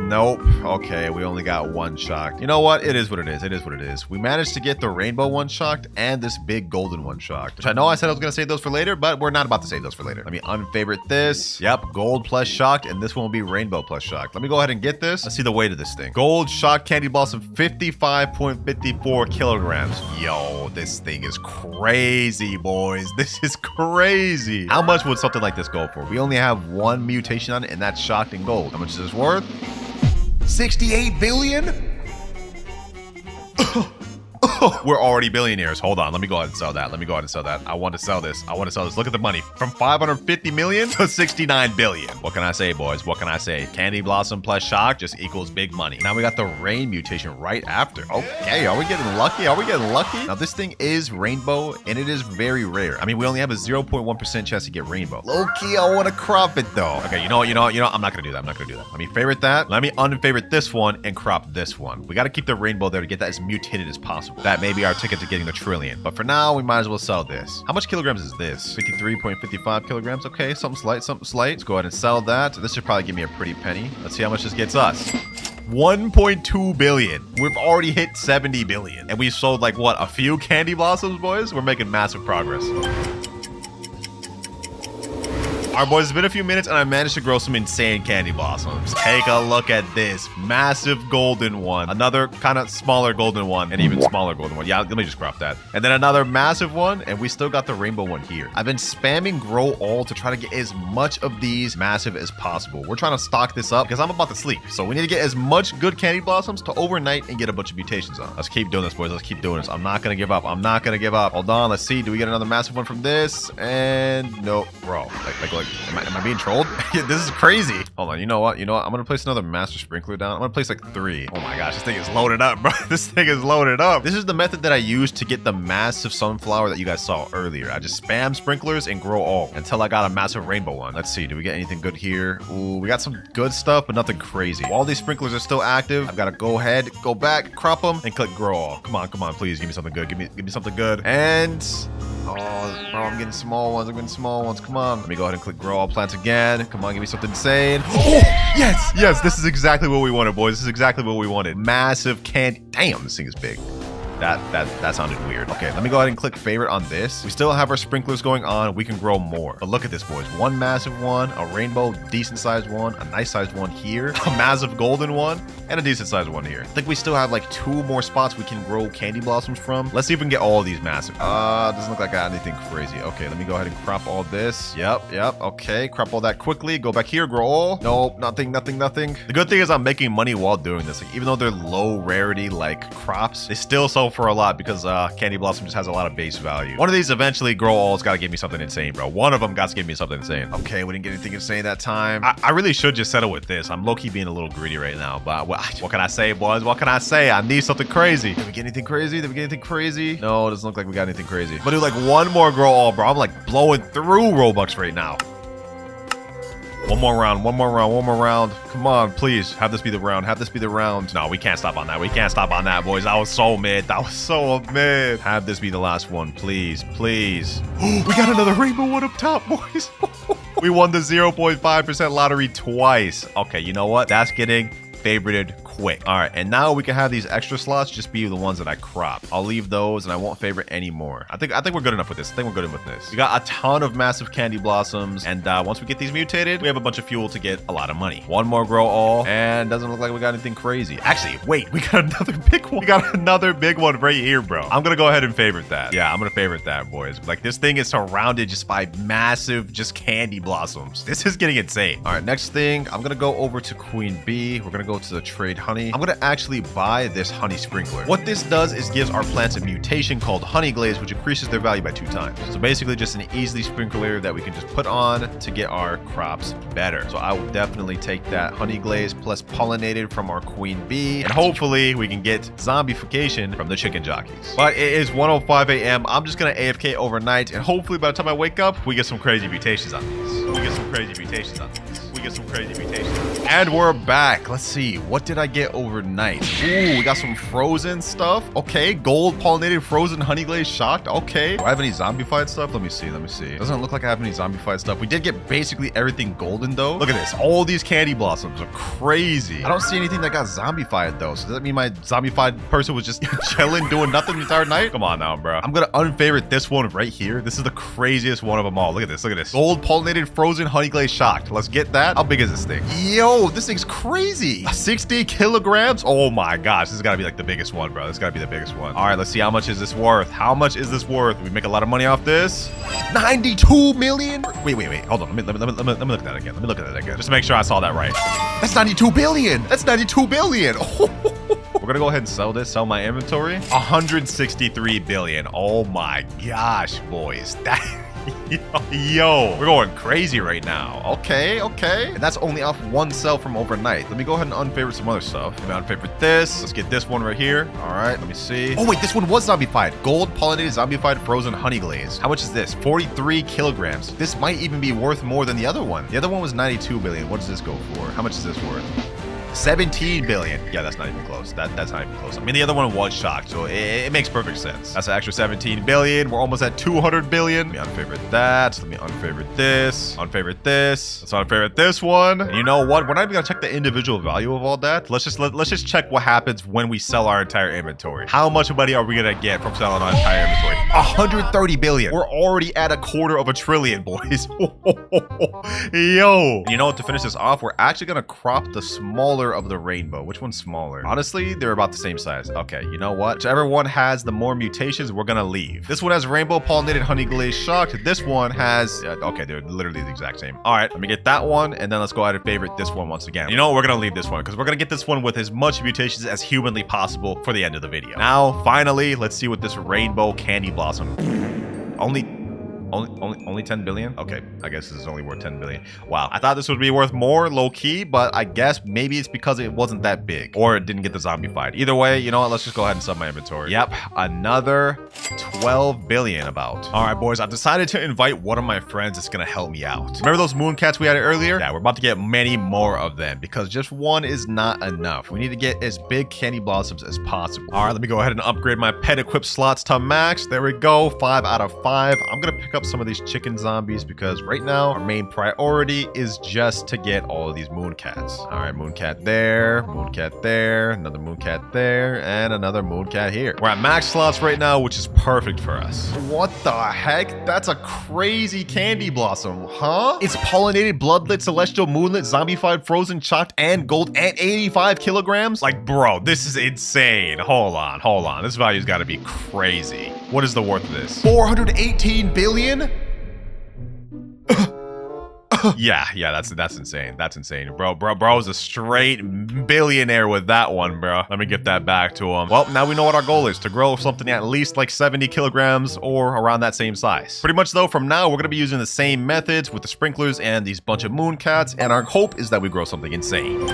Nope. Okay, we only got 1 shocked. You know what? It is what it is. We managed to get the rainbow one shocked and this big golden one shocked. Which I know I said I was going to save those for later, but we're not about to save those for later. Let me unfavorite this. Yep, gold plus shocked, and this one will be rainbow plus shocked. Let me go ahead and get this. Let's see the weight of this thing. Gold shocked candy blossom, 55.54 kilograms. Yo, this thing is crazy, boys. This is crazy. How much would something like this go for? We only have 1 mutation on it, and that's shocked in gold. How much is this worth? 68 billion? We're already billionaires. Hold on. Let me go ahead and sell that. I want to sell this. Look at the money. From 550 million to 69 billion. What can I say, boys? Candy blossom plus shock just equals big money. Now we got the rain mutation right after. Okay, are we getting lucky? Now this thing is rainbow, and it is very rare. I mean, we only have a 0.1% chance to get rainbow. Low-key, I want to crop it though. Okay, you know what? I'm not gonna do that. Let me favorite that. Let me unfavorite this one and crop this one. We got to keep the rainbow there to get that as mutated as possible. That may be our ticket to getting the trillion. But for now, we might as well sell this. How much kilograms is this? 53.55 kilograms. Okay, something slight. Let's go ahead and sell that. This should probably give me a pretty penny. Let's see how much this gets us. 1.2 billion. We've already hit 70 billion. And we've sold like, what, a few candy blossoms, boys? We're making massive progress. All right, boys, it's been a few minutes, and I managed to grow some insane candy blossoms. Take a look at this massive golden one, another kind of smaller golden one, and even smaller golden one. Yeah, let me just crop that. And then another massive one, and we still got the rainbow one here. I've been spamming grow all to try to get as much of these massive as possible. We're trying to stock this up because I'm about to sleep. So we need to get as much good candy blossoms to overnight and get a bunch of mutations on. Let's keep doing this, boys. Let's keep doing this. I'm not going to give up. Hold on. Let's see. Do we get another massive one from this? And no, bro. Am I being trolled? This is crazy. Hold on. You know what? I'm going to place another master sprinkler down. I'm going to place like 3. Oh my gosh. This thing is loaded up, bro. This is the method that I used to get the massive sunflower that you guys saw earlier. I just spam sprinklers and grow all until I got a massive rainbow one. Let's see. Do we get anything good here? Ooh, we got some good stuff, but nothing crazy. While these sprinklers are still active, I've got to go ahead, go back, crop them, and click grow all. Come on. Please give me something good. Give me something good. And... oh, bro, I'm getting small ones. Come on. Let me go ahead and click grow all plants again. Come on, give me something insane. Oh, yes. This is exactly what we wanted, boys. Massive candy. Damn, this thing is big. That sounded weird. Okay, let me go ahead and click favorite on this. We still have our sprinklers going on. We can grow more. But look at this, boys. 1 massive one, a rainbow, decent sized one, a nice sized one here, a massive golden one, and a decent sized one here. I think we still have like 2 more spots we can grow candy blossoms from. Let's see if we can get all of these massive. Doesn't look like I got anything crazy. Okay, let me go ahead and crop all this. Yep. Okay, crop all that quickly. Go back here, grow all. Nope, nothing. The good thing is I'm making money while doing this. Like, even though they're low rarity like crops, they still sell for a lot because candy blossom just has a lot of base value. One of these eventually grow all's got to give me something insane, bro. One of them got to give me something insane. Okay, we didn't get anything insane that time. I really should just settle with this. I'm low-key being a little greedy right now, but what can I say, boys? I need something crazy. Did we get anything crazy? No, it doesn't look like we got anything crazy. But do like 1 more grow all, bro. I'm like blowing through Robux right now. One more round. Come on, please. Have this be the round. No, we can't stop on that. Boys. That was so mid. Have this be the last one, please. We got another rainbow one up top, boys. We won the 0.5% lottery twice. Okay, you know what? That's getting favorited quick. All right, and now we can have these extra slots just be the ones that I crop. I'll leave those and I won't favorite any more. I think we're good enough with this. I think we're good with this. We got a ton of massive candy blossoms, and once we get these mutated, we have a bunch of fuel to get a lot of money. One more grow all, and doesn't look like we got anything crazy. Actually, wait, we got another big one. We got another big one right here, bro. I'm gonna go ahead and favorite that. Yeah, I'm gonna favorite that, boys. Like, this thing is surrounded just by massive just candy blossoms. This is getting insane. All right, next thing, I'm gonna go over to Queen Bee. We're gonna go to the trade honey. I'm gonna actually buy this honey sprinkler. What this does is gives our plants a mutation called honey glaze, which increases their value by 2 times. So basically just an easily sprinkler that we can just put on to get our crops better. So I will definitely take that honey glaze plus pollinated from our Queen Bee, and hopefully we can get zombification from the chicken jockeys. But it is 1:05 a.m. I'm just gonna AFK overnight, and hopefully by the time I wake up, we get some crazy mutations on these. We get some crazy mutations on these. Get some crazy mutations. And we're back. Let's see. What did I get overnight? Ooh, we got some frozen stuff. Okay. Gold pollinated frozen honey glaze shocked. Okay. Do I have any zombified stuff? Let me see. Doesn't look like I have any zombified stuff. We did get basically everything golden though. Look at this. All these candy blossoms are crazy. I don't see anything that got zombified though. So does that mean my zombified person was just chilling, doing nothing the entire night? Come on now, bro. I'm gonna unfavorite this one right here. This is the craziest one of them all. Look at this. Look at this. Gold pollinated frozen honey glaze shocked. Let's get that. How big is this thing? Yo, this thing's crazy. 60 kilograms. Oh my gosh. This has got to be like the biggest one, bro. This has got to be the biggest one. All right, let's see. How much is this worth? How much is this worth? We make a lot of money off this. 92 million. Wait. Hold on. Let me look at that again. Let me look at that again. Just to make sure I saw that right. That's 92 billion. That's 92 billion. We're gonna go ahead and sell my inventory. 163 billion. Oh my gosh, boys. Yo, we're going crazy right now. Okay. And that's only off one sell from overnight. Let me go ahead and unfavorite some other stuff. Let me unfavorite this. Let's get this one right here. All right, let me see. Oh wait, this one was zombified. Gold pollinated zombified frozen honey glaze. How much is this? 43 kilograms. This might even be worth more than the other one. The other one was 92 billion. What does this go for? How much is this worth? 17 billion. Yeah, that's not even close. That's not even close. I mean, the other one was shocked, so it makes perfect sense. That's an extra 17 billion. We're almost at 200 billion. Let me unfavorite that. Let me unfavorite this. Unfavorite this. Let's unfavorite this one. And you know what? We're not even gonna check the individual value of all that. Let's just check what happens when we sell our entire inventory. How much money are we gonna get from selling our entire inventory? 130 billion. We're already at $250 billion, boys. Yo. You know what? To finish this off, we're actually gonna crop the smaller of the rainbow. Which one's smaller? Honestly, they're about the same size. Okay, you know what? Whichever one has the more mutations, we're gonna leave. This one has rainbow pollinated honey glaze shocked. This one has okay, they're literally the exact same. All right, let me get that one, and then let's go ahead and favorite this one once again. You know what? We're gonna leave this one because we're gonna get this one with as much mutations as humanly possible for the end of the video. Now, finally, let's see what this rainbow candy blossom. Only 10 billion? Okay, I guess this is only worth 10 billion. Wow, I thought this would be worth more low-key, but I guess maybe it's because it wasn't that big or it didn't get the zombified. Either way, you know what? Let's just go ahead and sell my inventory. Yep, another 12 billion about. All right, boys, I've decided to invite one of my friends that's gonna help me out. Remember those moon cats we had earlier? Yeah, we're about to get many more of them because just one is not enough. We need to get as big candy blossoms as possible. All right, let me go ahead and upgrade my pet equip slots to max. There we go, 5 out of 5. I'm gonna pick up some of these chicken zombies because right now our main priority is just to get all of these moon cats. All right, moon cat there, another moon cat there, and another moon cat here. We're at max slots right now, which is perfect for us. What the heck? That's a crazy candy blossom, huh? It's pollinated, bloodlit, celestial, moonlit, zombified, frozen, chocked, and gold, and 85 kilograms? Like, bro, this is insane. Hold on. This value's gotta be crazy. What is the worth of this? 418 billion? yeah, that's insane. That's insane. Bro's a straight billionaire with that one, bro. Let me get that back to him. Well, now we know what our goal is, to grow something at least like 70 kilograms or around that same size. Pretty much though, from now, we're gonna be using the same methods with the sprinklers and these bunch of moon cats, and our hope is that we grow something insane.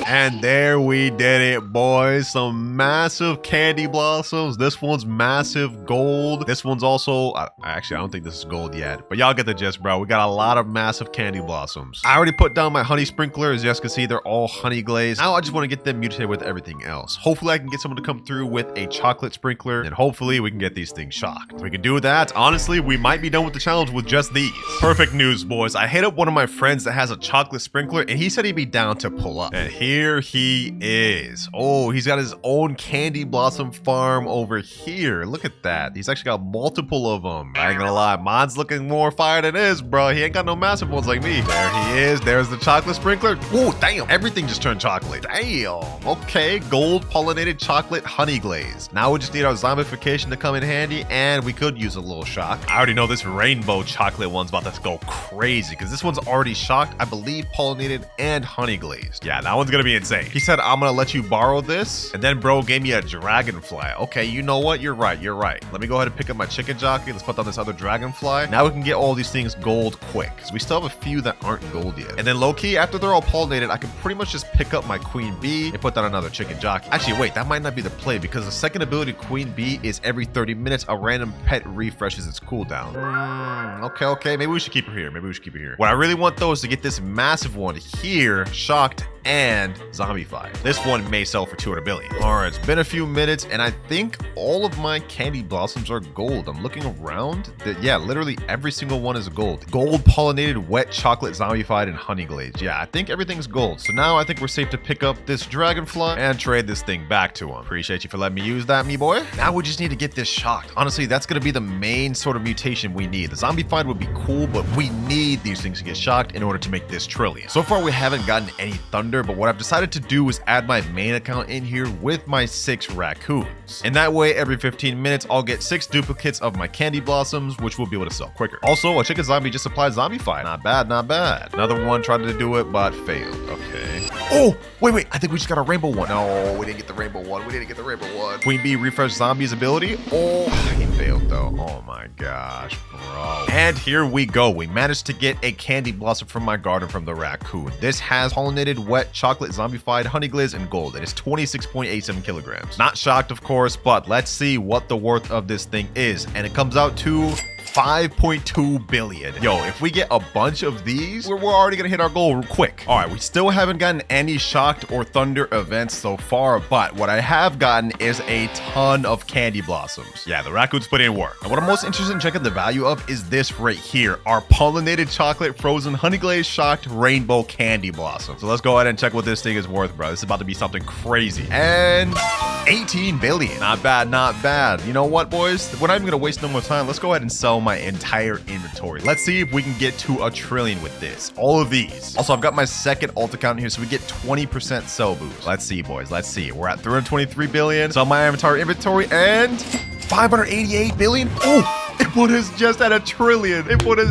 And there we did it, boys. Some massive candy blossoms. This one's massive gold. This one's also, actually, I don't think this is gold yet, but y'all get the gist, bro. We got a lot of massive candy blossoms. I already put down my honey sprinkler. As you guys can see, they're all honey glazed. Now I just want to get them mutated with everything else. Hopefully I can get someone to come through with a chocolate sprinkler, and hopefully we can get these things shocked. If we can do that, honestly, we might be done with the challenge with just these. Perfect news, boys. I hit up one of my friends that has a chocolate sprinkler, and he said he'd be down to pull up. And here he is. Oh, he's got his own candy blossom farm over here. Look at that. He's actually got multiple of them. I ain't gonna lie, mine's looking more fire than his, bro. He ain't got no massive ones like me. There he is. There's the chocolate sprinkler. Oh, damn. Everything just turned chocolate. Damn. Okay, gold pollinated chocolate honey glaze. Now we just need our zombification to come in handy, and we could use a little shock. I already know this rainbow chocolate one's about to go crazy because this one's already shocked, I believe, pollinated and honey glazed. Yeah, that one's gonna be insane. He said, I'm gonna let you borrow this, and then bro gave me a dragonfly. Okay, you know what? You're right. You're right. Let me go ahead and pick up my chicken jockey. Let's put down this other dragonfly. Now we can get all these things gold quick because we still have a few that aren't gold yet. And then low-key, after they're all pollinated, I can pretty much just pick up my queen bee and put down another chicken jockey. Actually, wait, that might not be the play because the second ability queen bee is every 30 minutes a random pet refreshes its cooldown. Okay, maybe we should keep her here. Maybe we should keep her here. What I really want though is to get this massive one here shocked and zombified. This one may sell for 200 billion. All right, it's been a few minutes and I think all of my candy blossoms are gold. I'm looking around. Yeah, literally every single one is gold. Gold pollinated, wet chocolate, zombified, and honey glazed. Yeah, I think everything's gold. So now I think we're safe to pick up this dragonfly and trade this thing back to him. Appreciate you for letting me use that, me boy. Now we just need to get this shocked. Honestly, that's gonna be the main sort of mutation we need. The zombified would be cool, but we need these things to get shocked in order to make this trillion. So far, we haven't gotten any thunder, but what I've decided to do is add my main account in here with my 6 raccoons. And that way, every 15 minutes, I'll get 6 duplicates of my candy blossoms, which we'll be able to sell quicker. Also, a chicken zombie just applied zombified. Not bad, not bad. Another one tried to do it, but failed. Okay. Oh, wait. I think we just got a rainbow one. No, we didn't get the rainbow one. Queen bee refresh zombie's ability. Oh, he failed though. Oh my gosh, bro. And here we go. We managed to get a candy blossom from my garden from the raccoon. This has pollinated, wet, chocolate, zombified, honey glaze, and gold. It is 26.87 kilograms. Not shocked, of course, but let's see what the worth of this thing is. And it comes out to 5.2 billion. Yo, if we get a bunch of these, we're already gonna hit our goal quick. All right, we still haven't gotten any shocked or thunder events so far, but what I have gotten is a ton of candy blossoms. Yeah, the raccoons put in work. And what I'm most interested in checking the value of is this right here, our pollinated chocolate frozen honey glazed shocked rainbow candy blossom. So let's go ahead and check what this thing is worth, bro. This is about to be something crazy. And 18 billion. Not bad, not bad. You know what, boys? We're not even gonna waste no more time. Let's go ahead and sell my entire inventory. Let's see if we can get to a trillion with this. All of these. Also, I've got my second alt account here, so we get 20% sell boost. Let's see, boys. Let's see. We're at 323 billion. Sell my entire inventory and 588 billion. Oh! It put us just at a trillion. Boys.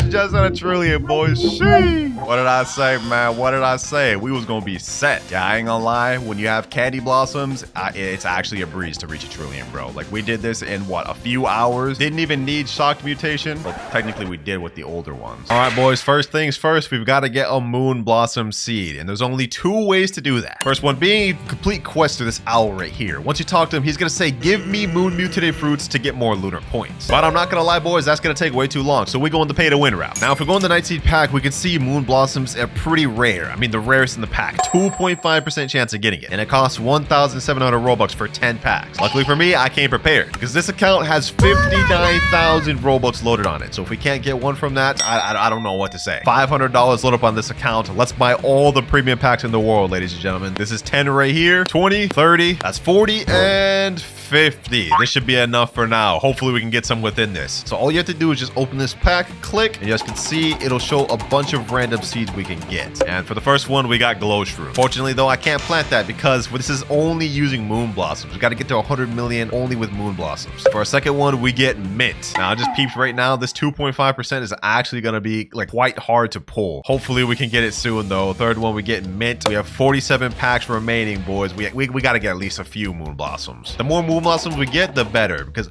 Sheesh. What did I say, man? What did I say? We was gonna be set. Yeah, I ain't gonna lie. When you have candy blossoms, it's actually a breeze to reach a trillion, bro. Like, we did this in, what, a few hours? Didn't even need shocked mutation. Well, technically, we did with the older ones. All right, boys. First things first, we've got to get a moon blossom seed. And there's only 2 ways to do that. First one being complete quest to this owl right here. Once you talk to him, he's gonna say, give me moon mutated fruits to get more lunar points. But I'm not gonna lie, boys, that's gonna take way too long, so we go on the pay to win route. Now, if we go in the night seed pack, we can see moon blossoms are pretty rare. I mean, the rarest in the pack. 2.5% chance of getting it, and it costs 1,700 Robux for 10 packs. Luckily for me, I came prepared because this account has 59,000 Robux loaded on it. So if we can't get one from that, I don't know what to say. $500 load up on this account. Let's buy all the premium packs in the world, ladies and gentlemen. This is 10 right here, 20, 30, that's 40, and 50. This should be enough for now. Hopefully we can get some within this. So all you have to do is just open this pack, click, and you guys can see it'll show a bunch of random seeds we can get. And for the first one, we got glow shroom. Fortunately though, I can't plant that because this is only using moon blossoms. We got to get to 100 million only with moon blossoms. For our second one, we get mint. Now I just peeped right now, this 2.5% is actually going to be like quite hard to pull. Hopefully we can get it soon though. Third one, we get mint. We have 47 packs remaining, boys. We got to get at least a few moon blossoms. The more moon moon blossoms we get, the better. Because,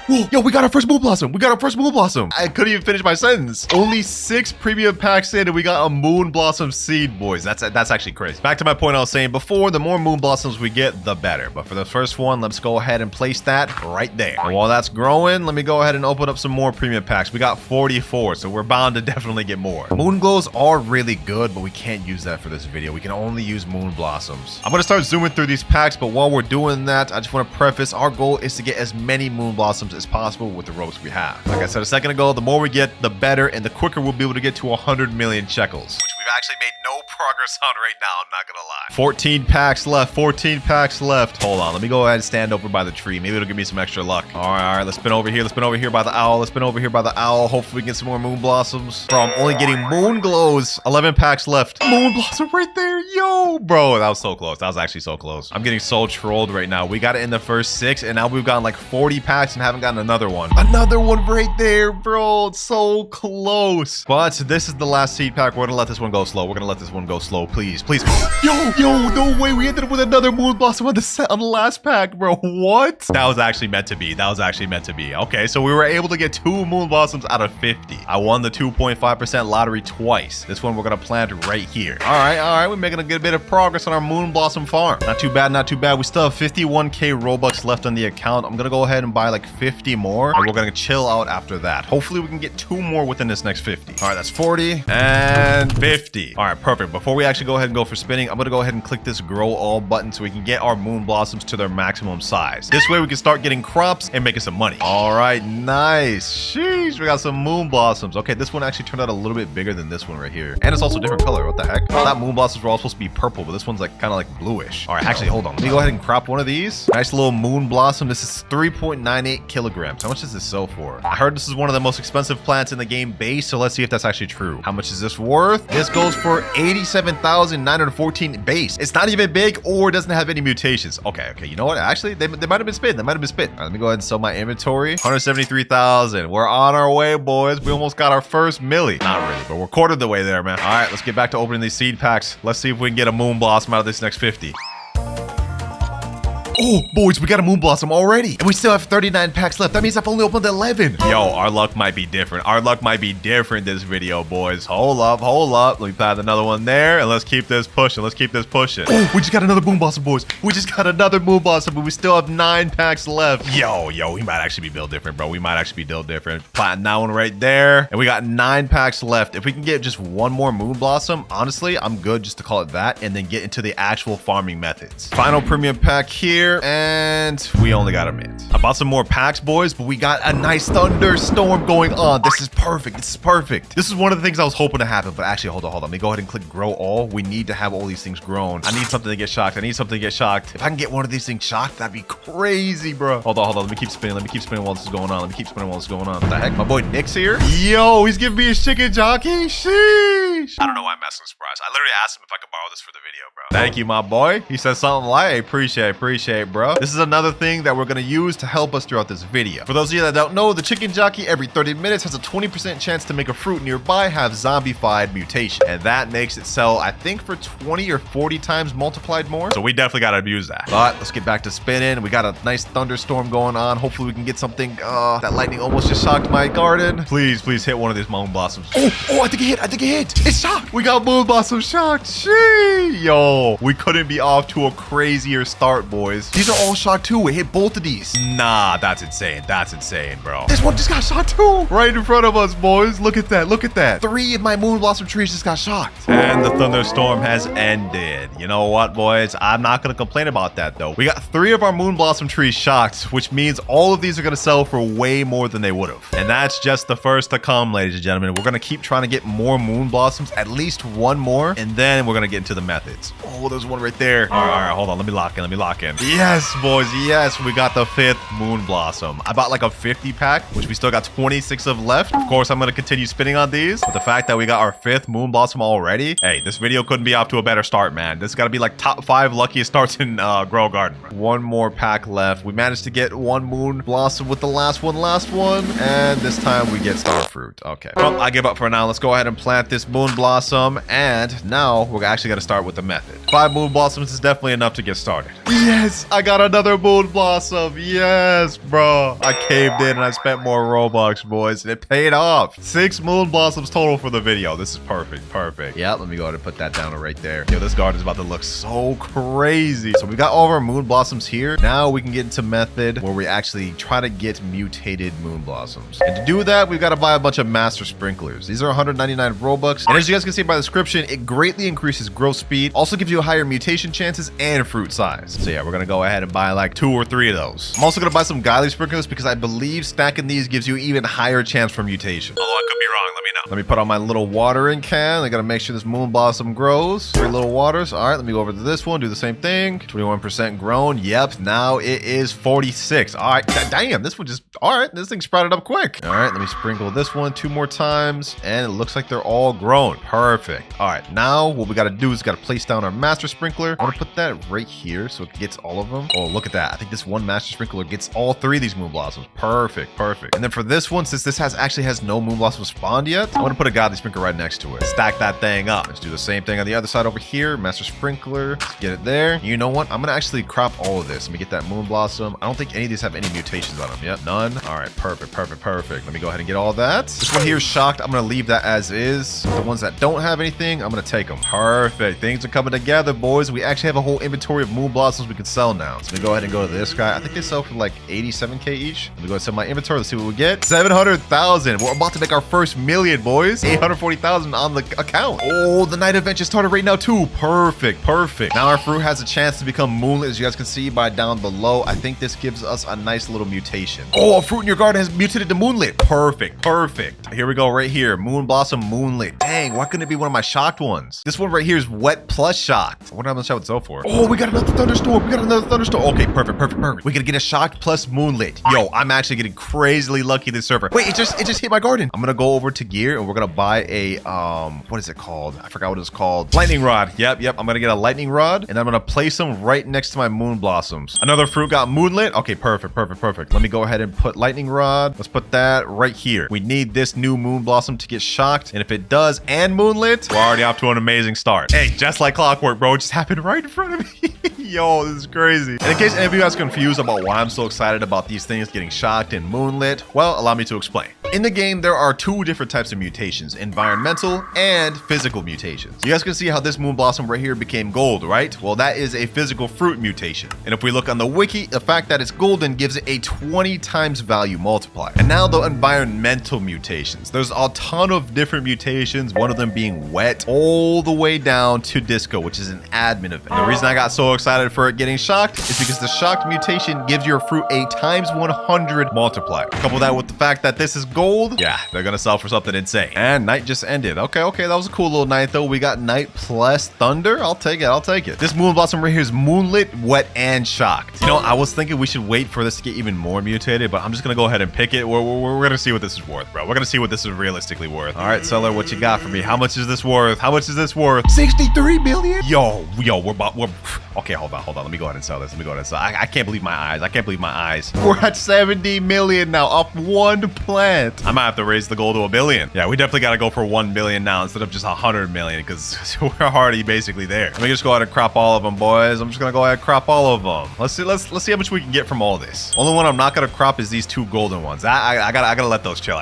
whoa, yo, we got our first moon blossom. We got our first moon blossom. I couldn't even finish my sentence. Only 6 premium packs in and we got a moon blossom seed, boys. That's actually crazy. Back to my point I was saying before, the more moon blossoms we get, the better. But for the first one, let's go ahead and place that right there. And while that's growing, let me go ahead and open up some more premium packs. We got 44, so we're bound to definitely get more. Moon glows are really good, but we can't use that for this video. We can only use moon blossoms. I'm gonna start zooming through these packs, but while we're doing that, I just want to preface our goal is to get as many moon blossoms as possible with the ropes we have. Like I said a second ago, the more we get, the better, and the quicker we'll be able to get to 100 million shekels, which we've actually made no progress on right now, I'm not gonna lie. 14 packs left, 14 packs left. Hold on, let me go ahead and stand over by the tree. Maybe it'll give me some extra luck. All right, let's spin over here. Let's spin over here by the owl. Let's spin over here by the owl. Hopefully we can get some more moon blossoms. Bro, I'm only getting moon glows. 11 packs left. Moon blossom right there. Yo, bro, that was so close. That was actually so close. I'm getting so trolled right now. We got it in the first 6, and now we've gotten like 40 packs and haven't gotten another one. Another one right there, bro. It's so close. But this is the last seed pack. We're gonna let this one go slow. We're gonna let this one go slow, please, please. Yo, no way. We ended up with another moon blossom on the last pack, bro. What? That was actually meant to be. That was actually meant to be. Okay, so we were able to get 2 moon blossoms out of 50. I won the 2.5% lottery twice. This one we're gonna plant right here. All right. We're making a good bit of progress on our moon blossom farm. Not too bad, not too bad. We still have 51k Robux left on the account. I'm gonna go ahead and buy like 50 more, and we're gonna chill out after that. Hopefully we can get 2 more within this next 50. All right, that's 40 and 50. All right, perfect. Before we actually go ahead and go for spinning, I'm gonna go ahead and click this grow all button so we can get our moon blossoms to their maximum size. This way we can start getting crops and making some money. All right, nice. Sheesh, we got some moon blossoms. Okay, this one actually turned out a little bit bigger than this one right here. And it's also a different color. What the heck? I thought moon blossoms were all supposed to be purple, but this one's like kind of like bluish. All right, actually, hold on. Let me go ahead and crop one of these. Nice little moon blossom. This is 3.98 kilograms. How much does this sell for? I heard this is one of the most expensive plants in the game base, so let's see if that's actually true. How much is this worth? This goes for 87,914 base. It's not even big or doesn't have any mutations. Okay, you know what? Actually, they might have been spit. All right, let me go ahead and sell my inventory. 173,000. We're on our way, boys. We almost got our first milli. Not really, but we're quartered the way there, man. All right, let's get back to opening these seed packs. Let's see if we can get a moon blossom out of this next 50. Oh, boys, we got a moon blossom already. And we still have 39 packs left. That means I've only opened 11. Yo, our luck might be different. Our luck might be different this video, boys. Hold up. Let me plant another one there. And let's keep this pushing. Oh, we just got another moon blossom, boys. We just got another moon blossom, but we still have 9 packs left. Yo, we might actually be built different, bro. We might actually be built different. Planting that one right there. And we got 9 packs left. If we can get just one more moon blossom, honestly, I'm good just to call it that. And then get into the actual farming methods. Final premium pack here. And we only got a mint. I bought some more packs, boys, but we got a nice thunderstorm going on. This is perfect. This is one of the things I was hoping to happen, but actually, hold on. Let me go ahead and click grow all. We need to have all these things grown. I need something to get shocked. If I can get one of these things shocked, that'd be crazy, bro. Hold on. Let me keep spinning while this is going on. What the heck? My boy Nick's here. Yo, he's giving me a chicken jockey. Sheesh. I don't know why I'm asking surprise. I literally asked him if I could borrow this for the video, bro. Thank you, my boy. He said something like, appreciate, bro. This is another thing that we're going to use to help us throughout this video. For those of you that don't know, the chicken jockey every 30 minutes has a 20% chance to make a fruit nearby have zombified mutation. And that makes it sell, I think, for 20 or 40 times multiplied more. So we definitely got to abuse that. But let's get back to spinning. We got a nice thunderstorm going on. Hopefully we can get something. That lightning almost just shocked my garden. Please hit one of these moon blossoms. Oh, I think it hit. It's shocked. We got moon blossom shocked. Sheesh. Yo, we couldn't be off to a crazier start, boys. These are all shot too. We hit both of these. Nah, that's insane, bro. This one just got shot too. Right in front of us, boys. Look at that. 3 of my moon blossom trees just got shocked. And the thunderstorm has ended. You know what, boys? I'm not gonna complain about that though. We got 3 of our moon blossom trees shocked, which means all of these are gonna sell for way more than they would have. And that's just the first to come, ladies and gentlemen. We're gonna keep trying to get more moon blossoms, at least one more, and then we're gonna get into the methods. Oh, there's one right there. All right, hold on. Let me lock in. Yes, boys. Yes, we got the 5th moon blossom. I bought like a 50 pack, which we still got 26 of left. Of course, I'm going to continue spinning on these. But the fact that we got our 5th moon blossom already, hey, this video couldn't be off to a better start, man. This got to be like top 5 luckiest starts in Grow Garden. One more pack left. We managed to get 1 moon blossom with the last one. And this time we get star fruit. Okay. Well, I give up for now. Let's go ahead and plant this moon blossom. And And now we're actually going to start with the method. 5 moon blossoms is definitely enough to get started. Yes, I got another moon blossom. Yes, bro. I caved in and I spent more Robux, boys, and it paid off. 6 moon blossoms total for the video. This is perfect. Perfect. Yeah, let me go ahead and put that down right there. Yo, this garden is about to look so crazy. So we got all of our moon blossoms here. Now we can get into method where we actually try to get mutated moon blossoms. And to do that, we've got to buy a bunch of master sprinklers. These are 199 Robux. And as you guys can see by the description, it greatly increases growth speed, also gives you higher mutation chances and fruit size. So yeah, we're gonna go ahead and buy like 2 or 3 of those. I'm also gonna buy some godly sprinklers because I believe stacking these gives you even higher chance for mutation. Although I could be wrong, let me know. Let me put on my little watering can. I gotta make sure this moon blossom grows. 3 little waters. All right, let me go over to this one, do the same thing. 21% grown. Yep, now it is 46. All right, damn, this one just, all right, this thing sprouted up quick. All right, let me sprinkle this one 2 more times, and it looks like they're all grown. Perfect. All right, now what we gotta do is gotta place down our master sprinkler. I wanna put that right here so it gets all of them. Oh, look at that. I think this one master sprinkler gets all 3 of these moon blossoms. Perfect, perfect. And then for this one, since this actually has no moon blossoms spawned yet, I'm gonna put a godly sprinkler right next to it. Stack that thing up. Let's do the same thing on the other side over here. Master sprinkler. Let's get it there. You know what? I'm gonna actually crop all of this. Let me get that moon blossom. I don't think any of these have any mutations on them. Yep, none. All right, perfect, perfect, perfect. Let me go ahead and get all that. This one here is shocked. I'm gonna leave that as is. The ones that don't have anything, I'm gonna take them. Perfect. Things are coming together, boys. We actually have a whole inventory of moon blossoms we can sell now. So let me go ahead and go to this guy. I think they sell for like 87k each. Let me go to my inventory. Let's see what we get. 700,000. We're about to make our first million, boys. 840,000 on the account. Oh, the night event just started right now too. Perfect, perfect. Now our fruit has a chance to become moonlit, as you guys can see by down below. I think this gives us a nice little mutation. Oh, a fruit in your garden has mutated to moonlit. Perfect, perfect. Here we go right here. Moon blossom moonlit. Dang, why couldn't it be one of my shocked ones? This one right here is wet plus shocked. I wonder how much I would sell for. Oh, we got another thunderstorm. We got another thunderstorm. Okay, perfect, perfect, perfect. We gotta get a shocked plus moonlit. Yo, I'm actually getting crazily lucky this server. Wait, it just hit my garden. I'm gonna go over to gear and we're gonna buy a what is it called? I forgot what it's called. Lightning rod. Yep. I'm gonna get a lightning rod and I'm gonna place them right next to my moon blossoms. Another fruit got moonlit. Okay, perfect, perfect, perfect. Let me go ahead and put lightning rod. Let's put that right here. We need this new moon blossom to get shocked, and if it does and moonlit, we're already off to an amazing start. Hey, just like clockwork, bro. It just happened right in front of me. Yo, this is crazy. And in case any of you guys are confused about why I'm so excited about these things getting shocked and moonlit, well, allow me to explain. In the game, there are 2 different types of mutations, environmental and physical mutations. You guys can see how this moon blossom right here became gold, right? Well, that is a physical fruit mutation. And if we look on the wiki, the fact that it's golden gives it a 20 times value multiplier. And now the environmental mutations. There's a ton of different mutations, one of them being wet, all the way down to disco, which is an admin event. The reason I got so excited for it getting shocked is because the shocked mutation gives your fruit a times 100 multiplier. Couple that with the fact that this is gold, yeah, they're gonna sell for something insane. And night just ended. Okay, that was a cool little night though. We got night plus thunder. I'll take it. This moon blossom right here is moonlit, wet, and shocked. You know, I was thinking we should wait for this to get even more mutated, but I'm just gonna go ahead and pick it. We're gonna see what this is worth, bro. We're gonna see what this is realistically worth. All right, seller, what you got for me? How much is this worth? 63 million? Yo, we're okay, hold on. Let me go ahead and sell this. I can't believe my eyes. We're at 70 million now off one plant. I might have to raise the goal to 1 billion. Yeah, we definitely got to go for 1 billion now instead of just 100 million because we're already basically there. Let me just go ahead and crop all of them, boys. I'm just gonna go ahead and crop all of them. Let's see how much we can get from all this. Only one I'm not gonna crop is these 2 golden ones. I gotta let those chill.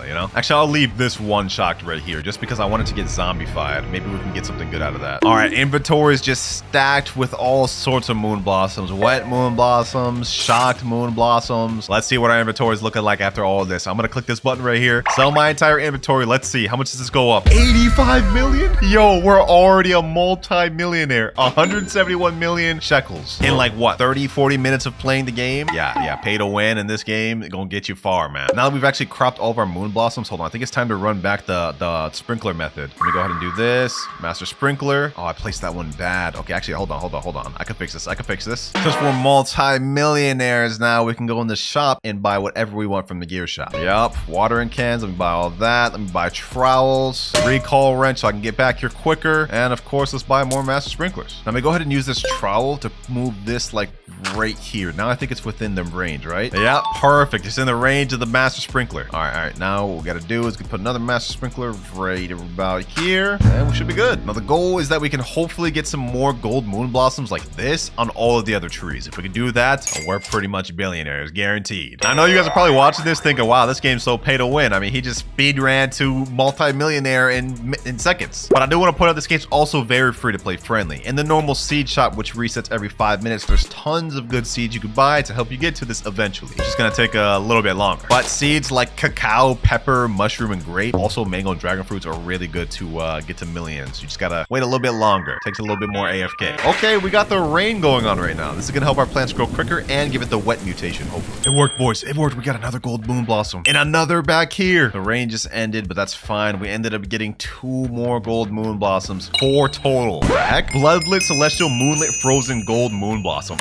You know. Actually, I'll leave this one shocked right here just because I wanted to get zombified. Maybe we can get something good out of that. All right, inventory is just stacked with all sorts of moon blossoms, wet moon blossoms, shocked moon blossoms. Let's see what our inventory is looking like after all of this. I'm gonna click this button right here, sell my entire inventory. Let's see, how much does this go up? 85 million? Yo, we're already a multi-millionaire. 171 million shekels in like what, 30-40 minutes of playing the game? Yeah, pay to win in this game, it's gonna get you far, man. Now that we've actually cropped all of our moon blossoms, hold on, I think it's time to run back the sprinkler method. Let me go ahead and do this. Master sprinkler. Oh, I placed that one bad. Okay, actually, hold on. I can fix this. Since we're multi-millionaires now, we can go in the shop and buy whatever we want from the gear shop. Yup, watering cans. Let me buy all that. Let me buy trowels, recall wrench so I can get back here quicker. And of course, let's buy more master sprinklers. Now, let me go ahead and use this trowel to move this like right here. Now I think it's within the range, right? Yeah, perfect. It's in the range of the master sprinkler. All right. Now what we got to do is put another master sprinkler right about here, and we should be good. Now the goal is that we can hopefully get some more gold moon blossoms like this on all of the other trees. If we can do that, we're pretty much billionaires, guaranteed. I know you guys are probably watching this thinking, wow, this game's so pay to win. I mean, he just speed ran to multi-millionaire in seconds. But I do want to point out this game's also very free to play friendly. In the normal seed shop, which resets every 5 minutes, there's tons of good seeds you can buy to help you get to this eventually. It's just gonna take a little bit longer. But seeds like cacao, pepper, mushroom, and grape, also mango and dragon fruits, are really good to get to millions. You just gotta wait a little bit longer. Takes a little bit more AFK. Okay, we got the rain going on right now. This is gonna help our plants grow quicker and give it the wet mutation, hopefully. It worked, boys. It worked. We got another gold moon blossom and another back here. The rain just ended, but that's fine. We ended up getting 2 more gold moon blossoms. 4 total. What the heck? Bloodlit, celestial, moonlit, frozen gold moon blossom.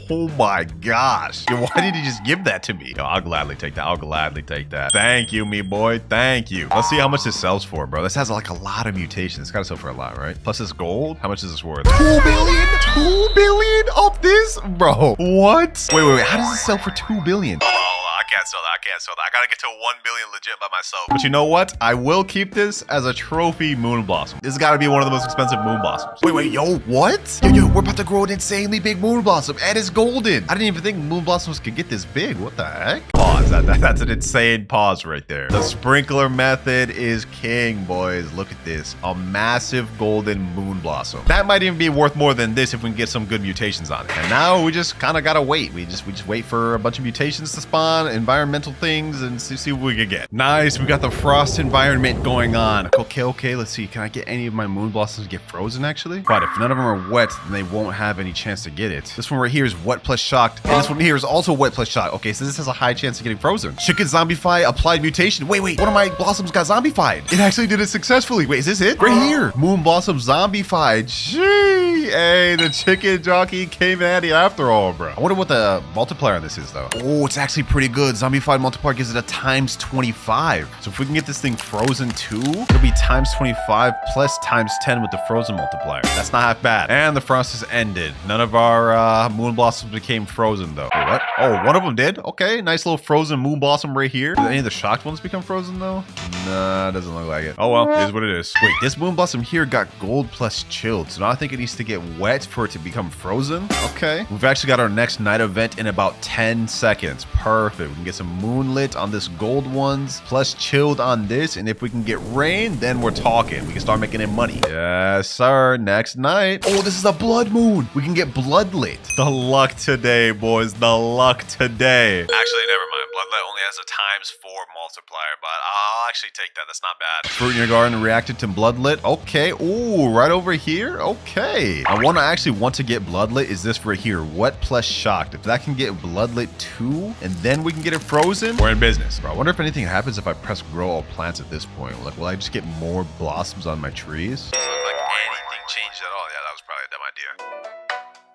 Oh my gosh. Yo, why did he just give that to me? Yo, I'll gladly take that. I'll gladly take that. Thank you, me boy. Thank you. Let's see how much this sells for, bro. This has like a lot of mutations. It's gotta sell for a lot, right? Plus this gold. How much is this worth? 2 billion? 2 billion of this? Bro, what? Wait. How does it sell for 2 billion? I can't sell that. I gotta get to 1 billion legit by myself. But you know what? I will keep this as a trophy moon blossom. This has got to be one of the most expensive moon blossoms. Wait, yo, what? Yo, we're about to grow an insanely big moon blossom, and it's golden. I didn't even think moon blossoms could get this big. What the heck? Pause. That's an insane pause right there. The sprinkler method is king, boys. Look at this. A massive golden moon blossom. That might even be worth more than this if we can get some good mutations on it. And now we just kind of gotta wait. We just wait for a bunch of mutations to spawn, environmental things, and see what we can get. Nice. We got the frost environment going on. Okay. Let's see. Can I get any of my moon blossoms to get frozen, actually? But if none of them are wet, then they won't have any chance to get it. This one right here is wet plus shocked. And this one here is also wet plus shocked. Okay, so this has a high chance of getting frozen. Chicken zombify applied mutation. Wait. One of my blossoms got zombified. It actually did it successfully. Wait, is this it? Right here. Moon blossom zombified. Gee. Hey, the chicken jockey came at it after all, bro. I wonder what the multiplier on this is, though. Oh, it's actually pretty good. Zombified multiplier gives it a times 25. So if we can get this thing frozen too, it'll be times 25 plus times 10 with the frozen multiplier. That's not half bad. And the frost has ended. None of our moon blossoms became frozen though. Wait, what? Oh, one of them did? Okay, nice little frozen moon blossom right here. Did any of the shocked ones become frozen though? Nah, doesn't look like it. Oh well, it is what it is. Wait, this moon blossom here got gold plus chilled. So now I think it needs to get wet for it to become frozen. Okay. We've actually got our next night event in about 10 seconds. Perfect. We can get some moonlit on this gold ones, plus chilled on this, and if we can get rain, then we're talking. We can start making in money. Yes, sir. Next night. Oh, this is a blood moon. We can get bloodlit. The luck today, boys. The luck today. Actually, never mind. Bloodlit only has a ×4 multiplier, but I'll actually take that. That's not bad. Fruit in your garden reacted to bloodlit. Okay. Ooh, right over here. Okay. I want to get bloodlit is this right here. Wet plus shocked. If that can get bloodlit too, and then we can get it frozen, we're in business. Bro, I wonder if anything happens if I press grow all plants at this point. Like, will I just get more blossoms on my trees? Doesn't look like anything changed at all. Yeah, that was probably a dumb idea.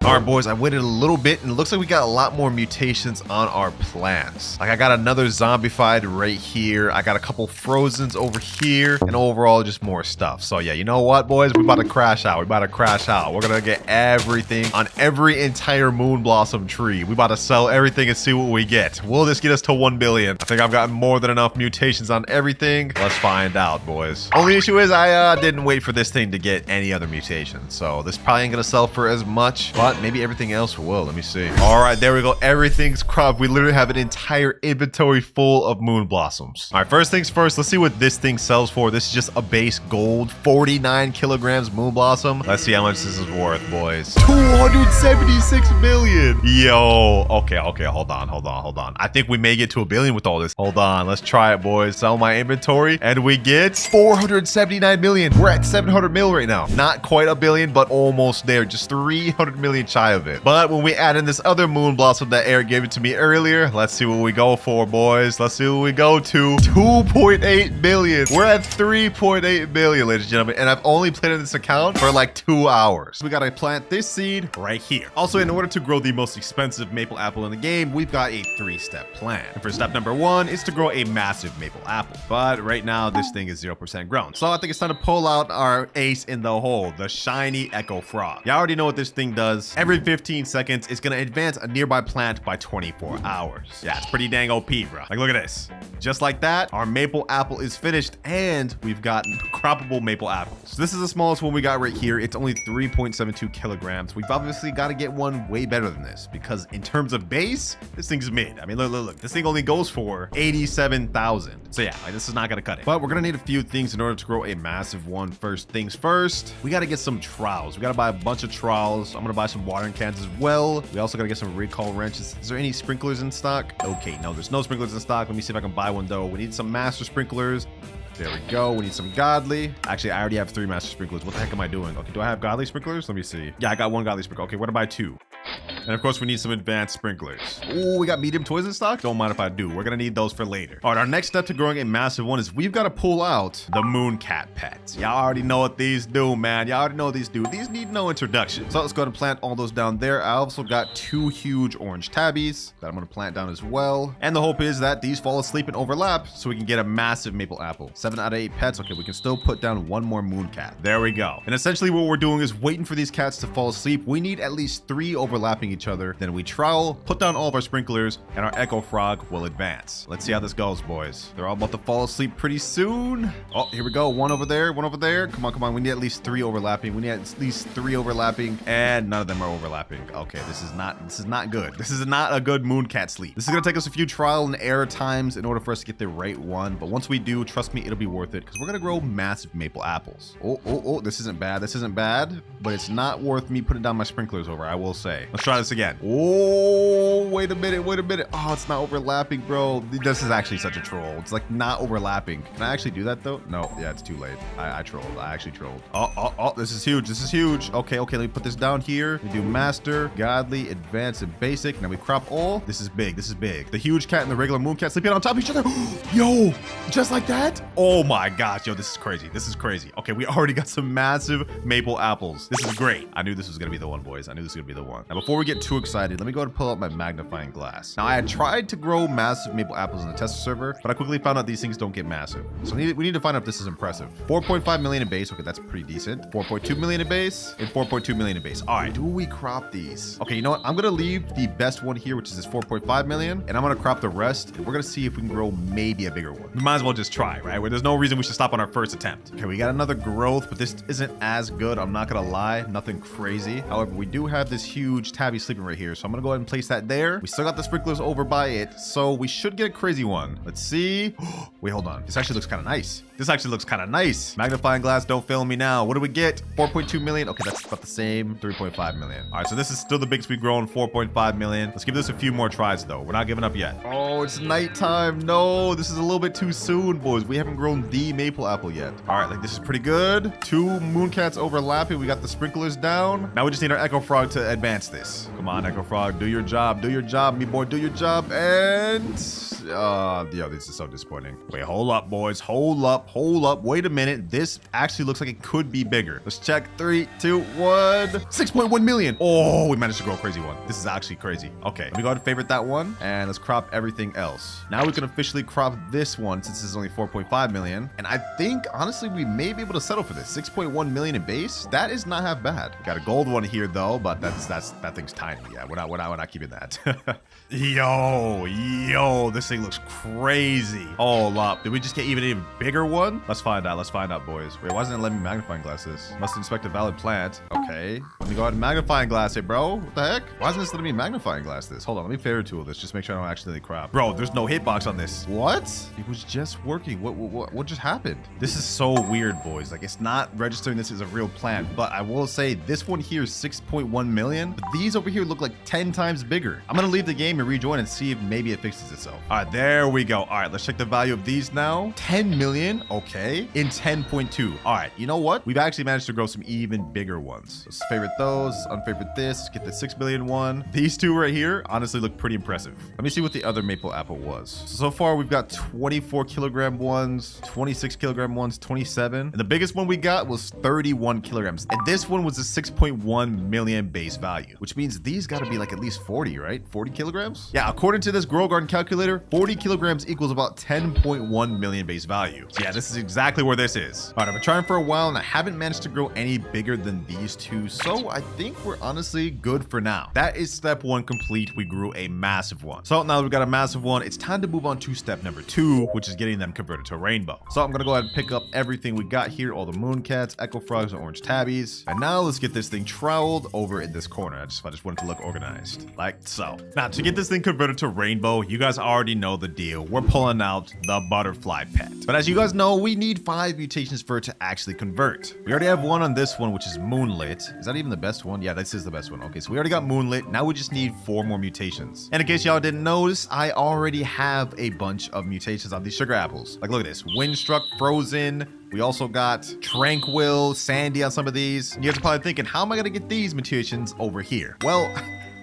All right, boys, I waited a little bit, and it looks like we got a lot more mutations on our plants. Like, I got another zombified right here. I got a couple frozens over here, and overall, just more stuff. So, yeah, you know what, boys? We about to crash out. We're going to get everything on every entire moon blossom tree. We about to sell everything and see what we get. Will this get us to 1 billion? I think I've gotten more than enough mutations on everything. Let's find out, boys. Only issue is I didn't wait for this thing to get any other mutations. So, this probably ain't going to sell for as much, but maybe everything else will. Let me see. All right, there we go. Everything's cropped. We literally have an entire inventory full of moon blossoms. All right, first things first, let's see what this thing sells for. This is just a base gold, 49 kilograms moon blossom. Let's see how much this is worth, boys. 276 million. Yo. Okay. Hold on. I think we may get to 1 billion with all this. Hold on. Let's try it, boys. Sell my inventory, and we get 479 million. We're at 700 mil right now. Not quite 1 billion, but almost there. Just 300 million extremely shy of it. But when we add in this other moon blossom that Eric gave it to me earlier, let's see what we go for, boys. Let's see what we go to. 2.8 billion. We're at 3.8 billion, ladies and gentlemen, and I've only played in this account for like 2 hours. We gotta plant this seed right here. Also, in order to grow the most expensive maple apple in the game, we've got a 3-step plan. And for step number 1 is to grow a massive maple apple. But right now, this thing is 0% grown. So I think it's time to pull out our ace in the hole, the shiny echo frog. You already know what this thing does. Every 15 seconds, it's gonna advance a nearby plant by 24 hours. Yeah, it's pretty dang OP, bro. Like, look at this. Just like that, our maple apple is finished, and we've got croppable maple apples. So this is the smallest one we got right here. It's only 3.72 kilograms. We've obviously got to get one way better than this, because in terms of base, this thing's mid. I mean, look, this thing only goes for 87,000. So yeah, like, this is not gonna cut it. But we're gonna need a few things in order to grow a massive one. First things first, we got to get some trowels. We got to buy a bunch of trowels. I'm gonna buy some watering cans as well. We also got to get some recall wrenches. Is there any sprinklers in stock? Okay, no, there's no sprinklers in stock. Let me see if I can buy one though. We need some master sprinklers. There we go. We need some godly. Actually, I already have 3 master sprinklers. What the heck am I doing? Okay, do I have godly sprinklers? Let me see. Yeah, I got 1 godly sprinkler. Okay, what about 2? And of course, we need some advanced sprinklers. Oh, we got medium toys in stock? Don't mind if I do. We're gonna need those for later. All right, our next step to growing a massive one is we've got to pull out the moon cat pets. Y'all already know what these do, man. Y'all already know what these do. These need no introduction. So let's go ahead and plant all those down there. I also got 2 huge orange tabbies that I'm gonna plant down as well. And the hope is that these fall asleep and overlap so we can get a massive maple apple. 7 out of 8 pets. Okay, we can still put down 1 more moon cat. There we go. And essentially what we're doing is waiting for these cats to fall asleep. We need at least 3 overlapping each other. Then we trowel, put down all of our sprinklers, and our echo frog will advance. Let's see how this goes, boys. They're all about to fall asleep pretty soon. Oh, here we go. 1 over there, 1 over there. Come on, come on. We need at least 3 overlapping. We need at least 3 overlapping, and none of them are overlapping. Okay, this is not good. This is not a good moon cat sleep. This is gonna take us a few trial and error times in order for us to get the right one. But once we do, trust me, it'll be worth it, because we're gonna grow massive maple apples. Oh, this isn't bad. This isn't bad, but it's not worth me putting down my sprinklers over, I will say. Let's try this again. Oh, wait a minute. Oh, it's not overlapping, bro. This is actually such a troll. It's like not overlapping. Can I actually do that though? No, yeah, it's too late. I trolled. I actually trolled. Oh, this is huge. This is huge. Okay, let me put this down here. We do master, godly, advanced, and basic. Now we crop all. This is big. This is big. The huge cat and the regular moon cat sleeping on top of each other. Yo, just like that? Oh my gosh, yo, this is crazy. This is crazy. Okay, we already got some massive maple apples. This is great. I knew this was gonna be the one, boys. I knew this was gonna be the one. Now, before we get too excited, let me go ahead and pull out my magnifying glass. Now, I had tried to grow massive maple apples in the tester server, but I quickly found out these things don't get massive. So we need to find out if this is impressive. 4.5 million in base. Okay, that's pretty decent. 4.2 million in base and 4.2 million in base. All right, do we crop these? Okay, you know what? I'm gonna leave the best one here, which is this 4.5 million, and I'm gonna crop the rest, and we're gonna see if we can grow maybe a bigger one. We might as well just try, right? Where there's no reason we should stop on our first attempt. Okay, we got another growth, but this isn't as good. I'm not gonna lie, nothing crazy. However, we do have this huge tabby sleeping right here, so I'm gonna go ahead and place that there. We still got the sprinklers over by it, so we should get a crazy one. Let's see. Wait, hold on. This actually looks kind of nice. Magnifying glass, don't fail me now. What do we get? 4.2 million. Okay, that's about the same. 3.5 million. All right, so this is still the biggest we've grown, 4.5 million. Let's give this a few more tries though. We're not giving up yet. Oh, it's nighttime. No, this is a little bit too soon, boys. We haven't grown the maple apple yet. All right, like this is pretty good. 2 moon-cats overlapping. We got the sprinklers down. Now we just need our echo frog to advance this. Come on, echo frog, do your job. Do your job, me boy. Do your job. And yo, this is so disappointing. Wait, hold up, boys. Hold up. Wait a minute. This actually looks like it could be bigger. Let's check. 3, 2, 1. 6.1 million. Oh, we managed to grow a crazy one. This is actually crazy. Okay, let me go ahead and favorite that one, and let's crop everything else. Now we can officially crop this one since this is only 4.5 million. And I think honestly we may be able to settle for this. 6.1 million in base. That is not half bad. Got a gold one here though, but that thing's tiny. Yeah, we're not keeping that. Yo, this thing looks crazy. Hold up. Did we just get even bigger one? Let's find out, boys. Wait, why isn't it letting me magnifying glass this? Must inspect a valid plant. Okay. Let me go ahead and magnifying glass it, bro. What the heck? Why isn't this letting me magnifying glass this? Hold on, let me favorite tool this. Just make sure I don't accidentally crop. Bro, there's no hitbox on this. What? It was just working. What just happened? This is so weird, boys. Like, it's not registering this as a real plant, but I will say this one here is 6.1 million. But these over here look like 10 times bigger. I'm gonna leave the game and rejoin and see if maybe it fixes itself. All right, there we go. All right, let's check the value of these now. 10 million, okay, in 10.2. All right, you know what? We've actually managed to grow some even bigger ones. Let's favorite those, unfavorite this, let's get the 6 billion one. These two right here honestly look pretty impressive. Let me see what the other maple apple was. So far, we've got 24 kilogram ones, 26 kilogram ones, 27. And the biggest one we got was 31 kilograms. And this one was a 6.1 million base value, which means these got to be like at least 40, right? 40 kilograms? Yeah, according to this Grow Garden calculator, 40 kilograms equals about 10.1 million base value. So yeah, this is exactly where this is. All right, I've been trying for a while and I haven't managed to grow any bigger than these two. So I think we're honestly good for now. That is step one complete. We grew a massive one. So now that we've got a massive one, it's time to move on to step number 2, which is getting them converted to rainbow. So I'm going to go ahead and pick up everything we got here, all the moon cats, echo frogs, and orange tabbies. And now let's get this thing troweled over in this corner. I just wanted to look organized, like so. Now to get this thing converted to rainbow, you guys already know the deal. We're pulling out the butterfly pet. But as you guys know, we need 5 mutations for it to actually convert. We already have one on this one, which is moonlit. Is that even the best one? Yeah, this is the best one. Okay, so we already got moonlit. Now we just need 4 more mutations. And in case y'all didn't notice, I already have a bunch of mutations on these sugar apples. Like, look at this. Windstruck, frozen. We also got Tranquil, Sandy on some of these. You guys are probably thinking, how am I going to get these mutations over here? Well,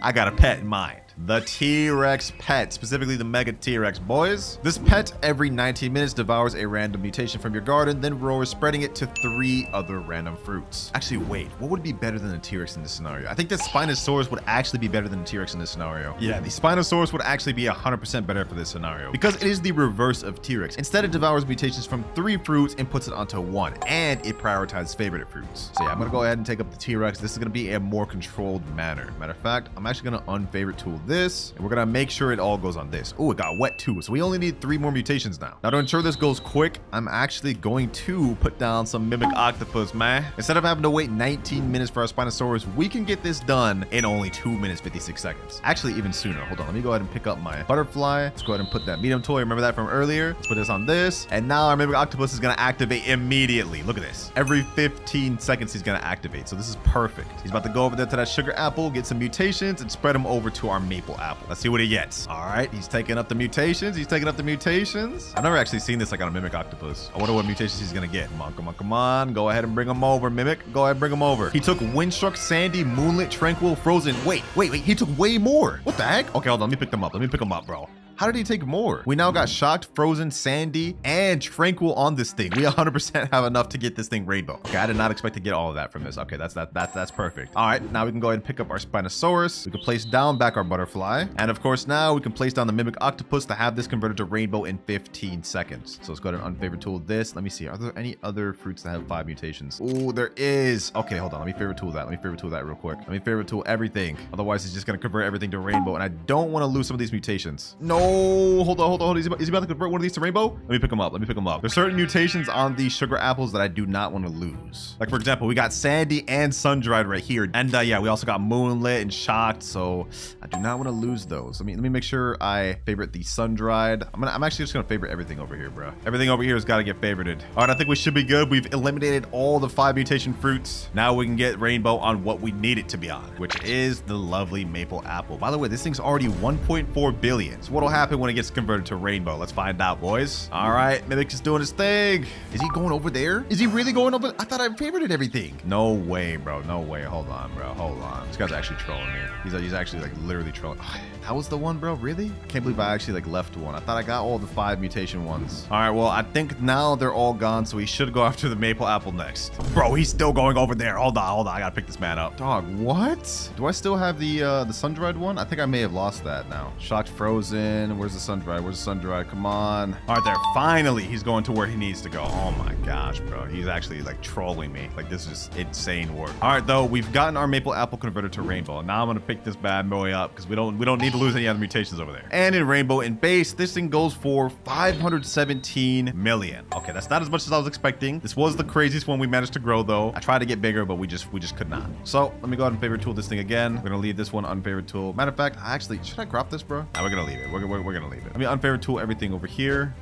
I got a pet in mind. The T-Rex pet, specifically the Mega T-Rex, boys. This pet every 19 minutes devours a random mutation from your garden, then roars, spreading it to 3 other random fruits. Actually, wait, what would be better than a T-Rex in this scenario? I think the Spinosaurus would actually be better than a T-Rex in this scenario. Yeah, the Spinosaurus would actually be 100% better for this scenario because it is the reverse of T-Rex. Instead, it devours mutations from 3 fruits and puts it onto 1, and it prioritizes favorite fruits. So yeah, I'm gonna go ahead and take up the T-Rex. This is gonna be a more controlled manner. Matter of fact, I'm actually gonna unfavorite tool this, and we're gonna make sure it all goes on this. Oh, it got wet too, so we only need 3 more mutations now. Now to ensure this goes quick, I'm actually going to put down some mimic octopus, man. Instead of having to wait 19 minutes for our Spinosaurus, we can get this done in only 2 minutes 56 seconds. Actually, even sooner. Hold on, let me go ahead and pick up my butterfly. Let's go ahead and put that medium toy. Remember that from earlier? Let's put this on this, and now our mimic octopus is gonna activate immediately. Look at this. Every 15 seconds he's gonna activate, so this is perfect. He's about to go over there to that sugar apple, get some mutations, and spread them over to our maple apple. Let's see what he gets. All right, he's taking up the mutations. He's taking up the mutations. I've never actually seen this like on a mimic octopus. I wonder what mutations he's gonna get. Come on, come on, come on. Go ahead and bring him over, mimic. Go ahead and bring him over. He took Windstruck, Sandy, Moonlit, Tranquil, Frozen. Wait. He took way more. What the heck? Okay, hold on. Let me pick them up. Let me pick them up, bro. How did he take more? We now got Shocked, Frozen, Sandy, and Tranquil on this thing. We 100% have enough to get this thing rainbow. Okay, I did not expect to get all of that from this. Okay, that's perfect. All right, now we can go ahead and pick up our Spinosaurus. We can place down back our butterfly. And of course, now we can place down the mimic octopus to have this converted to rainbow in 15 seconds. So let's go ahead and unfavorite tool this. Let me see. Are there any other fruits that have 5 mutations? Oh, there is. Okay, hold on. Let me favorite tool that. Let me favorite tool that real quick. Let me favorite tool everything. Otherwise, it's just going to convert everything to rainbow. And I don't want to lose some of these mutations. No. Hold on. Is he about to convert one of these to rainbow? Let me pick him up. There's certain mutations on these sugar apples that I do not want to lose. Like, for example, we got Sandy and Sun-Dried right here. And yeah, we also got Moonlit and Shocked. So I do not want to lose those. Let me make sure I favorite the Sun-Dried. I'm actually just going to favorite everything over here, bro. Everything over here has got to get favorited. All right, I think we should be good. We've eliminated all the 5 mutation fruits. Now we can get rainbow on what we need it to be on, which is the lovely maple apple. By the way, this thing's already 1.4 billion. So what'll happen when it gets converted to rainbow? Let's find out, boys. All right, Mimic is doing his thing. Is he going over there? Is he really going over? I thought I favorited everything. No way, bro. No way. Hold on, bro. Hold on. This guy's actually trolling me. He's actually like literally trolling. That was the one, bro. Really? I can't believe I actually like left one. I thought I got all the 5 mutation ones. All right, well, I think now they're all gone, so we should go after the maple apple next. Bro, he's still going over there. Hold on. I gotta pick this man up. Dog, what? Do I still have the sun-dried one? I think I may have lost that now. Shocked, Frozen. Where's the sun-dried? Where's the sun-dried? Come on. All right, there. Finally, he's going to where he needs to go. Oh my gosh, bro. He's actually like trolling me. Like, this is just insane work. All right, though, we've gotten our maple apple converted to rainbow. Now I'm gonna pick this bad boy up because we don't need to lose any other mutations over there. And in rainbow in base, this thing goes for 517 million. Okay, that's not as much as I was expecting. This was the craziest one we managed to grow, though. I tried to get bigger, but we just could not. So let me go ahead and favorite tool this thing again. We're gonna leave this one unfavorite tool. Matter of fact, actually, should I crop this, bro? Nah, we're gonna leave it. We're gonna leave it. Let me unfavorite tool everything over here.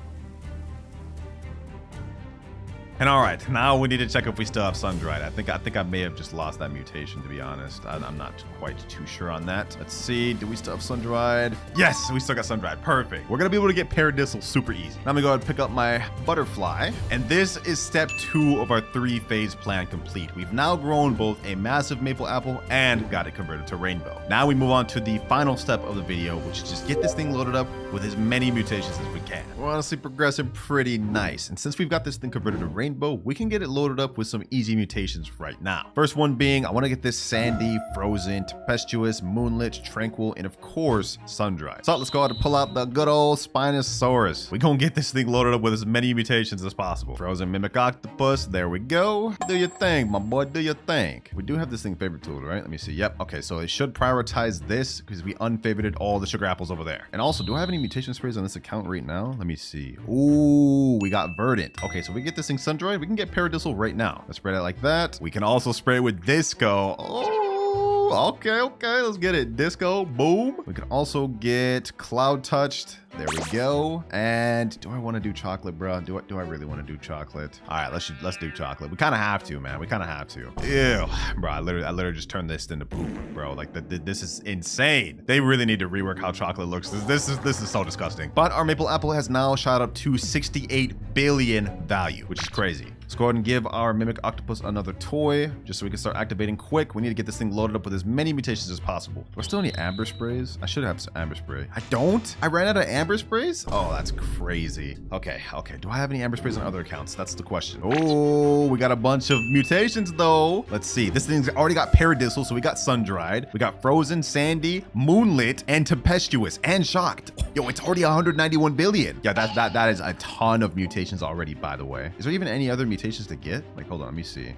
And all right, now we need to check if we still have sun-dried. I think I may have just lost that mutation, to be honest. I'm not quite too sure on that. Let's see. Do we still have sun-dried? Yes, we still got sun-dried. Perfect. We're going to be able to get paradisal super easy. Now I'm going to go ahead and pick up my butterfly. And this is step 2 of our 3-phase plan complete. We've now grown both a massive maple apple and got it converted to rainbow. Now we move on to the final step of the video, which is just get this thing loaded up with as many mutations as we can. We're honestly progressing pretty nice. And since we've got this thing converted to rainbow, we can get it loaded up with some easy mutations right now. First one being, I want to get this sandy, frozen, tempestuous, moonlit, tranquil, and of course, sun-dried. So let's go ahead and pull out the good old Spinosaurus. We're gonna get this thing loaded up with as many mutations as possible. Frozen mimic octopus, there we go. Do your thing, my boy, do your thing. We do have this thing favorite tool, right? Let me see. Yep, okay, so it should prioritize this because we unfavorited all the sugar apples over there. And also, do I have any mutation sprays on this account right now? Let me see. Ooh, we got verdant. Okay, so we get this thing sun-dried, we can get paradisal right now. Let's spread it like that. We can also spray it with disco. Oh, okay, let's get it. Disco, boom. We can also get cloud touched. There we go. And do I want to do chocolate, bro? Do I really want to do chocolate? All right, let's do chocolate. We kind of have to, man. We kind of have to. Ew, bro. I literally just turned this into poop, bro. Like this is insane. They really need to rework how chocolate looks. This is so disgusting. But our maple apple has now shot up to 68 billion value, which is crazy. Let's go ahead and give our mimic octopus another toy just so we can start activating quick. We need to get this thing loaded up with as many mutations as possible. Do I still need amber sprays? I should have some amber spray. I don't. I ran out of amber sprays. Oh, that's crazy. Okay. Do I have any amber sprays on other accounts? That's the question. Oh, we got a bunch of mutations though. Let's see. This thing's already got paradisal, so we got sun-dried. We got frozen, sandy, moonlit, and tempestuous, and shocked. Yo, it's already 191 billion. Yeah, that is a ton of mutations already, by the way. Is there even any other mutations to get? Like, hold on, let me see.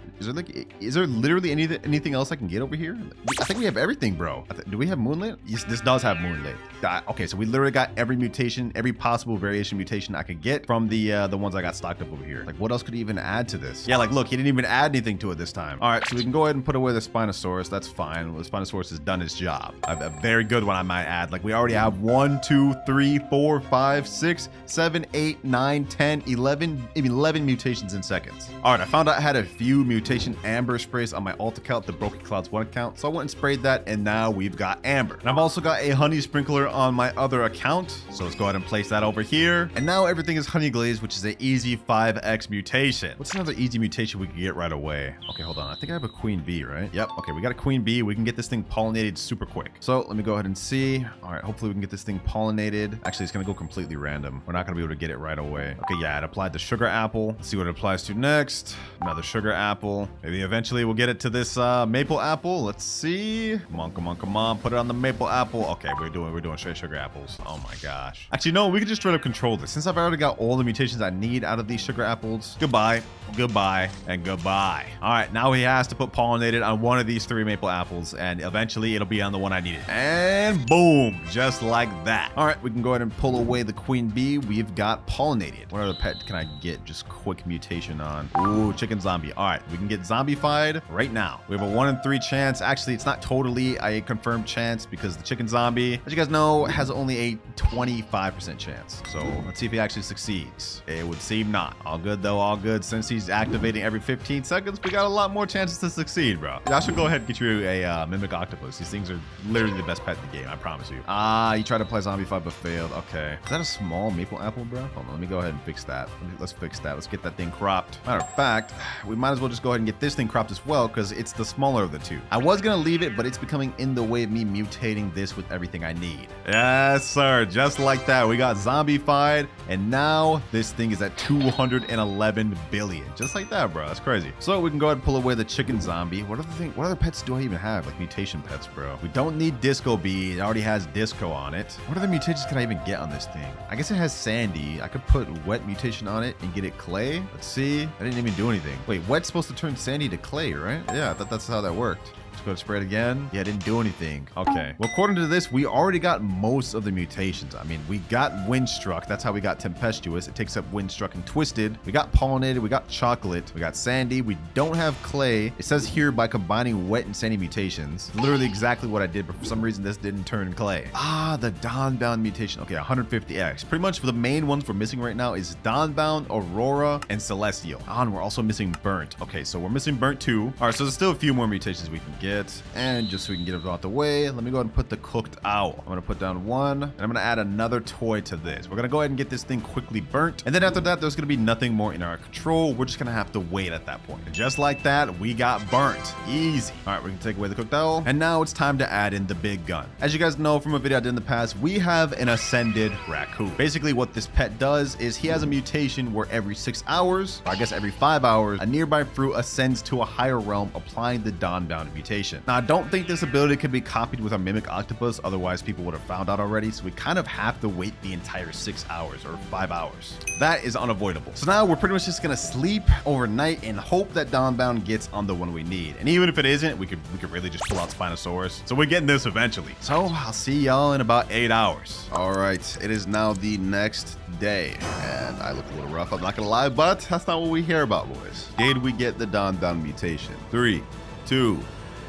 Is there literally anything else I can get over here? I think we have everything, bro. Do we have moonlit? Yes, this does have moonlit. Okay, so we literally got every mutation, every possible variation mutation I could get from the ones I got stocked up over here. Like, what else could he even add to this? Yeah, like, look, he didn't even add anything to it this time. All right, so we can go ahead and put away the Spinosaurus. That's fine. Well, the Spinosaurus has done its job. A very good one, I might add. Like, we already have 1, 2, 3, 4, 5, 6, 7, 8, 9, 10, 11 mutations in seconds. All right, I found out I had a few mutation amber sprays on my alt account, the WinterKloudz 1 account. So I went and sprayed that, and now we've got amber. And I've also got a honey sprinkler on my other account. So let's go ahead and place that over here. And now everything is honey glazed, which is an easy 5x mutation. What's another easy mutation we can get right away? Okay, hold on. I think I have a queen bee, right? Yep. Okay, we got a queen bee. We can get this thing pollinated super quick. So let me go ahead and see. All right, hopefully we can get this thing pollinated. Actually, it's gonna go completely random. We're not gonna be able to get it right away. Okay, yeah, it applied the sugar apple. Let's see what it applies to next. Another sugar apple. Maybe eventually we'll get it to this maple apple. Let's see. Come on. Put it on the maple apple. Okay, we're doing straight sugar apples. Oh my gosh. Actually, no, we can just straight up control this. Since I've already got all the mutations I need out of these sugar apples. Goodbye, and goodbye. All right, now he has to put pollinated on one of these 3 maple apples, and eventually it'll be on the one I needed. And boom, just like that. All right, we can go ahead and pull away the queen bee. We've got pollinated. What other pet can I get just quick mutation on? Ooh, chicken zombie. All right, we can get zombified right now. We have a 1 in 3 chance. Actually, it's not totally a confirmed chance because the chicken zombie, as you guys know, has only a 25% chance. So let's see if he actually succeeds. It would seem not. All good though, all good. Since he's activating every 15 seconds, we got a lot more chances to succeed, bro. I should go ahead and get you a mimic octopus. These things are literally the best pet in the game, I promise you. You tried to play zombified but failed. Okay. Is that a small maple apple, bro? Hold on, let me go ahead and fix that. Let's fix that. Let's get that thing cropped. Matter of fact, we might as well just go ahead and get this thing cropped as well because it's the smaller of the 2. I was gonna leave it, but it's becoming in the way of me mutating this with everything I need. Yes, sir. Just like that. We got zombified, and now this thing is at 211 billion. Just like that, bro. That's crazy. So we can go ahead and pull away the chicken zombie. What other pets do I even have? Like mutation pets, bro. We don't need disco bee. It already has disco on it. What other mutations can I even get on this thing? I guess it has sandy. I could put wet mutation on it and get it clay. Let's see. I didn't even do anything. Wait, wet's supposed to turn sandy to clay, right? Yeah, I thought that's how that worked. Let's go to spray it again. Yeah, it didn't do anything. Okay. Well, according to this, we already got most of the mutations. I mean, we got Windstruck. That's how we got Tempestuous. It takes up Windstruck and Twisted. We got Pollinated. We got Chocolate. We got Sandy. We don't have Clay. It says here by combining Wet and Sandy mutations. Literally exactly what I did, but for some reason, this didn't turn Clay. Ah, the Dawnbound mutation. Okay, 150X. Pretty much the main ones we're missing right now is Dawnbound, Aurora, and Celestial. And we're also missing Burnt. Okay, so we're missing Burnt too. All right, so there's still a few more mutations we can get. And just so we can get it out the way, let me go ahead and put the Cooked Owl. I'm gonna put down one, and I'm gonna add another toy to this. We're gonna go ahead and get this thing quickly burnt. And then after that, there's gonna be nothing more in our control. We're just gonna have to wait at that point. And just like that, we got burnt. Easy. All right, we can take away the Cooked Owl. And now it's time to add in the big gun. As you guys know from a video I did in the past, we have an Ascended Raccoon. Basically, what this pet does is he has a mutation where every 6 hours, or I guess every 5 hours, a nearby fruit ascends to a higher realm, applying the Dawnbound mutation. Now, I don't think this ability could be copied with our Mimic Octopus, otherwise people would have found out already, so we kind of have to wait the entire 6 hours or 5 hours. That is unavoidable. So now we're pretty much just gonna sleep overnight and hope that Dawnbound gets on the one we need. And even if it isn't, we could really just pull out Spinosaurus. So we're getting this eventually. So I'll see y'all in about 8 hours. All right, it is now the next day, and I look a little rough, I'm not gonna lie, but that's not what we hear about, boys. Did we get the Dawnbound mutation? 3, 2,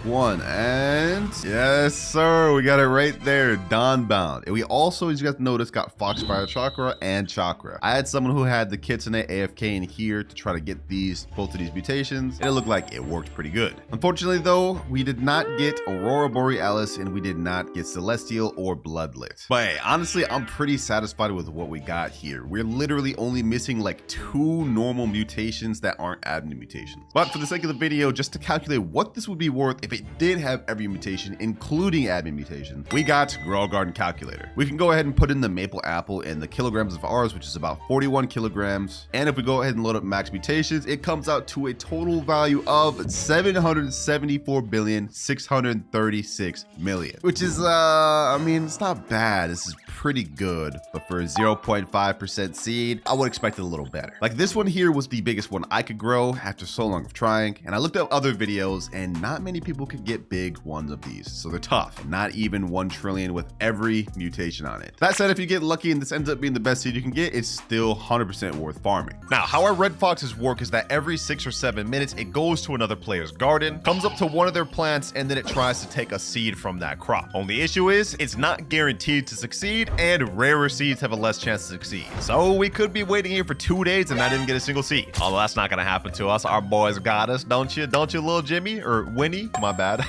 1, and yes, sir, we got it right there, Dawnbound. And we also, as you guys noticed, got Foxfire Chakra and Chakra. I had someone who had the Kitsune AFK in here to try to get both of these mutations, and it looked like it worked pretty good. Unfortunately, though, we did not get Aurora Borealis, and we did not get Celestial or Bloodlit. But hey, honestly, I'm pretty satisfied with what we got here. We're literally only missing like 2 normal mutations that aren't admin mutations. But for the sake of the video, just to calculate what this would be worth if it did have every mutation, including admin mutation, we got Grow Garden Calculator. We can go ahead and put in the maple apple in the kilograms of ours, which is about 41 kilograms. And if we go ahead and load up max mutations, it comes out to a total value of 774,636,000,000, which is, I mean, it's not bad. This is pretty good, but for a 0.5% seed, I would expect it a little better. Like this one here was the biggest one I could grow after so long of trying, and I looked up other videos and not many people could get big ones of these, so they're tough. Not even 1 trillion with every mutation on it. That said, if you get lucky and this ends up being the best seed you can get, it's still 100% worth farming. Now, how our red foxes work is that every 6 or 7 minutes, it goes to another player's garden, comes up to one of their plants, and then it tries to take a seed from that crop. Only issue is, it's not guaranteed to succeed, and rarer seeds have a less chance to succeed. So we could be waiting here for 2 days and not even get a single seed. Although that's not gonna happen to us. Our boys got us, don't you? Don't you, little Jimmy? Or Winnie? My bad.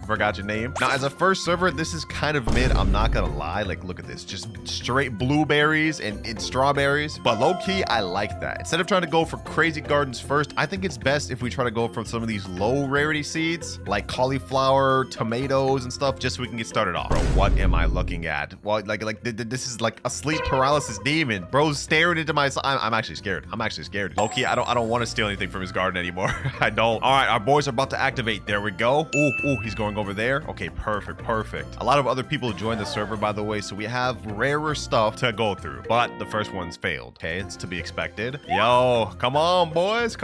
Forgot your name. Now, as a first server, this is kind of mid. I'm not gonna lie. Like, look at this. Just straight blueberries and strawberries. But low-key, I like that. Instead of trying to go for crazy gardens first, I think it's best if we try to go for some of these low rarity seeds, like cauliflower, tomatoes, and stuff, just so we can get started off. Bro, what am I looking at? Well, like this is like a sleep paralysis demon. Bro's staring into my... I'm actually scared. I'm actually scared. Low-key, I don't want to steal anything from his garden anymore. I don't. All right, our boys are about to activate. There we go. Ooh, he's going over there. Okay, perfect. A lot of other people joined the server, by the way, so we have rarer stuff to go through, but the first one's failed. Okay, it's to be expected. Yo, come on, boys,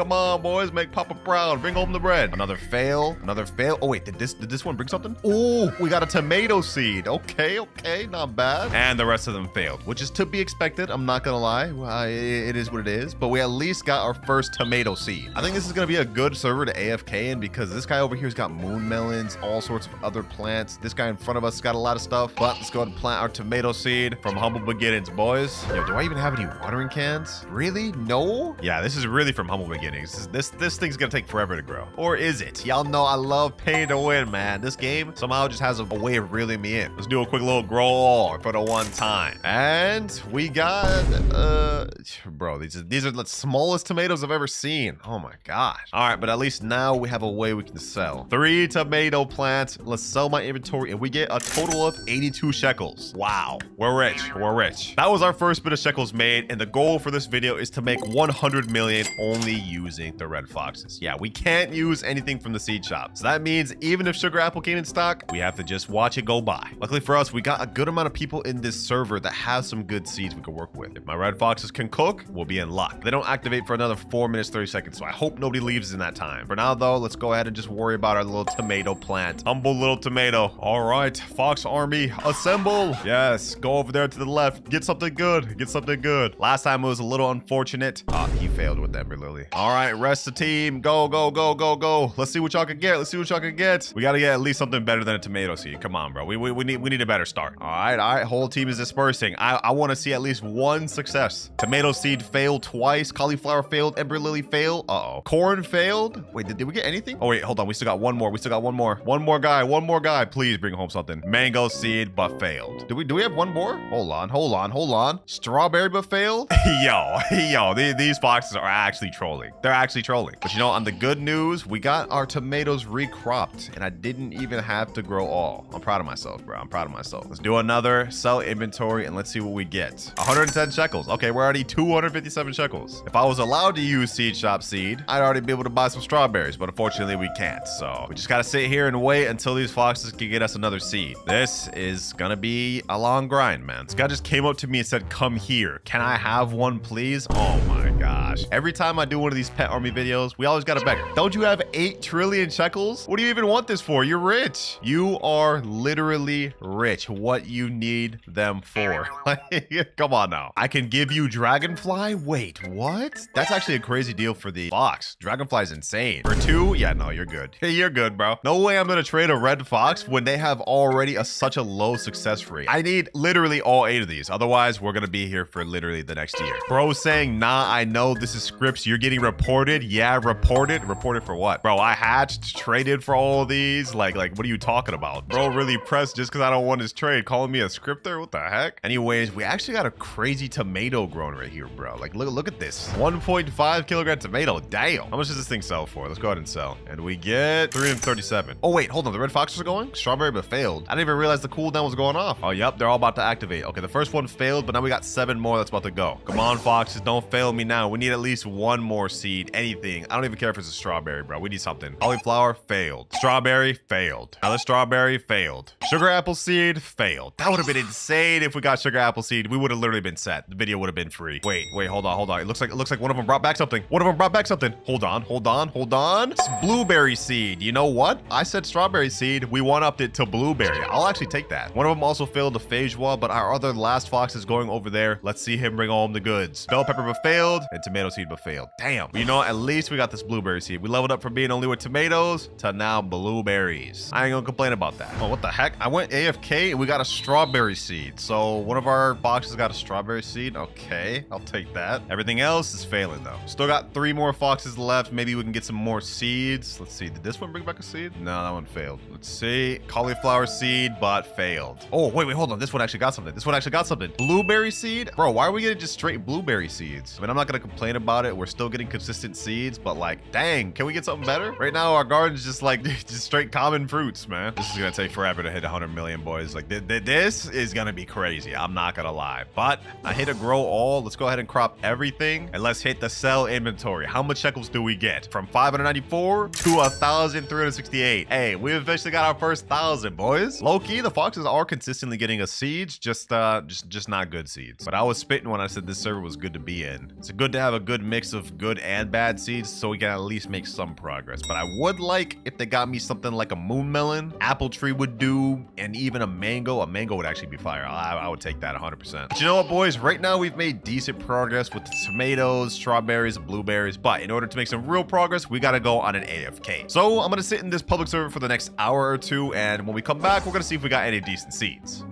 make Papa proud. Bring home the bread. Another fail. Oh wait, did this one bring something? Oh, we got a tomato seed. Okay, not bad. And the rest of them failed, which is to be expected. I'm not gonna lie. Well, it is what it is, but we at least got our first tomato seed. I think this is gonna be a good server to AFK in because this guy over here's got moon melons, all sorts of other plants. This guy in front of us got a lot of stuff, but let's go ahead and plant our tomato seed from humble beginnings, boys. Yo, do I even have any watering cans? Really? No? Yeah, this is really from humble beginnings. This thing's gonna take forever to grow. Or is it? Y'all know I love paying to win, man. This game somehow just has a way of reeling me in. Let's do a quick little grow for the one time. And we got, bro, these are the smallest tomatoes I've ever seen. Oh my gosh. All right, but at least now we have a way we can sell. 3 tomato plants. Let's sell my inventory and we get a total of 82 shekels. Wow, we're rich. That was our first bit of shekels made, and the goal for this video is to make 100 million only using the red foxes. Yeah, we can't use anything from the seed shop, so that means even if sugar apple came in stock, we have to just watch it go by. Luckily for us, we got a good amount of people in this server that have some good seeds we can work with. If my red foxes can cook, we'll be in luck. They don't activate for another 4 minutes 30 seconds, so I hope nobody leaves in that time. For now though, let's go ahead and just worry about our little tomato plant plant. Humble little tomato. All right, Fox Army, assemble. Yes, go over there to the left. Get something good. Get something good. Last time it was a little unfortunate. He failed with Ember Lily. All right, rest the team. Go, go, go, go, go. Let's see what y'all can get. Let's see what y'all can get. We got to get at least something better than a tomato seed. Come on, bro. We need a better start. All right. Whole team is dispersing. I want to see at least one success. Tomato seed failed twice. Cauliflower failed. Ember Lily failed. Corn failed. Wait, did we get anything? Oh, wait, hold on. We still got one more. One more guy. Please bring home something. Mango seed, but failed. Do we have one more? Hold on. Strawberry, but failed. Yo, these foxes are actually trolling. They're actually trolling. But you know, on the good news, we got our tomatoes recropped, and I didn't even have to grow all. I'm proud of myself, bro. I'm proud of myself. Let's do another sell inventory, and let's see what we get. 110 shekels. Okay, we're already 257 shekels. If I was allowed to use seed shop seed, I'd already be able to buy some strawberries, but unfortunately we can't. So we just gotta sit here and wait until these foxes can get us another seed. This is gonna be a long grind, man. This guy just came up to me and said, come here. Can I have one, please? Oh my gosh. Every time I do one of these pet army videos, we always gotta beg. Don't you have 8 trillion shekels? What do you even want this for? You're rich. You are literally rich. What you need them for? Come on now. I can give you dragonfly? Wait, what? That's actually a crazy deal for the fox. Dragonfly is insane. For 2? Yeah, no, you're good. You're good, bro. No way I'm gonna trade a red fox when they have already such a low success rate. I need literally all 8 of these. Otherwise, we're gonna be here for literally the next year. Bro saying, nah, I know this is scripts. You're getting reported. Yeah, reported. Reported for what? Bro, I hatched, traded for all of these. Like, what are you talking about? Bro really pressed just because I don't want his trade. Calling me a scripter? What the heck? Anyways, we actually got a crazy tomato growing right here, bro. Like, look at this. 1.5 kilogram tomato. Damn. How much does this thing sell for? Let's go ahead and sell. And we get 337. Oh, wait, hold on. The red foxes are going? Strawberry, but failed. I didn't even realize the cooldown was going off. Oh, yep. They're all about to activate. Okay, the first one failed, but now we got 7 more that's about to go. Come on, foxes. Don't fail me now. We need at least one more seed. Anything. I don't even care if it's a strawberry, bro. We need something. Cauliflower failed. Strawberry failed. Another strawberry failed. Sugar apple seed failed. That would have been insane if we got sugar apple seed. We would have literally been set. The video would have been free. Wait, hold on. It looks like one of them brought back something. Hold on. It's blueberry seed. You know what? I said strawberry seed. We one-upped it to blueberry. I'll actually take that. One of them also failed the phage wall, but our other last fox is going over there. Let's see him bring home the goods. Bell pepper but failed, and tomato seed but failed. Damn. But you know, at least we got this blueberry seed. We leveled up from being only with tomatoes to now blueberries. I ain't gonna complain about that. Oh, what the heck? I went AFK and we got a strawberry seed. So one of our boxes got a strawberry seed. Okay, I'll take that. Everything else is failing though. Still got 3 more foxes left. Maybe we can get some more seeds. Let's see. Did this one bring back a seed? No, that one failed. Let's see. Cauliflower seed, but failed. Oh, wait, hold on. This one actually got something. Blueberry seed? Bro, why are we getting just straight blueberry seeds? I mean, I'm not gonna complain about it. We're still getting consistent seeds, but like, dang, can we get something better? Right now, our garden's just like, just straight common fruits, man. This is gonna take forever to hit 100 million, boys. Like, this is gonna be crazy. I'm not gonna lie. But I hit a grow all. Let's go ahead and crop everything, and let's hit the sell inventory. How much shekels do we get? From 594 to 1,368. Hey, we eventually got our first 1,000, boys. Low-key, the foxes are consistently getting us seeds, just not good seeds. But I was spitting when I said this server was good to be in. It's good to have a good mix of good and bad seeds, so we can at least make some progress. But I would like if they got me something like a moon melon, apple tree would do, and even a mango. A mango would actually be fire. I would take that 100%. But you know what, boys? Right now, we've made decent progress with the tomatoes, strawberries, blueberries. But in order to make some real progress, we gotta go on an AFK. So I'm gonna sit in this public server for the next hour or 2, and when we come back, we're gonna see if we got any decent seeds.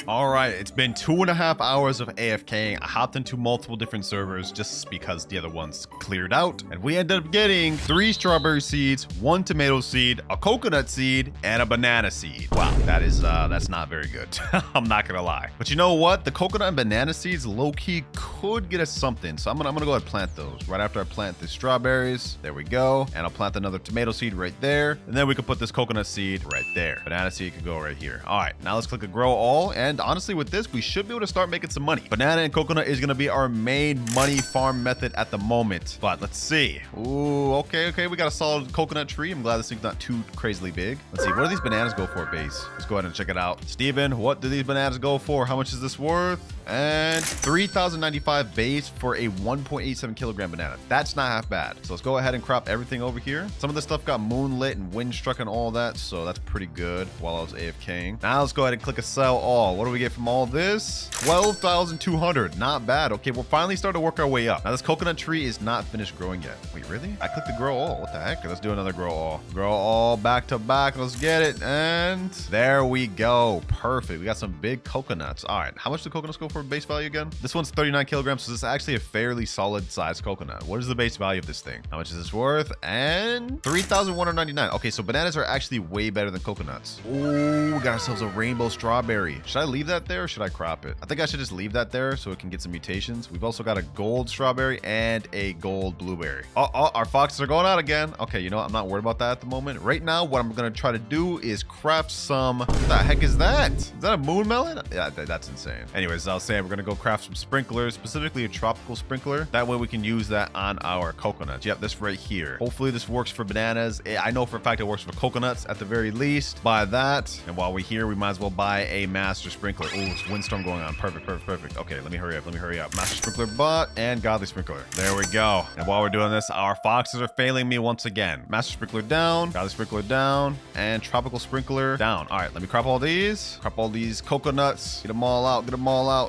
All right, it's been 2.5 hours of AFK. I hopped into multiple different servers just because the other ones cleared out. And we ended up getting 3 strawberry seeds, 1 tomato seed, a coconut seed, and a banana seed. Wow, that's not very good. I'm not gonna lie. But you know what? The coconut and banana seeds low-key could get us something. So I'm gonna go ahead and plant those. Right after I plant the strawberries, there we go. And I'll plant another tomato seed right there. And then we can put this coconut seed right there. Banana seed can go right here. All right, now let's click a grow all, and And honestly, with this, we should be able to start making some money. Banana and coconut is going to be our main money farm method at the moment. But let's see. Ooh, okay. We got a solid coconut tree. I'm glad this thing's not too crazily big. Let's see. What do these bananas go for, base? Let's go ahead and check it out. Steven, what do these bananas go for? How much is this worth? And 3,095 base for a 1.87 kilogram banana. That's not half bad. So let's go ahead and crop everything over here. Some of this stuff got moonlit and wind struck and all that, so that's pretty good while I was AFKing. Now let's go ahead and click a sell all. What do we get from all this? 12,200. Not bad. Okay, we're finally starting to work our way up. Now this coconut tree is not finished growing yet. Wait, really? I clicked the grow all. What the heck? Let's do another grow all. Grow all back to back. Let's get it. And there we go. Perfect. We got some big coconuts. All right. How much do coconuts go for base value again? This one's 39 kilograms, so this is actually a fairly solid size coconut. What is the base value of this thing? How much is this worth? And 3,199. Okay, so bananas are actually way better than coconuts. Oh, we got ourselves a rainbow strawberry. Should I leave that there or should I crop it? I think I should just leave that there so it can get some mutations. We've also got a gold strawberry and a gold blueberry. Oh, our foxes are going out again. Okay, you know what? I'm not worried about that at the moment. Right now, what I'm going to try to do is craft some... What the heck is that? Is that a moon melon? Yeah, that's insane. Anyways, I was saying we're going to go craft some sprinklers, specifically a tropical sprinkler. That way we can use that on our coconuts. Yep, this right here. Hopefully this works for bananas. I know for a fact it works for coconuts at the very least. Buy that. And while we're here, we might as well buy a master sprinkler. Oh, it's windstorm going on. Perfect. Okay, let me hurry up. Master sprinkler bot and godly sprinkler. There we go. And while we're doing this, our foxes are failing me once again. Master sprinkler down, godly sprinkler down, and tropical sprinkler down. All right, let me crop all these. Crop all these coconuts. Get them all out.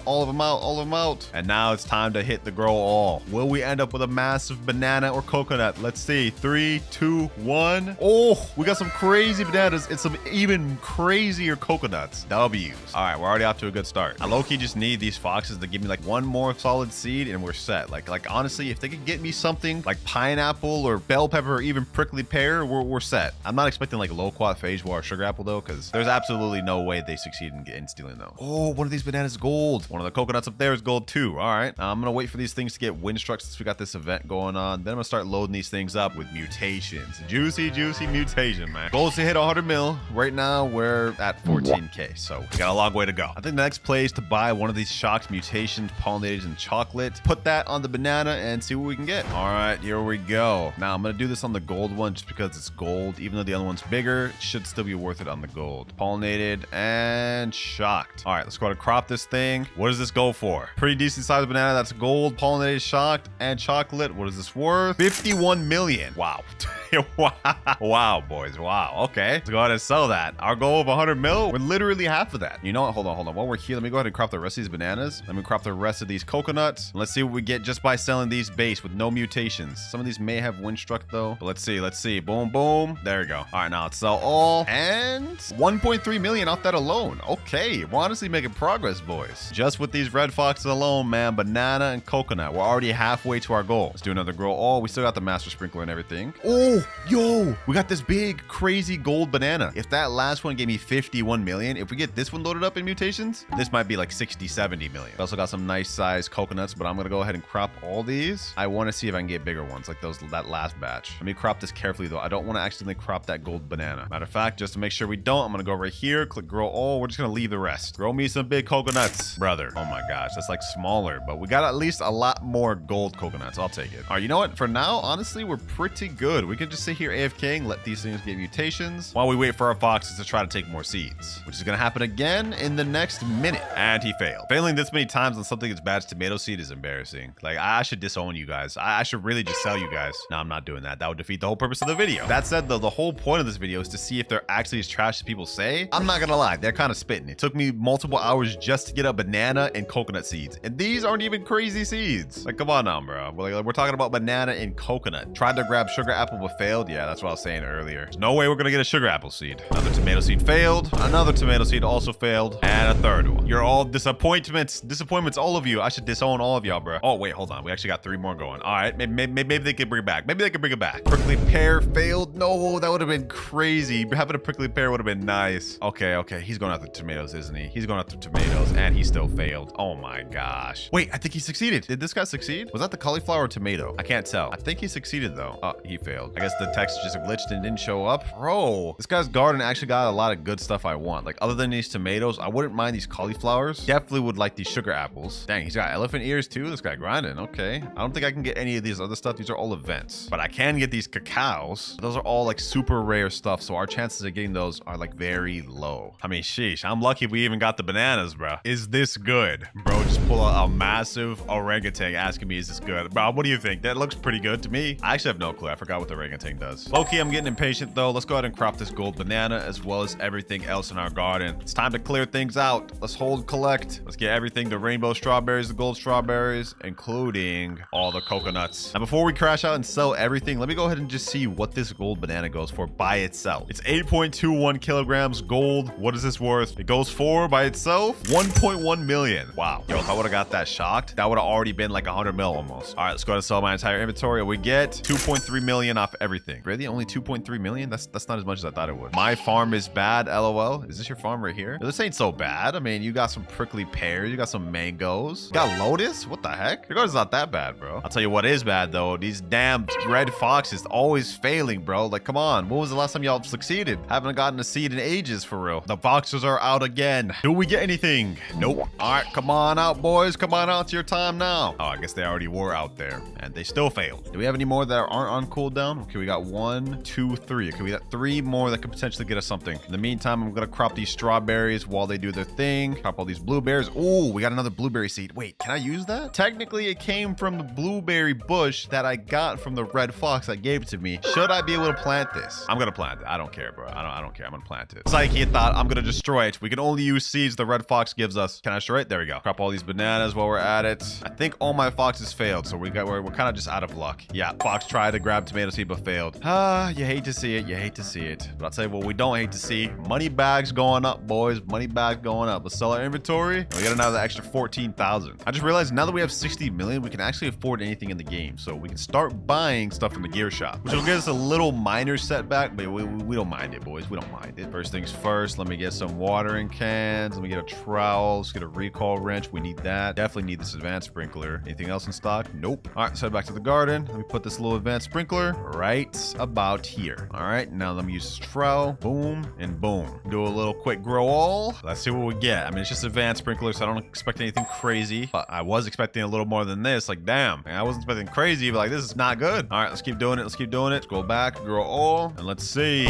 All of them out. And now it's time to hit the grow all. Will we end up with a massive banana or coconut? Let's see. 3, 2, 1. Oh, we got some crazy bananas and some even crazier coconuts. W's. All right, we're already off to a good start. I low-key just need these foxes to give me like one more solid seed and we're set. Like honestly, if they could get me something like pineapple or bell pepper or even prickly pear, we're set. I'm not expecting like loquat, phage or sugar apple though, because there's absolutely no way they succeed in stealing those. Oh, one of these bananas is gold. One of the coconuts up there is gold too. All right, I'm gonna wait for these things to get wind struck since we got this event going on. Then I'm gonna start loading these things up with mutations. Juicy mutation, man. Goal is to hit 100 mil. Right now we're at 14k, so we got a long way to go. I think the next play is to buy one of these shocked mutations, pollinated in chocolate, put that on the banana and see what we can get. All right, here we go. Now I'm gonna do this on the gold one just because it's gold. Even though the other one's bigger, it should still be worth it on the gold. Pollinated and shocked. All right, let's go to crop this thing. What does this go for? Pretty decent sized banana. That's gold, pollinated, shocked, and chocolate. What is this worth? 51 million. Wow. Wow, boys. Wow. Okay. Let's go ahead and sell that. Our goal of 100 mil, we're literally half of that. You know what? Hold on. While we're here, let me go ahead and crop the rest of these bananas. Let me crop the rest of these coconuts. And let's see what we get just by selling these base with no mutations. Some of these may have wind struck though. But let's see. Boom. There we go. All right, now let's sell all. And 1.3 million off that alone. Okay. We're honestly making progress, boys. Just with these red foxes alone, man. Banana and coconut. We're already halfway to our goal. Let's do another grow all. We still got the master sprinkler and everything. Oh, yo, we got this big crazy gold banana. If that last one gave me 51 million, if we get this one loaded up in mutations, this might be like 60-70 million. We also got some nice size coconuts, but I'm gonna go ahead and crop all these. I want to see if I can get bigger ones like that last batch. Let me crop this carefully though. I don't want to accidentally crop that gold banana. Matter of fact, just to make sure we don't, I'm gonna go right here, click grow all. We're just gonna leave the rest. Grow me some big coconuts, brother. Oh my gosh, that's like smaller, but we got at least a lot more gold coconuts. I'll take it. All right, you know what? For now, honestly, we're pretty good. We can just sit here AFK and let these things get mutations while we wait for our foxes to try to take more seeds, which is gonna happen again in the next minute. And he failed. Failing this many times on something as bad as tomato seed is embarrassing. Like, I should disown you guys. I should really just sell you guys. No, I'm not doing that. That would defeat the whole purpose of the video. That said, though, the whole point of this video is to see if they're actually as trash as people say. I'm not gonna lie, they're kind of spitting. It took me multiple hours just to get a banana and coconut seeds, and these aren't even crazy seeds. Like, come on now, bro. We're talking about banana and coconut. Tried to grab sugar apple but failed. Yeah, that's what I was saying earlier. There's no way we're gonna get a sugar apple seed. Another tomato seed failed. Another tomato seed also failed. And a third one. You're all disappointments, all of you. I should disown all of y'all, bro. Oh, wait, hold on. We actually got 3 more going. All right, maybe they can bring it back. Maybe they can bring it back. Prickly pear failed. No, that would have been crazy. Having a prickly pear would have been nice. Okay. He's going after tomatoes, isn't he? He's going after tomatoes, and he still failed. Oh my gosh. Wait, I think he succeeded. Did this guy succeed? Was that the cauliflower or tomato? I can't tell. I think he succeeded though. Oh, he failed. I guess the text just glitched and didn't show up. Bro, this guy's garden actually got a lot of good stuff I want. Like, other than these tomatoes, I wouldn't mind these cauliflowers. Definitely would like these sugar apples. Dang, he's got elephant ears too. This guy grinding. Okay. I don't think I can get any of these other stuff. These are all events. But I can get these cacaos. Those are all like super rare stuff. So our chances of getting those are like very low. I mean, sheesh. I'm lucky we even got the bananas, bro. Is this good? Bro, just pull out a massive orangutan asking me, is this good? Bro, what do you think? That looks pretty good to me. I actually have no clue. I forgot what the orangutan does. Low-key, I'm getting impatient though. Let's go ahead and crop this gold banana as well as everything else in our garden. It's time to clear things out. Let's hold, collect. Let's get everything, the rainbow strawberries, the gold strawberries, including all the coconuts. Now, before we crash out and sell everything, let me go ahead and just see what this gold banana goes for by itself. It's 8.21 kilograms gold. What is this worth? It goes for by itself 1.1 million. Wow. Yo, if I would have got that shocked, that would have already been like 100 mil almost. All right, let's go ahead and sell my entire inventory. We get 2.3 million off everything. Really? Only 2.3 million? That's not as much as I thought it would. My farm is bad, LOL. Is this your farm right here? This ain't so bad. I mean, you got some prickly pears. You got some mangoes. You got lotus? What the heck? Your garden's not that bad, bro. I'll tell you what is bad, though. These damn red foxes always failing, bro. Like, come on. When was the last time y'all succeeded? Haven't gotten a seed in ages, for real. The foxes are out again. Do we get anything? Nope. All right, come on out, boys. Come on out. It's your time now. Oh, I guess they already were out there, and they still failed. Do we have any more that aren't on cooldown? Okay, we got 1, 2, 3. Okay, we got 3 more that could potentially get us something. In the meantime, I'm gonna crop these strawberries while they do their thing. Crop all these blueberries. Oh, we got another blueberry seed. Wait, can I use that? Technically, it came from the blueberry bush that I got from the red fox that gave it to me. Should I be able to plant this? I'm gonna plant it. I don't care, bro. I don't care. I'm gonna plant it. Psyche thought I'm gonna destroy it. We can only use seeds the red fox gives us. Can I destroy it? There we go. Crop all these bananas while we're at it. I think all my foxes failed, so we're kind of just out of luck. Yeah, fox tried to grab tomato seed but failed. Ah, you hate to see it. You hate to see it. But I'll tell you what we don't hate to see. Money bags going up, boys. Money bags going up. Let's sell our inventory. And we got another extra 14,000. I just realized now that we have 60 million, we can actually afford anything in the game. So we can start buying stuff from the gear shop, which will give us a little minor setback, but we don't mind it, boys. We don't mind it. First things first, let me get some watering cans. Let me get a trowel. Let's get a recall wrench. We need that. Definitely need this advanced sprinkler. Anything else in stock? Nope. All right, let's head back to the garden. Let me put this little advanced sprinkler right about here. All right, now let me use this trowel. Boom and boom. Do a little quick grow all. Let's see what we get. I mean, it's just advanced sprinkler, so I don't expect anything crazy, but I was expecting a little more than this. Like, damn, I wasn't expecting crazy, but like, this is not good. All right, let's keep doing it. Let's keep doing it. Let's go back, grow all, and let's see.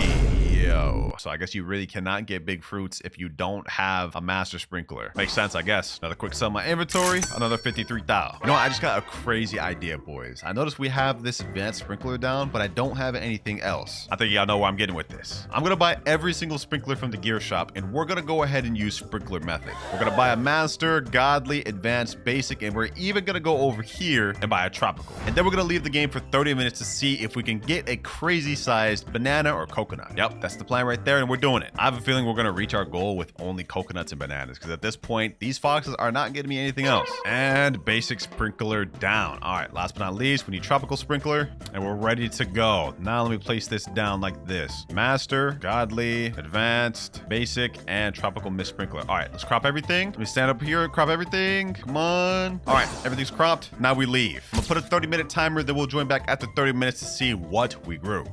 Yo. So I guess you really cannot get big fruits if you don't have a master sprinkler. Makes sense, I guess. Another quick sell my inventory. Another 53,000. You know what? I just got a crazy idea, boys. I noticed we have this advanced sprinkler down, but I don't have anything else. I think y'all know where I'm getting with this. I'm gonna buy every single sprinkler from the gear shop, and we're gonna go ahead and use sprinkler method. We're gonna buy a master, godly, advanced, basic, and we're even gonna go over here and buy a tropical. And then we're gonna leave the game for 30 minutes to see if we can get a crazy sized banana or coconut. Yep, that's the plan right there, and we're doing it. I have a feeling we're gonna reach our goal with only coconuts and bananas, because at this point, these foxes are not getting me anything else. And basic sprinkler down. All right, last but not least, we need tropical sprinkler, and we're ready to go. Now let me place this down like this. Master, godly, advanced, basic, and tropical mist sprinkler. All right, let's crop everything. Let me stand up here, crop everything. Come on. All right, everything's cropped. Now we leave. I'm gonna put a 30-minute timer, then we'll join back after 30 minutes to see what we grew.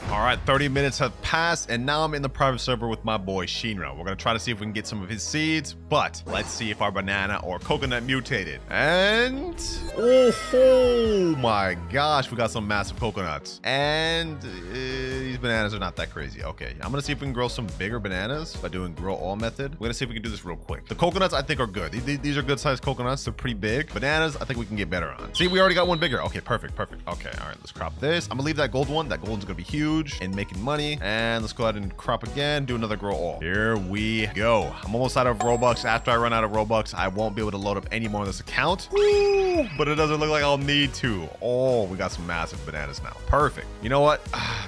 All right, 30 minutes have passed, and now I'm in the private server with my boy Shinra. We're gonna try to see if we can get some of his seeds, but let's see if our banana or coconut mutated. And oh my gosh, we got some massive coconuts. And these bananas are not that crazy. Okay, I'm gonna see if we can grow some bigger bananas by doing grow all method. We're gonna see if we can do this real quick. The coconuts I think are good. These are good sized coconuts. They're pretty big. Bananas I think we can get better on. See, we already got one bigger. Okay, perfect. Okay, all right, let's crop this. I'm gonna leave that gold one. That gold's gonna be huge and making money. And let's go ahead and crop again, do another grow all. Here we go. I'm almost out of Robux. After I run out of Robux, I won't be able to load up any more on this account. Woo! But it doesn't look like I'll need to. Oh, we got some massive bananas now. Perfect. You know what?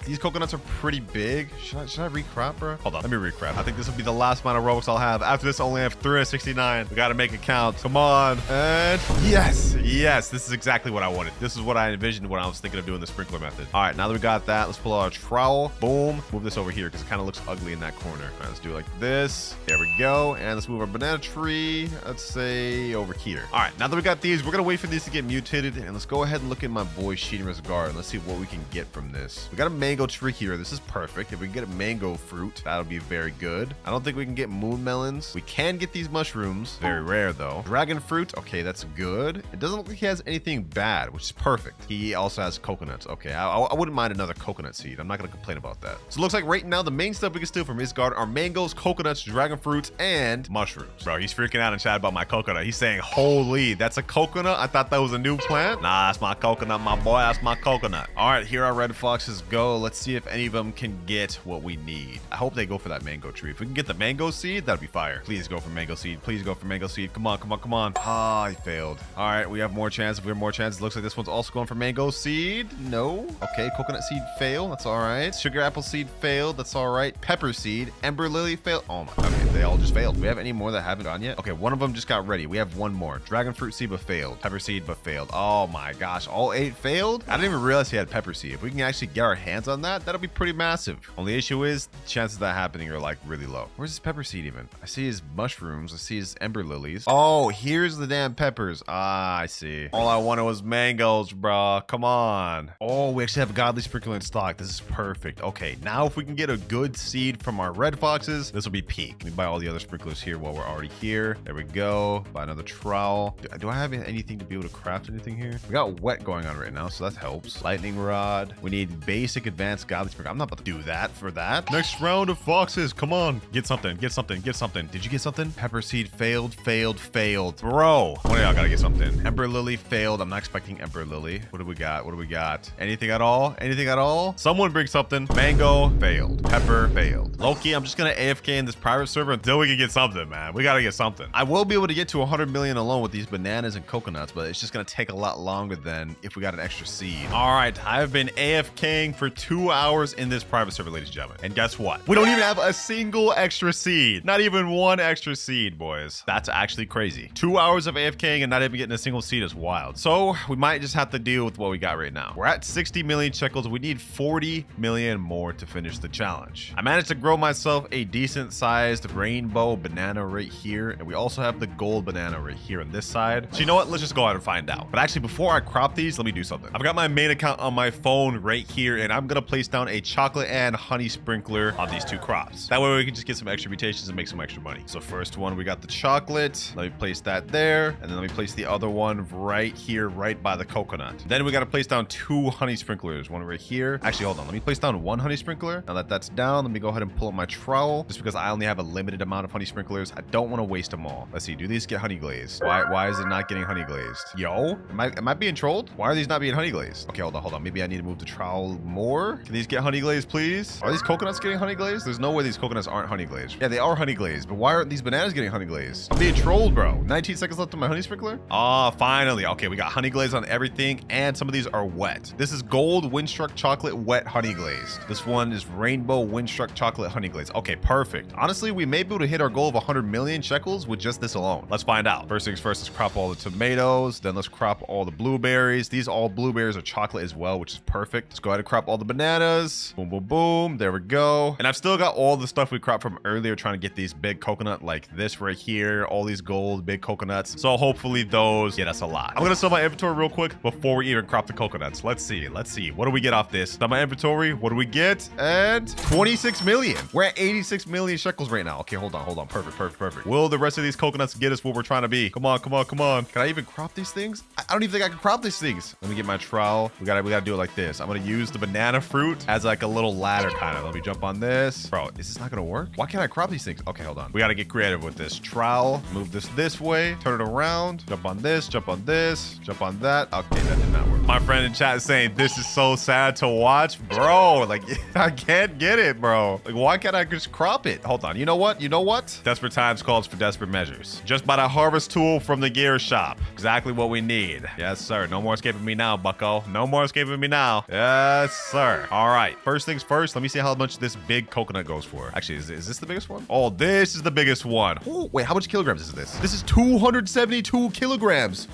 These coconuts are pretty big. Should I recrop, bro? Hold on, let me recrop. I think this will be the last amount of Robux I'll have. After this, I only have 369. We gotta make it count. Come on. And yes, this is exactly what I wanted. This is what I envisioned when I was thinking of doing the sprinkler method. All right, now that we got that, let's pull out our trowel. Boom. Move this over here because it kind of looks ugly in that corner. All right, let's do it like this. There we go. And let's move our banana tree, let's say over here. All right, now that we got these, we're gonna wait for these to get mutated, and let's go ahead and look at my boy Shinra's garden. Let's see what we can get from this. We got a mango tree here. This is perfect. If we can get a mango fruit, that'll be very good. I don't think we can get moon melons. We can get these mushrooms. Very rare though. Dragon fruit. Okay, that's good. It doesn't look like he has anything bad, which is perfect. He also has coconuts. Okay, I wouldn't mind another coconut seed. I'm not gonna complain about that. So it looks like right now the main stuff we can steal from his garden are mangoes, coconuts, dragon fruits, and mushrooms. Bro, he's freaking out in chat about my coconut. He's saying, holy, that's a coconut? I thought that was a new plant. Nah, that's my coconut, my boy. That's my coconut. All right, here our red foxes go. Let's see if any of them can get what we need. I hope they go for that mango tree. If we can get the mango seed, that'd be fire. Please go for mango seed. Please go for mango seed. Come on, come on, come on. Ah, I failed. All right, we have more chance. If we have more chances, looks like this one's also going for mango seed. No. Okay, coconut seed fail. That's all right. Sugar apple seed failed. That's all right. Pepper seed. Ember lily failed. Oh my. Okay, they all just failed. Do we have any more that haven't gone yet? Okay, one of them just got ready. We have one more. Dragon fruit seed but failed. Pepper seed but failed. Oh my gosh, all 8 failed? I didn't even realize he had pepper seed. If we can actually get our hands on that, that'll be pretty massive. Only issue is the chances of that happening are like really low. Where's his pepper seed even? I see his mushrooms. I see his ember lilies. Oh, here's the damn peppers. Ah, I see. All I wanted was mangoes, bro. Come on. Oh, we actually have a godly sprinkler in stock. This is perfect. Okay, now if we can get a good seed from our red foxes, this will be peak. Let me buy all the other sprinklers here while we're already here. There we go. Buy another trowel. Do I have anything to be able to craft anything here? We got wet going on right now, so that helps. Lightning rod. We need basic advanced godly sprinkler. I'm not about to do that for that. Next round of foxes. Come on. Get something. Get something. Get something. Did you get something? Pepper seed failed, failed, failed. Bro, one of y'all gotta get something. Ember lily failed. I'm not expecting ember lily. What do we got? What do we got? Anything at all? Anything at all? Someone bring something. Mango failed. Pepper failed. Loki, I'm just gonna AFK in this private server until we can get something, man. We gotta get something. I will be able to get to 100 million alone with these bananas and coconuts, but it's just gonna take a lot longer than if we got an extra seed. All right, I've been AFKing for 2 hours in this private server, ladies and gentlemen. And guess what? We don't even have a single extra seed. Not even one extra seed, boys. That's actually crazy. 2 hours of AFKing and not even getting a single seed is wild. So we might just have to deal with what we got right now. We're at 60 million shekels. We need 40 million more to finish the challenge. I managed to grow myself a decent sized rainbow banana right here. And we also have the gold banana right here on this side. So you know what? Let's just go out and find out. But actually, before I crop these, let me do something. I've got my main account on my phone right here, and I'm gonna place down a chocolate and honey sprinkler on these 2 crops. That way we can just get some extra mutations and make some extra money. So first one, we got the chocolate. Let me place that there. And then let me place the other one right here, right by the coconut. Then we gotta place down 2 honey sprinklers. One right here. Actually, hold on. Let me place down 1 honey sprinkler. Now that that's down, let me go ahead and pull up my trowel. Just because I only have a limited amount of honey sprinklers, I don't want to waste them all. Let's see. Do these get honey glazed? Why is it not getting honey glazed? Yo, am I being trolled? Why are these not being honey glazed? Okay, hold on. Maybe I need to move the trowel more. Can these get honey glazed, please? Are these coconuts getting honey glazed? There's no way these coconuts aren't honey glazed. Yeah, they are honey glazed, but why aren't these bananas getting honey glazed? I'm being trolled, bro. 19 seconds left on my honey sprinkler. Ah, finally. Okay, we got honey glaze on everything, and some of these are wet. This is gold windstruck chocolate wet honey glazed. This one is rainbow windstruck chocolate honey glaze. Okay, perfect. Honestly, we may be able to hit our goal of 100 million shekels with just this alone. Let's find out. First things first, let's crop all the tomatoes. Then let's crop all the blueberries. These all blueberries are chocolate as well, which is perfect. Let's go ahead and crop all the bananas. Boom, boom, boom. There we go. And I've still got all the stuff we cropped from earlier, trying to get these big coconut like this right here. All these gold big coconuts. So hopefully those get us a lot. I'm gonna sell my inventory real quick before we even crop the coconuts. Let's see. What do we get off this? Sell my inventory. What do we get? And 26 million. We're at 86 million shekels right now. Okay, hold on. Perfect. Will the rest of these coconuts get us what we're trying to be? Come on. Can I even crop these things? I don't even think I can crop these things. Let me get my trowel. We gotta do it like this. I'm gonna use the banana fruit as like a little ladder kind of. Let me jump on this. Bro, is this not gonna work? Why can't I crop these things? Okay, hold on. We gotta get creative with this trowel. Move this way. Turn it around. Jump on this. Jump on this. Jump on that. Okay, that did not work. My friend in chat is saying this is so sad to watch. Bro, like I can't get it, bro. Like why can't I just crop it? Hold on. You know what? Desperate times calls for desperate measures. Just buy the harvest tool from the gear shop. Exactly what we need. Yes, sir. No more escaping me now, bucko. No more escaping me now. Yes, sir. All right. First things first. Let me see how much this big coconut goes for. Actually, is this the biggest one? Oh, this is the biggest one. Oh, wait, how much kilograms is this? This is 272 kilograms.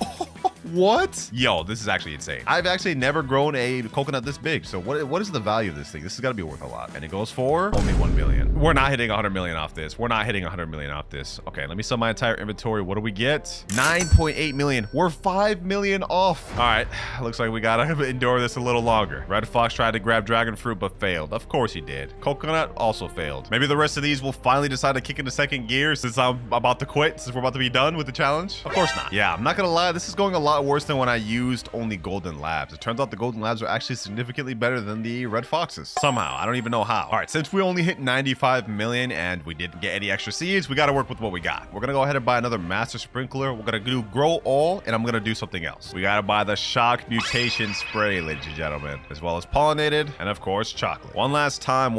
What? Yo, this is actually insane. I've actually never grown a coconut this big. So what is the value of this thing? This has got to be worth a lot. And it goes for only 1 million. We're not hitting 100 million off this. We're not hitting 100 million off this. Okay, let me sell my entire inventory. What do we get? 9.8 million. We're 5 million off. All right, looks like we gotta endure this a little longer. Red Fox tried to grab dragon fruit but failed. Of course he did. Coconut also failed. Maybe the rest of these will finally decide to kick into second gear since I'm about to quit, since we're about to be done with the challenge. Of course not. Yeah, I'm not gonna lie, this is going a lot worse than when I used only golden labs. It turns out the golden labs are actually significantly better than the red foxes. Somehow, I don't even know how. All right, since we only hit 95 million and we didn't get any extra seeds, we gotta work with what we got. We're gonna go ahead and buy another master sprinkler. We're gonna do grow all, and I'm gonna do something else. We gotta buy the shock mutation spray, ladies and gentlemen, as well as pollinated, and of course, chocolate. One last time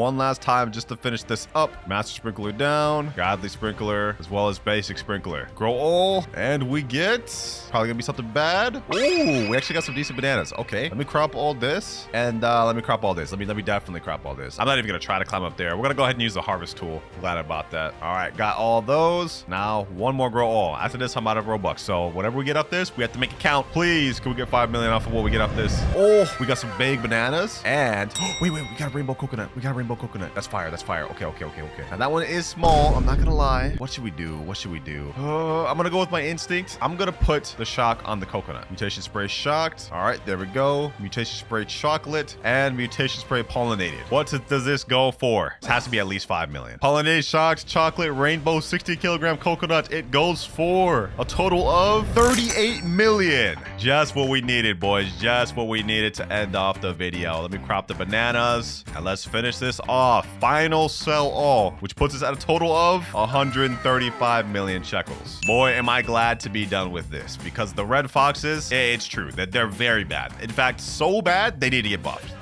just to finish this up. Master sprinkler down, godly sprinkler, as well as basic sprinkler. Grow all, and we get probably gonna be something bad. Ooh, we actually got some decent bananas. Okay, let me crop all this, and let me crop all this. Let me definitely crop all this. I'm not even gonna try to climb up there. We're gonna go ahead and use the harvest tool. Glad about that. All right, got all those. Now one more grow all. After this, I'm out of Robux. So whatever we get off this, we have to make it count. Please, can we get 5 million off of what we get off this? Oh, we got some big bananas, and wait, we got a rainbow coconut. We got a rainbow coconut. That's fire. That's fire. Okay. Now that one is small. I'm not gonna lie. What should we do? I'm gonna go with my instinct. I'm gonna put the shock on the coconut. Mutation spray shocked. All right, there we go. Mutation spray chocolate and mutation spray pollinated. What does this go for? This has to be at least 5 million. Pollinated shocked chocolate rainbow 60 kilogram coconut. It goes for a total of 38 million. Just what we needed, boys. Just what we needed to end off the video. Let me crop the bananas and let's finish this off. Final sell all, which puts us at a total of 135 million shekels. Boy, am I glad to be done with this, because the red foxes, it's true that they're very bad. In fact, so bad, they need to get buffed.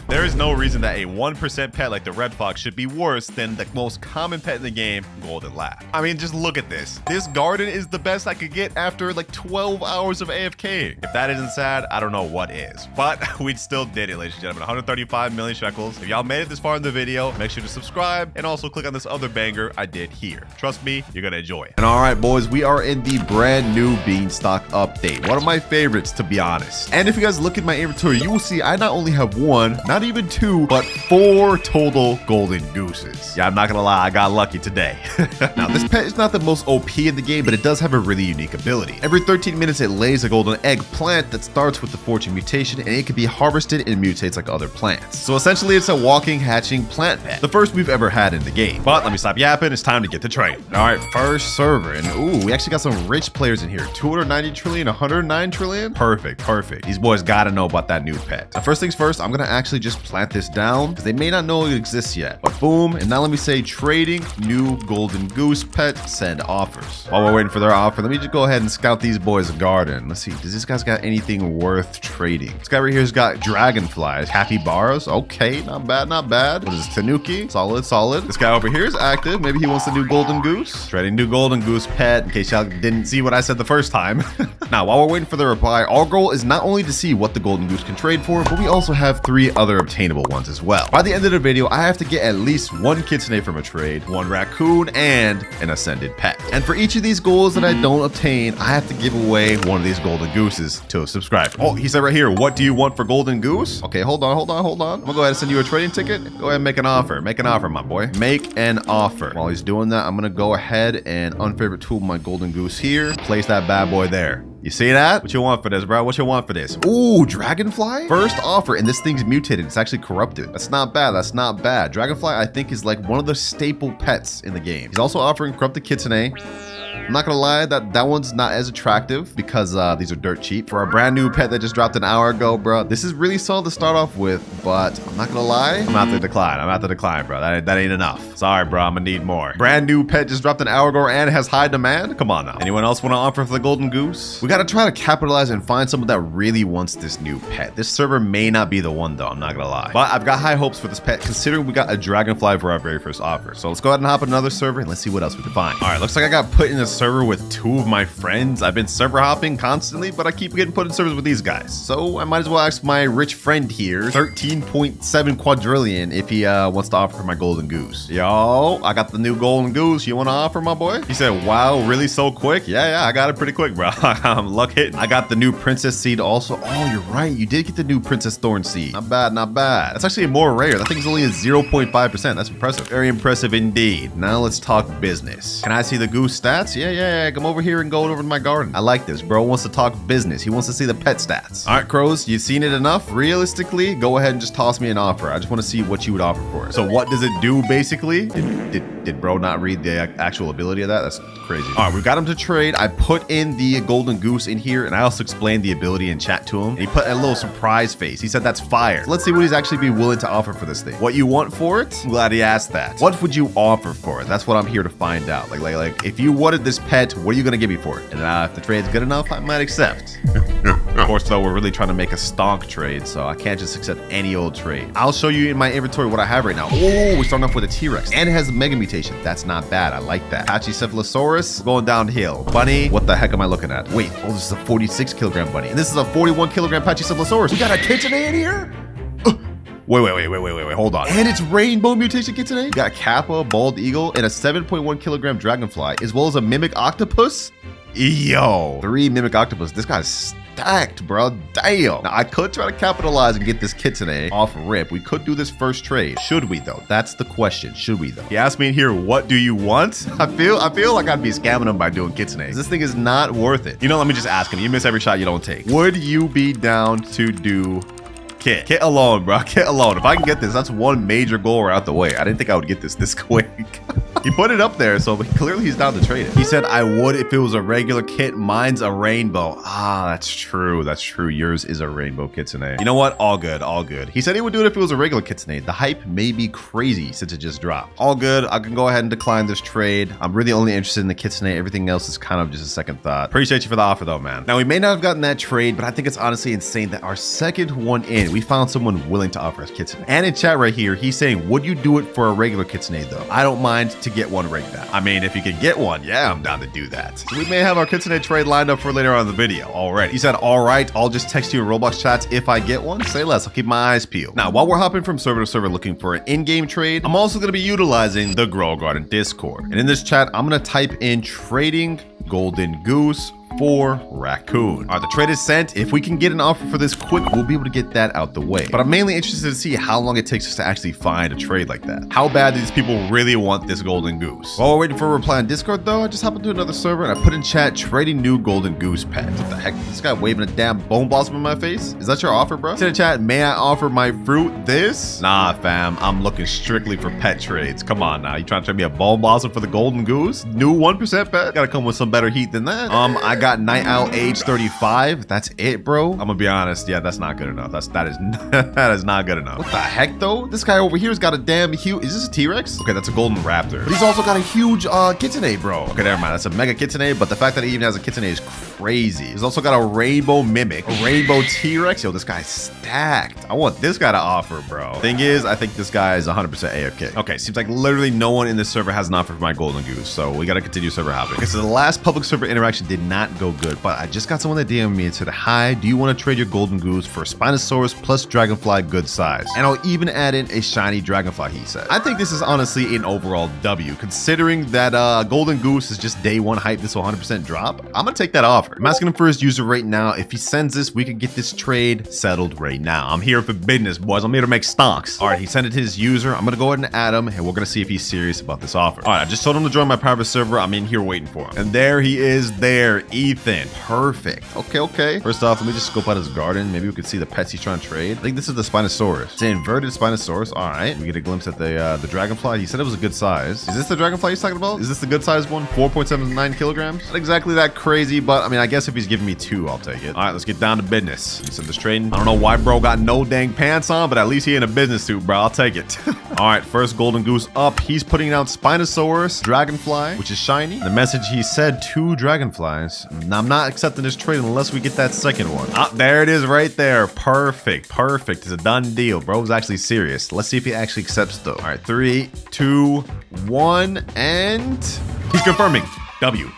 There is no reason that a 1% pet like the red fox should be worse than the most common pet in the game, golden lab. I mean, just look at this. This garden is the best I could get after like 12 hours of AFK. If that isn't sad, I don't know what is. But we still did it, ladies and gentlemen. 135 million shekels. If y'all made it this far in the video, make sure to subscribe and also click on this other banger I did here. Trust me, you're gonna enjoy it. And all right, boys, we are in the brand new Beanstalk update. One of my favorites, to be honest. And if you guys look at my inventory, you will see I not only have one, not even two, but 4 total golden gooses. Yeah, I'm not gonna lie, I got lucky today. Now, this pet is not the most OP in the game, but it does have a really unique ability. Every 13 minutes, it lays a golden egg plant that starts with the fortune mutation, and it can be harvested and mutates like other plants. So essentially, it's a walking, hatching plant pet. The first we've ever had in the game. But let me stop yapping, it's time to get to training. All right, first server, and ooh, we actually got some rich players in here. 290 trillion, 109 trillion. Perfect. These boys gotta know about that new pet. Now, first things first, I'm gonna actually just plant this down because they may not know it exists yet. But boom, and now let me say trading new golden goose pet, send offers. While we're waiting for their offer, let me just go ahead and scout these boys' garden. Let's see, does this guy's got anything worth trading? This guy right here's got dragonflies, capybaras. Okay, not bad. What is this, tanuki? Solid. This guy over here is active. Maybe he wants the new golden goose. Trading new golden goose pet, in case y'all didn't see what I said the first time. Now, while we're waiting for the reply, our goal is not only to see what the golden goose can trade for, but we also have 3 other obtainable ones as well. By the end of the video, I have to get at least 1 kitsune from a trade, 1 raccoon, and an ascended pet. And for each of these goals that I don't obtain, I have to give away one of these golden gooses to a subscriber. Oh, he said right here, what do you want for golden goose? Okay, hold on. I'm gonna go ahead and send you a trading ticket. Go ahead and make an offer. Make an offer, my boy. Make an offer. While he's doing that, I'm gonna go ahead and unfavorite tool my golden goose here. Place that bad boy there. You see that? What you want for this, bro? What you want for this? Ooh, dragonfly? First offer, and this thing's mutated. It's actually corrupted. That's not bad. Dragonfly, I think, is like one of the staple pets in the game. He's also offering corrupted kitsune. I'm not gonna lie, that one's not as attractive because these are dirt cheap. For our brand new pet that just dropped an hour ago, bro, this is really solid to start off with, but I'm not gonna lie, I'm at the decline, bro. That ain't enough. Sorry, bro, I'm gonna need more. Brand new pet just dropped an hour ago and has high demand? Come on now. Anyone else want to offer for the golden goose? We gotta try to capitalize and find someone that really wants this new pet. This server may not be the one though, I'm not gonna lie. But I've got high hopes for this pet considering we got a dragonfly for our very first offer. So let's go ahead and hop on another server and let's see what else we can find. All right, looks like I got put in a server with 2 of my friends. I've been server hopping constantly, but I keep getting put in servers with these guys. So I might as well ask my rich friend here, 13.7 quadrillion, if he wants to offer for my golden goose. Yo, I got the new golden goose. You want to offer, my boy? He said, wow, really so quick? Yeah, I got it pretty quick, bro. I'm fam. Luck hit. I got the new princess seed also. Oh, you're right. You did get the new princess thorn seed. Not bad, not bad. That's actually more rare. That thing's only a 0.5%. That's impressive. Very impressive indeed. Now let's talk business. Can I see the goose stats? Yeah. Come over here and go over to my garden. I like this. Bro wants to talk business. He wants to see the pet stats. All right, crows, you've seen it enough. Realistically, go ahead and just toss me an offer. I just want to see what you would offer for it. So what does it do basically? Did bro not read the actual ability of that? That's crazy. All right, we got him to trade. I put in the golden goose in here, and I also explained the ability in chat to him. And he put a little surprise face. He said that's fire. So let's see what he's actually be willing to offer for this thing. What you want for it? I'm glad he asked that. What would you offer for it? That's what I'm here to find out. Like if you wanted this pet, what are you gonna give me for it? And if the trade's good enough, I might accept. Of course, though, we're really trying to make a stonk trade, so I can't just accept any old trade. I'll show you in my inventory what I have right now. Oh, we're starting off with a T-Rex, and it has a mega mutation. That's not bad. I like that. Pachycephalosaurus going downhill. Bunny, what the heck am I looking at? Wait, oh, this is a 46 kilogram bunny, and this is a 41 kilogram Pachycephalosaurus. We got a kitsune in here? Wait, hold on. And it's rainbow mutation kitsune? We got a kappa, bald eagle, and a 7.1 kilogram dragonfly, as well as a mimic octopus. Yo, 3 mimic octopus. This guy's stacked, bro. Damn. Now, I could try to capitalize and get this kitsune off rip. We could do this first trade. Should we, though? That's the question. Should we, though? He asked me in here, what do you want? I feel like I'd be scamming him by doing kitsune. This thing is not worth it. You know, let me just ask him. You miss every shot you don't take. Would you be down to do Kit? Kit alone, bro. Kit alone. If I can get this, that's one major goal right out the way. I didn't think I would get this quick. He put it up there, so clearly he's down to trade it. He said, I would if it was a regular kit. Mine's a rainbow. Ah, that's true. That's true. Yours is a rainbow kitsune. You know what? All good. All good. He said he would do it if it was a regular kitsune. The hype may be crazy since it just dropped. All good. I can go ahead and decline this trade. I'm really only interested in the kitsune. Everything else is kind of just a second thought. Appreciate you for the offer, though, man. Now, we may not have gotten that trade, but I think it's honestly insane that our second one in, we found someone willing to offer us kitsune. And in chat right here, he's saying, would you do it for a regular kitsune, though? I don't mind to get one right now. I mean, if you could get one, yeah, I'm down to do that. So we may have our kitsune trade lined up for later on in the video already. He said, all right, I'll just text you in Roblox chats if I get one. Say less, I'll keep my eyes peeled. Now, while we're hopping from server to server looking for an in-game trade, I'm also going to be utilizing the Grow Garden Discord. And in this chat, I'm going to type in trading golden goose for raccoon. All right, the trade is sent. If we can get an offer for this quick, we'll be able to get that out the way. But I'm mainly interested to see how long it takes us to actually find a trade like that. How bad do these people really want this golden goose? While we're waiting for a reply on Discord, though, I just hopped into another server and I put in chat trading new golden goose pet. What the heck? This guy waving a damn bone blossom in my face? Is that your offer, bro? Say in chat, may I offer my fruit this? Nah, fam. I'm looking strictly for pet trades. Come on now. You trying to trade me a bone blossom for the golden goose? New 1% pet? Gotta come with some better heat than that. I got Night Owl age 35. That's it, bro. I'm gonna be honest. Yeah, that's not good enough. That is not good enough. What the heck, though? This guy over here's got a damn huge. Is this a T-Rex? Okay, that's a golden raptor. But he's also got a huge kitsune, bro. Okay, never mind. That's a mega kitsune. But the fact that he even has a kitsune is crazy. He's also got a rainbow mimic, a rainbow T-Rex. Yo, this guy's stacked. I want this guy to offer, bro. Thing is, I think this guy is 100% AFK. Okay, seems like literally no one in this server has an offer for my golden goose. So we gotta continue server hopping. Okay, so the last public server interaction did not go good, but I just got someone that DM'd me and said, hi, do you want to trade your golden goose for a Spinosaurus plus dragonfly good size? And I'll even add in a shiny dragonfly, he said. I think this is honestly an overall W, considering that golden goose is just day one hype. This will 100% drop. I'm gonna take that offer. I'm asking him for his user right now. If he sends this, we can get this trade settled right now. I'm here for business, boys. I'm here to make stocks. All right, he sent it to his user. I'm gonna go ahead and add him, and we're gonna see if he's serious about this offer. All right, I just told him to join my private server. I'm in here waiting for him. And there he is there, Ethan. Perfect. Okay. First off, let me just scope out his garden. Maybe we could see the pets he's trying to trade. I think this is the Spinosaurus. It's an inverted Spinosaurus. All right. We get a glimpse at the dragonfly. He said it was a good size. Is this the dragonfly he's talking about? Is this the good size one? 4.79 kilograms? Not exactly that crazy, but I mean, I guess if he's giving me 2, I'll take it. All right, let's get down to business. He said this trading. I don't know why bro got no dang pants on, but at least he in a business suit, bro. I'll take it. All right, first golden goose up. He's putting out Spinosaurus, dragonfly, which is shiny. The message he said 2 dragonflies. Now, I'm not accepting this trade unless we get that second one. Ah, there it is right there. Perfect. It's a done deal. Bro's actually serious. Let's see if he actually accepts though. All right, 3, 2, 1, and he's confirming. W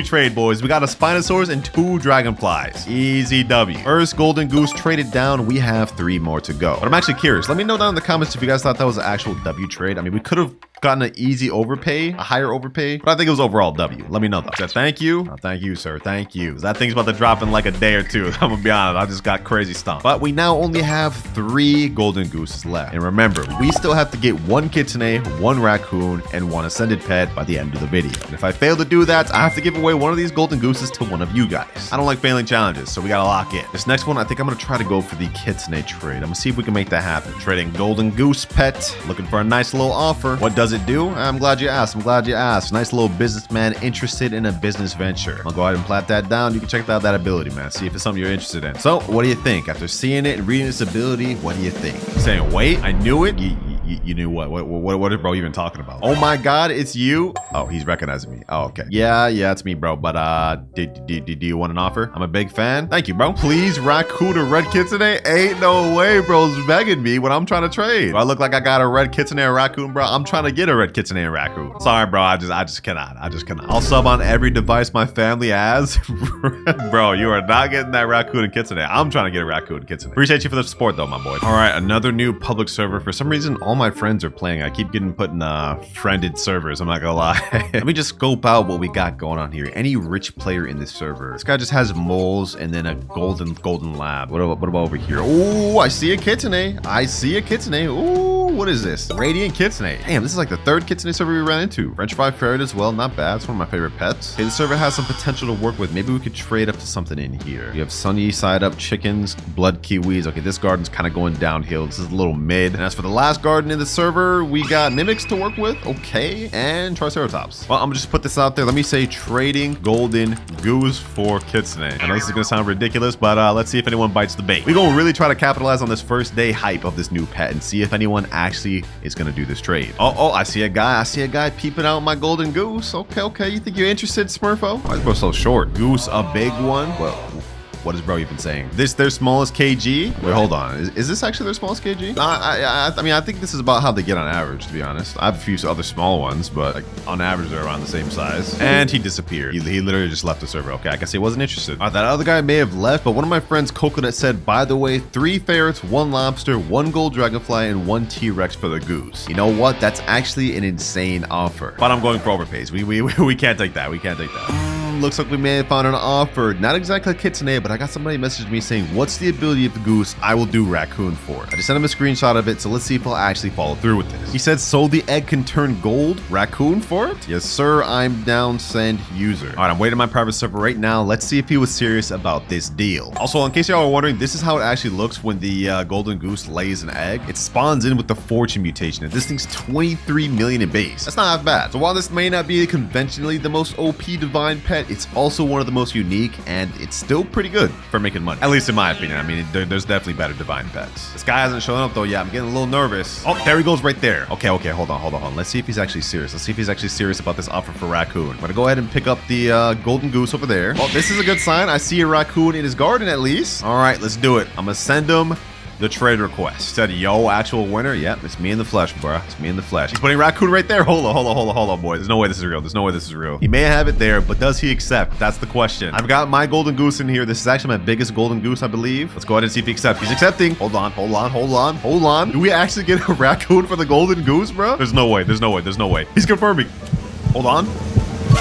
trade, boys. We got a Spinosaurus and 2 Dragonflies. Easy W. First golden goose traded down. We have 3 more to go. But I'm actually curious. Let me know down in the comments if you guys thought that was an actual W trade. I mean, we could have gotten an easy overpay, a higher overpay, but I think it was overall W. Let me know though. Said thank you. Oh, thank you, sir. Thank you. That thing's about to drop in like a day or two. I'm gonna be honest. I just got crazy stumped. But we now only have 3 golden gooses left. And remember, we still have to get 1 kitsune, 1 raccoon, and 1 ascended pet by the end of the video. And if I fail to do that, I have to give away one of these golden gooses to one of you guys. I don't like failing challenges, so we gotta lock in. This next one, I think I'm gonna try to go for the kitsune trade. I'm gonna see if we can make that happen. Trading golden goose pet, looking for a nice little offer. What does it do? I'm glad you asked. I'm glad you asked. Nice little businessman interested in a business venture. I'll go ahead and plat that down. You can check out that ability, man. See if it's something you're interested in. So, what do you think? After seeing it and reading this ability, what do you think? Saying, wait, I knew it? You knew what? What is bro even talking about? Oh my God, it's you? Oh, he's recognizing me. Oh, okay. Yeah, it's me, bro. But do you want an offer? I'm a big fan. Thank you, bro. Please raccoon a red kitsune? Ain't no way, bro's begging me when I'm trying to trade. Do I look like I got a red kitsune and raccoon, bro? I'm trying to get a red kitsune and raccoon. Sorry, bro. I just cannot. I'll sub on every device my family has. Bro, you are not getting that raccoon and kitsune. I'm trying to get a raccoon and kitsune. Appreciate you for the support though, my boy. All right, another new public server. For some reason, all my friends are playing. I keep getting put in friended servers. I'm not gonna lie. Let me just scope out what we got going on here. Any rich player in this server? This guy just has moles and then a golden lab. What about over here? Oh, I see a kitsune. Ooh, what is this? Radiant kitsune. Damn, this is like the 3rd kitsune server we ran into. French fry ferret as well. Not bad. It's one of my favorite pets. Okay, the server has some potential to work with. Maybe we could trade up to something in here. We have sunny side up chickens, blood kiwis. Okay, this garden's kind of going downhill. This is a little mid. And as for the last garden in the server, we got mimics to work with. Okay, and triceratops. Well, I'm gonna just put this out there. Let me say trading golden goose for kitsune. I know this is gonna sound ridiculous, but let's see if anyone bites the bait. We're gonna really try to capitalize on this first day hype of this new pet and see if anyone actually is gonna do this trade. Oh, I see a guy peeping out my golden goose. Okay, you think you're interested, Smurfo? Why is bro so short? Goose, a big one? Well, what is bro even saying? This their smallest kg? Wait, hold on. Is this actually their smallest kg? I mean, I think this is about how they get on average, to be honest. I have a few other small ones, but like, on average, they're around the same size. And he disappeared. He literally just left the server. Okay, I guess he wasn't interested. That other guy may have left, but one of my friends, Coconut, said, by the way, 3 ferrets, 1 lobster, 1 gold dragonfly, and 1 T-Rex for the goose. You know what? That's actually an insane offer. But I'm going for overpays. We can't take that. We can't take that. Looks like we may have found an offer. Not exactly a kitsune, but I got somebody messaged me saying, what's the ability of the goose? I will do raccoon for it. I just sent him a screenshot of it, so let's see if he'll actually follow through with this. He said, so the egg can turn gold? Raccoon for it? Yes, sir. I'm down, send user. All right, I'm waiting on my private server right now. Let's see if he was serious about this deal. Also, in case y'all are wondering, this is how it actually looks when the golden goose lays an egg. It spawns in with the fortune mutation, and this thing's 23 million in base. That's not half bad. So while this may not be conventionally the most OP divine pet, it's also one of the most unique, and it's still pretty good for making money. At least in my opinion. I mean, there's definitely better divine pets. This guy hasn't shown up though yet. I'm getting a little nervous. Oh, there he goes right there. Okay, hold on. Let's see if he's actually serious. Let's see if he's actually serious about this offer for raccoon. I'm gonna go ahead and pick up the golden goose over there. Oh, this is a good sign. I see a raccoon in his garden at least. All right, let's do it. I'm gonna send him the trade request. Said, yo, actual winner. Yep, it's me in the flesh, bro. It's me in the flesh. He's putting raccoon right there. Hold on, boy. There's no way this is real. He may have it there, but does he accept? That's the question. I've got my golden goose in here. This is actually my biggest golden goose, I believe. Let's go ahead and see if he accepts. He's accepting. Hold on. Do we actually get a raccoon for the golden goose, bro? There's no way. He's confirming. Hold on.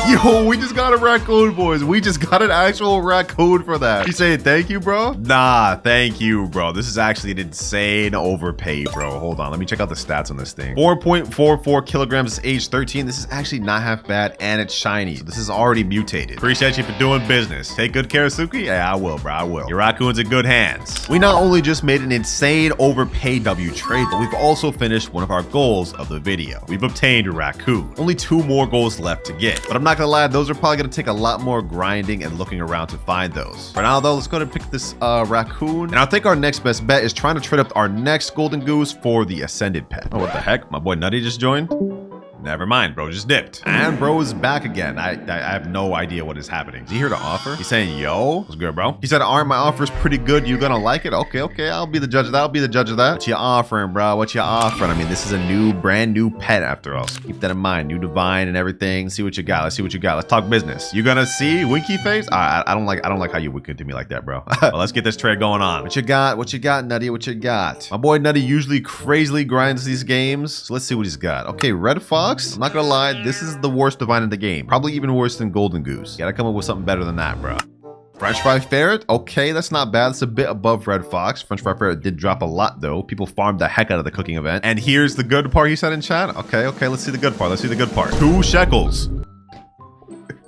Yo, we just got a raccoon, boys. We just got an actual raccoon for that. You saying thank you, bro? Nah, thank you, bro. This is actually an insane overpay, bro. Hold on. Let me check out the stats on this thing. 4.44 kilograms is age 13. This is actually not half bad, and it's shiny. So this is already mutated. Appreciate you for doing business. Take good care of Suki? Yeah, I will, bro. I will. Your raccoon's in good hands. We not only just made an insane overpay W trade, but we've also finished one of our goals of the video. We've obtained a raccoon. Only 2 more goals left to get. But I'm not gonna lie, those are probably gonna take a lot more grinding and looking around to find those. For now though, let's go ahead and pick this raccoon. And I think our next best bet is trying to trade up our next golden goose for the ascended pet. Oh, what the heck? My boy Nutty just joined. Never mind, bro just dipped. And bro is back again. I have no idea what is happening. Is he here to offer? He's saying, yo, what's good, bro? He said, aren't my offers pretty good? You gonna like it? Okay, I'll be the judge of that. I'll be the judge of that. What you offering, bro? What you offering? I mean, this is a brand new pet after all. So keep that in mind. New divine and everything. See what you got. Let's see what you got. Let's talk business. You gonna see winky face? I don't like how you winked to me like that, bro. Well, let's get this trade going on. What you got? What you got, Nutty? What you got? My boy Nutty usually crazily grinds these games. So let's see what he's got. Okay, Red Fox. I'm not gonna lie. This is the worst divine in the game. Probably even worse than Golden Goose. Gotta come up with something better than that, bro. French Fry Ferret. Okay, that's not bad. It's a bit above Red Fox. French Fry Ferret did drop a lot, though. People farmed the heck out of the cooking event. And here's the good part he said in chat. Okay, let's see the good part. Let's see the good part. 2 shekels.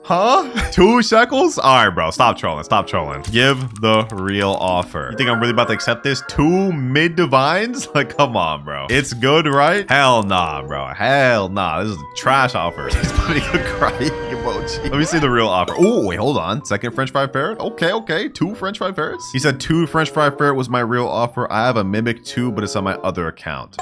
Huh? 2 shekels? All right, bro. Stop trolling. Stop trolling. Give the real offer. You think I'm really about to accept this? 2 mid divines? Like, come on, bro. It's good, right? Hell nah, bro. Hell nah. This is a trash offer. He's putting a crying emoji. Let me see the real offer. Oh, wait, hold on. Second French Fry Ferret? Okay. 2 French Fry Ferrets? He said 2 French Fry Ferret was my real offer. I have a Mimic too, but it's on my other account.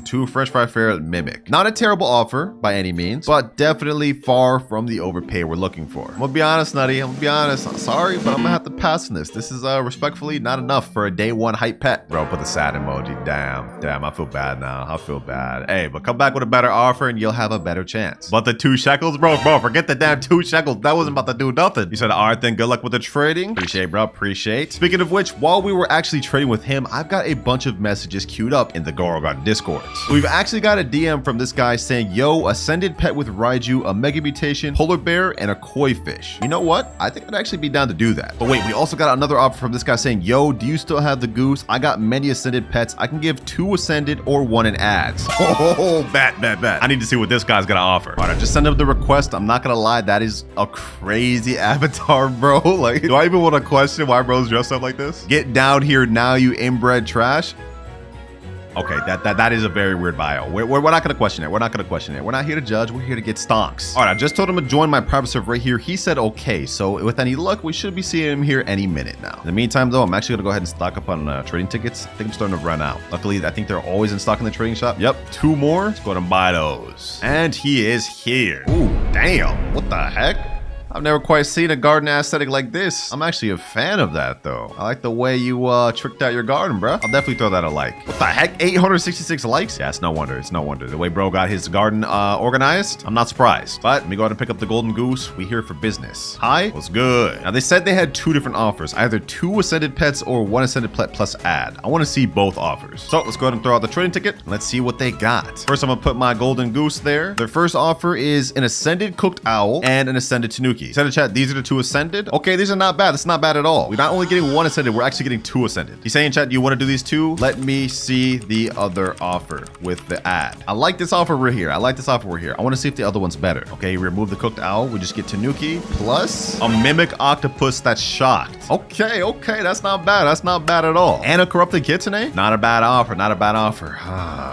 2 French Fry Ferret Mimic. Not a terrible offer by any means, but definitely far from the overpay we're looking for. I'm gonna be honest, Nutty. I'm gonna be honest. I'm sorry, but I'm gonna have to pass on this. This is respectfully not enough for a day 1 hype pet. Bro, put the sad emoji. Damn. I feel bad now. I feel bad. Hey, but come back with a better offer and you'll have a better chance. But the 2 shekels, bro, forget the damn 2 shekels. That wasn't about to do nothing. You said, all right, then good luck with the trading. Appreciate, bro. Appreciate. Speaking of which, while we were actually trading with him, I've got a bunch of messages queued up in the Gorgon Discords. We've actually got a DM from this guy saying, yo, ascended pet with Raiju, a mega mutation, polar bear, and a koi fish. You know what? I think I'd actually be down to do that. But wait, we also got another offer from this guy saying, yo, do you still have the goose? I got many ascended pets. I can give 2 ascended or 1 in ads. Oh, bet. I need to see what this guy's gonna offer. All right, I just sent him the request. I'm not gonna lie, that is a crazy avatar, bro. Like, do I even want to question why bro's dressed up like this? Get down here now, you inbred trash. Okay, that is a very weird bio. We're not gonna question it. We're not here to judge. We're here to get stonks. All right, I just told him to join my private server right here. He said okay. So with any luck, we should be seeing him here any minute now. In the meantime, though, I'm actually gonna go ahead and stock up on trading tickets. I think I'm starting to run out. Luckily, I think they're always in stock in the trading shop. Yep, 2 more. Let's go ahead and buy those. And he is here. Ooh, damn. What the heck? I've never quite seen a garden aesthetic like this. I'm actually a fan of that, though. I like the way you tricked out your garden, bro. I'll definitely throw that a like. What the heck? 866 likes? Yeah, it's no wonder. It's no wonder. The way bro got his garden organized, I'm not surprised. But let me go ahead and pick up the golden goose. We here for business. Hi, what's good? Now, they said they had 2 different offers, either 2 ascended pets or 1 ascended pet plus ad. I want to see both offers. So let's go ahead and throw out the trading ticket. Let's see what they got. First, I'm gonna put my golden goose there. Their first offer is an ascended cooked owl and an ascended tanuki. Said in chat, these are the 2 ascended. Okay, these are not bad. That's not bad at all. We're not only getting 1 ascended, we're actually getting 2 ascended. He's saying, chat, do you want to do these 2? Let me see the other offer with the ad. I like this offer right here. I want to see if the other one's better. Okay, remove the cooked owl. We just get tanuki plus a mimic octopus that's shocked. Okay, that's not bad. That's not bad at all. And a corrupted kitsune? Not a bad offer.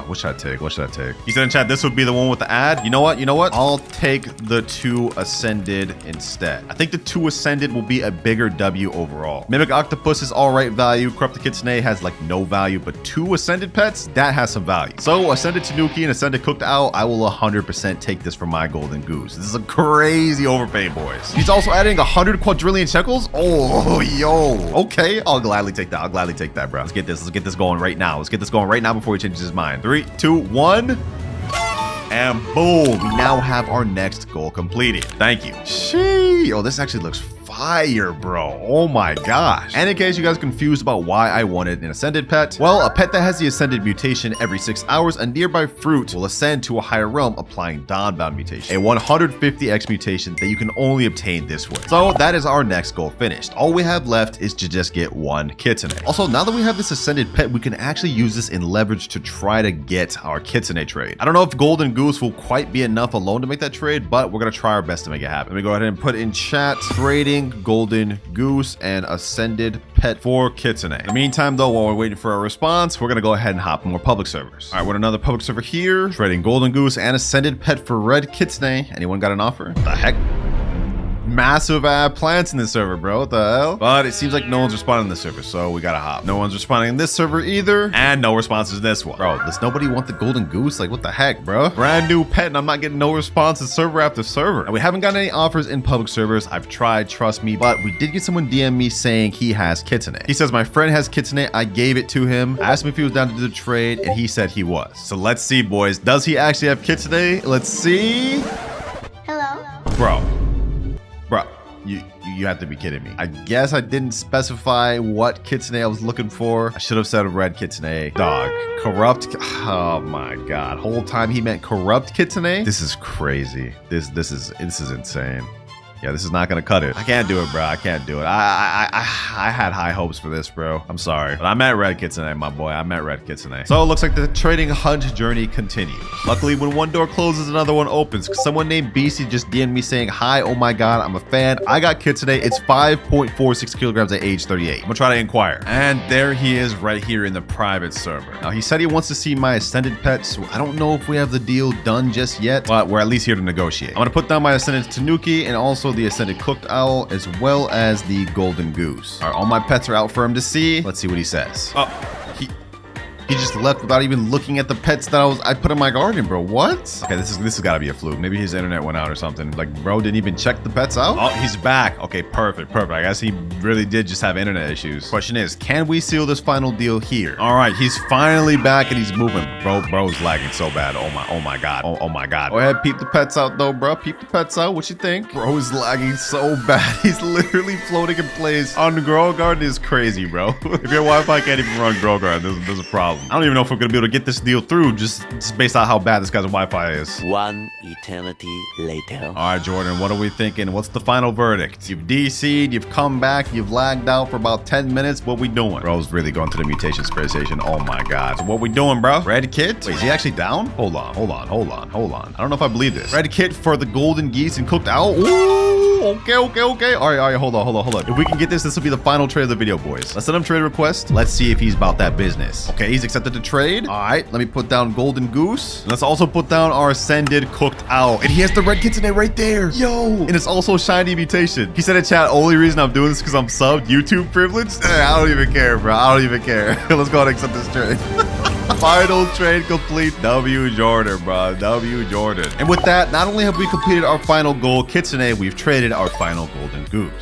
What should I take? He said in chat, this would be the one with the ad. You know what? I'll take the 2 ascended instead. I think the 2 ascended will be a bigger W overall. Mimic octopus is all right value. Corrupted kitsune has like no value, but 2 ascended pets, that has some value. So ascended tanuki and ascended cooked owl, I will 100% take this for my golden goose. This is a crazy overpay, boys. He's also adding 100 quadrillion shekels. Oh, yo. Okay, I'll gladly take that, bro. Let's get this going right now. Before he changes his mind. 3, 2, 1. And boom, we now have our next goal completed. Thank you. Sheesh. Oh, this actually looks fire, bro. Oh my gosh. And in case you guys are confused about why I wanted an ascended pet, well, a pet that has the ascended mutation every 6 hours, a nearby fruit will ascend to a higher realm, applying dawnbound mutation, a 150x mutation that you can only obtain this way. So that is our next goal finished. All we have left is to just get 1 kitsune. Also, now that we have this ascended pet, we can actually use this in leverage to try to get our kitsune trade. I don't know if golden goose will quite be enough alone to make that trade, but we're gonna try our best to make it happen. Let me go ahead and put in chat trading golden goose and ascended pet for kitsune. In the meantime, though, while we're waiting for a response, we're gonna go ahead and hop in more public servers. All right, we're in another public server here, trading golden goose and ascended pet for red kitsune. Anyone got an offer? The heck? massive plants in this server, bro. What the hell? But it seems like no one's responding in this server, so we gotta hop. No one's responding in this server either, and no responses in this one. Bro, does nobody want the golden goose? Like, what the heck, bro? Brand new pet, and I'm not getting no responses server after server. And we haven't gotten any offers in public servers. I've tried, trust me, but we did get someone DM me saying he has kitsune. He says, my friend has kitsune. I gave it to him. I asked him if he was down to do the trade, and he said he was. So let's see, boys. Does he actually have kitsune? Let's see. Hello? Bro, you have to be kidding me. I guess I didn't specify what kitsune I was looking for. I should have said red kitsune. Dog, corrupt. Oh my God. Whole time he meant corrupt kitsune. This is crazy. This is insane. Yeah, this is not gonna cut it. I can't do it, bro. I can't do it. I had high hopes for this, bro. I'm sorry, but I'm at red kitsune, my boy. I'm at red kitsune. So it looks like the trading hunt journey continues. Luckily, when one door closes, another one opens. Someone named BC just DM'd me saying, hi, oh my God, I'm a fan. I got kitsune. It's 5.46 kilograms at age 38. I'm gonna try to inquire. And there he is right here in the private server. Now, he said he wants to see my ascended pet, so I don't know if we have the deal done just yet, but we're at least here to negotiate. I'm gonna put down my ascended tanuki and also the ascended cooked owl, as well as the golden goose. All right, all my pets are out for him to see. Let's see what he says. Oh, he just left without even looking at the pets that I put in my garden, bro. What? Okay, this has got to be a fluke. Maybe his internet went out or something. Like, bro didn't even check the pets out. Oh, he's back. Okay, perfect. I guess he really did just have internet issues. Question is, can we seal this final deal here? All right, he's finally back and he's moving. Bro's lagging so bad. Oh my God. Oh my God. Go ahead, peep the pets out though, bro. Peep the pets out. What you think? Bro is lagging so bad. He's literally floating in place on Grow Garden. Is crazy, bro. If your Wi-Fi can't even run Grow Garden, there's a problem. I don't even know if we're gonna be able to get this deal through just based on how bad this guy's Wi-Fi is. One eternity later. All right, Jordan, what are we thinking? What's the final verdict? You've DC'd, you've come back, you've lagged out for about 10 minutes. What we doing? Bro's really going to the mutation spray station. Oh my God. So what we doing, bro? Red kit? Wait, is he actually down? Hold on. I don't know if I believe this. Red kit for the golden geese and cooked owl. Ooh, okay. All right, hold on. If we can get this will be the final trade of the video, boys. Let's send him trade request. Let's see if he's about that business. Okay, he's accepted the trade. All right, let me put down golden goose. And let's also put down our ascended cooked owl. And he has the red kitsune right there. Yo. And it's also shiny mutation. He said in chat, only reason I'm doing this is because I'm subbed. YouTube privilege. I don't even care, bro. I don't even care. Let's go ahead and accept this trade. Final trade complete. W Jordan, bro. W Jordan. And with that, not only have we completed our final goal, kitsune, we've traded our final golden goose.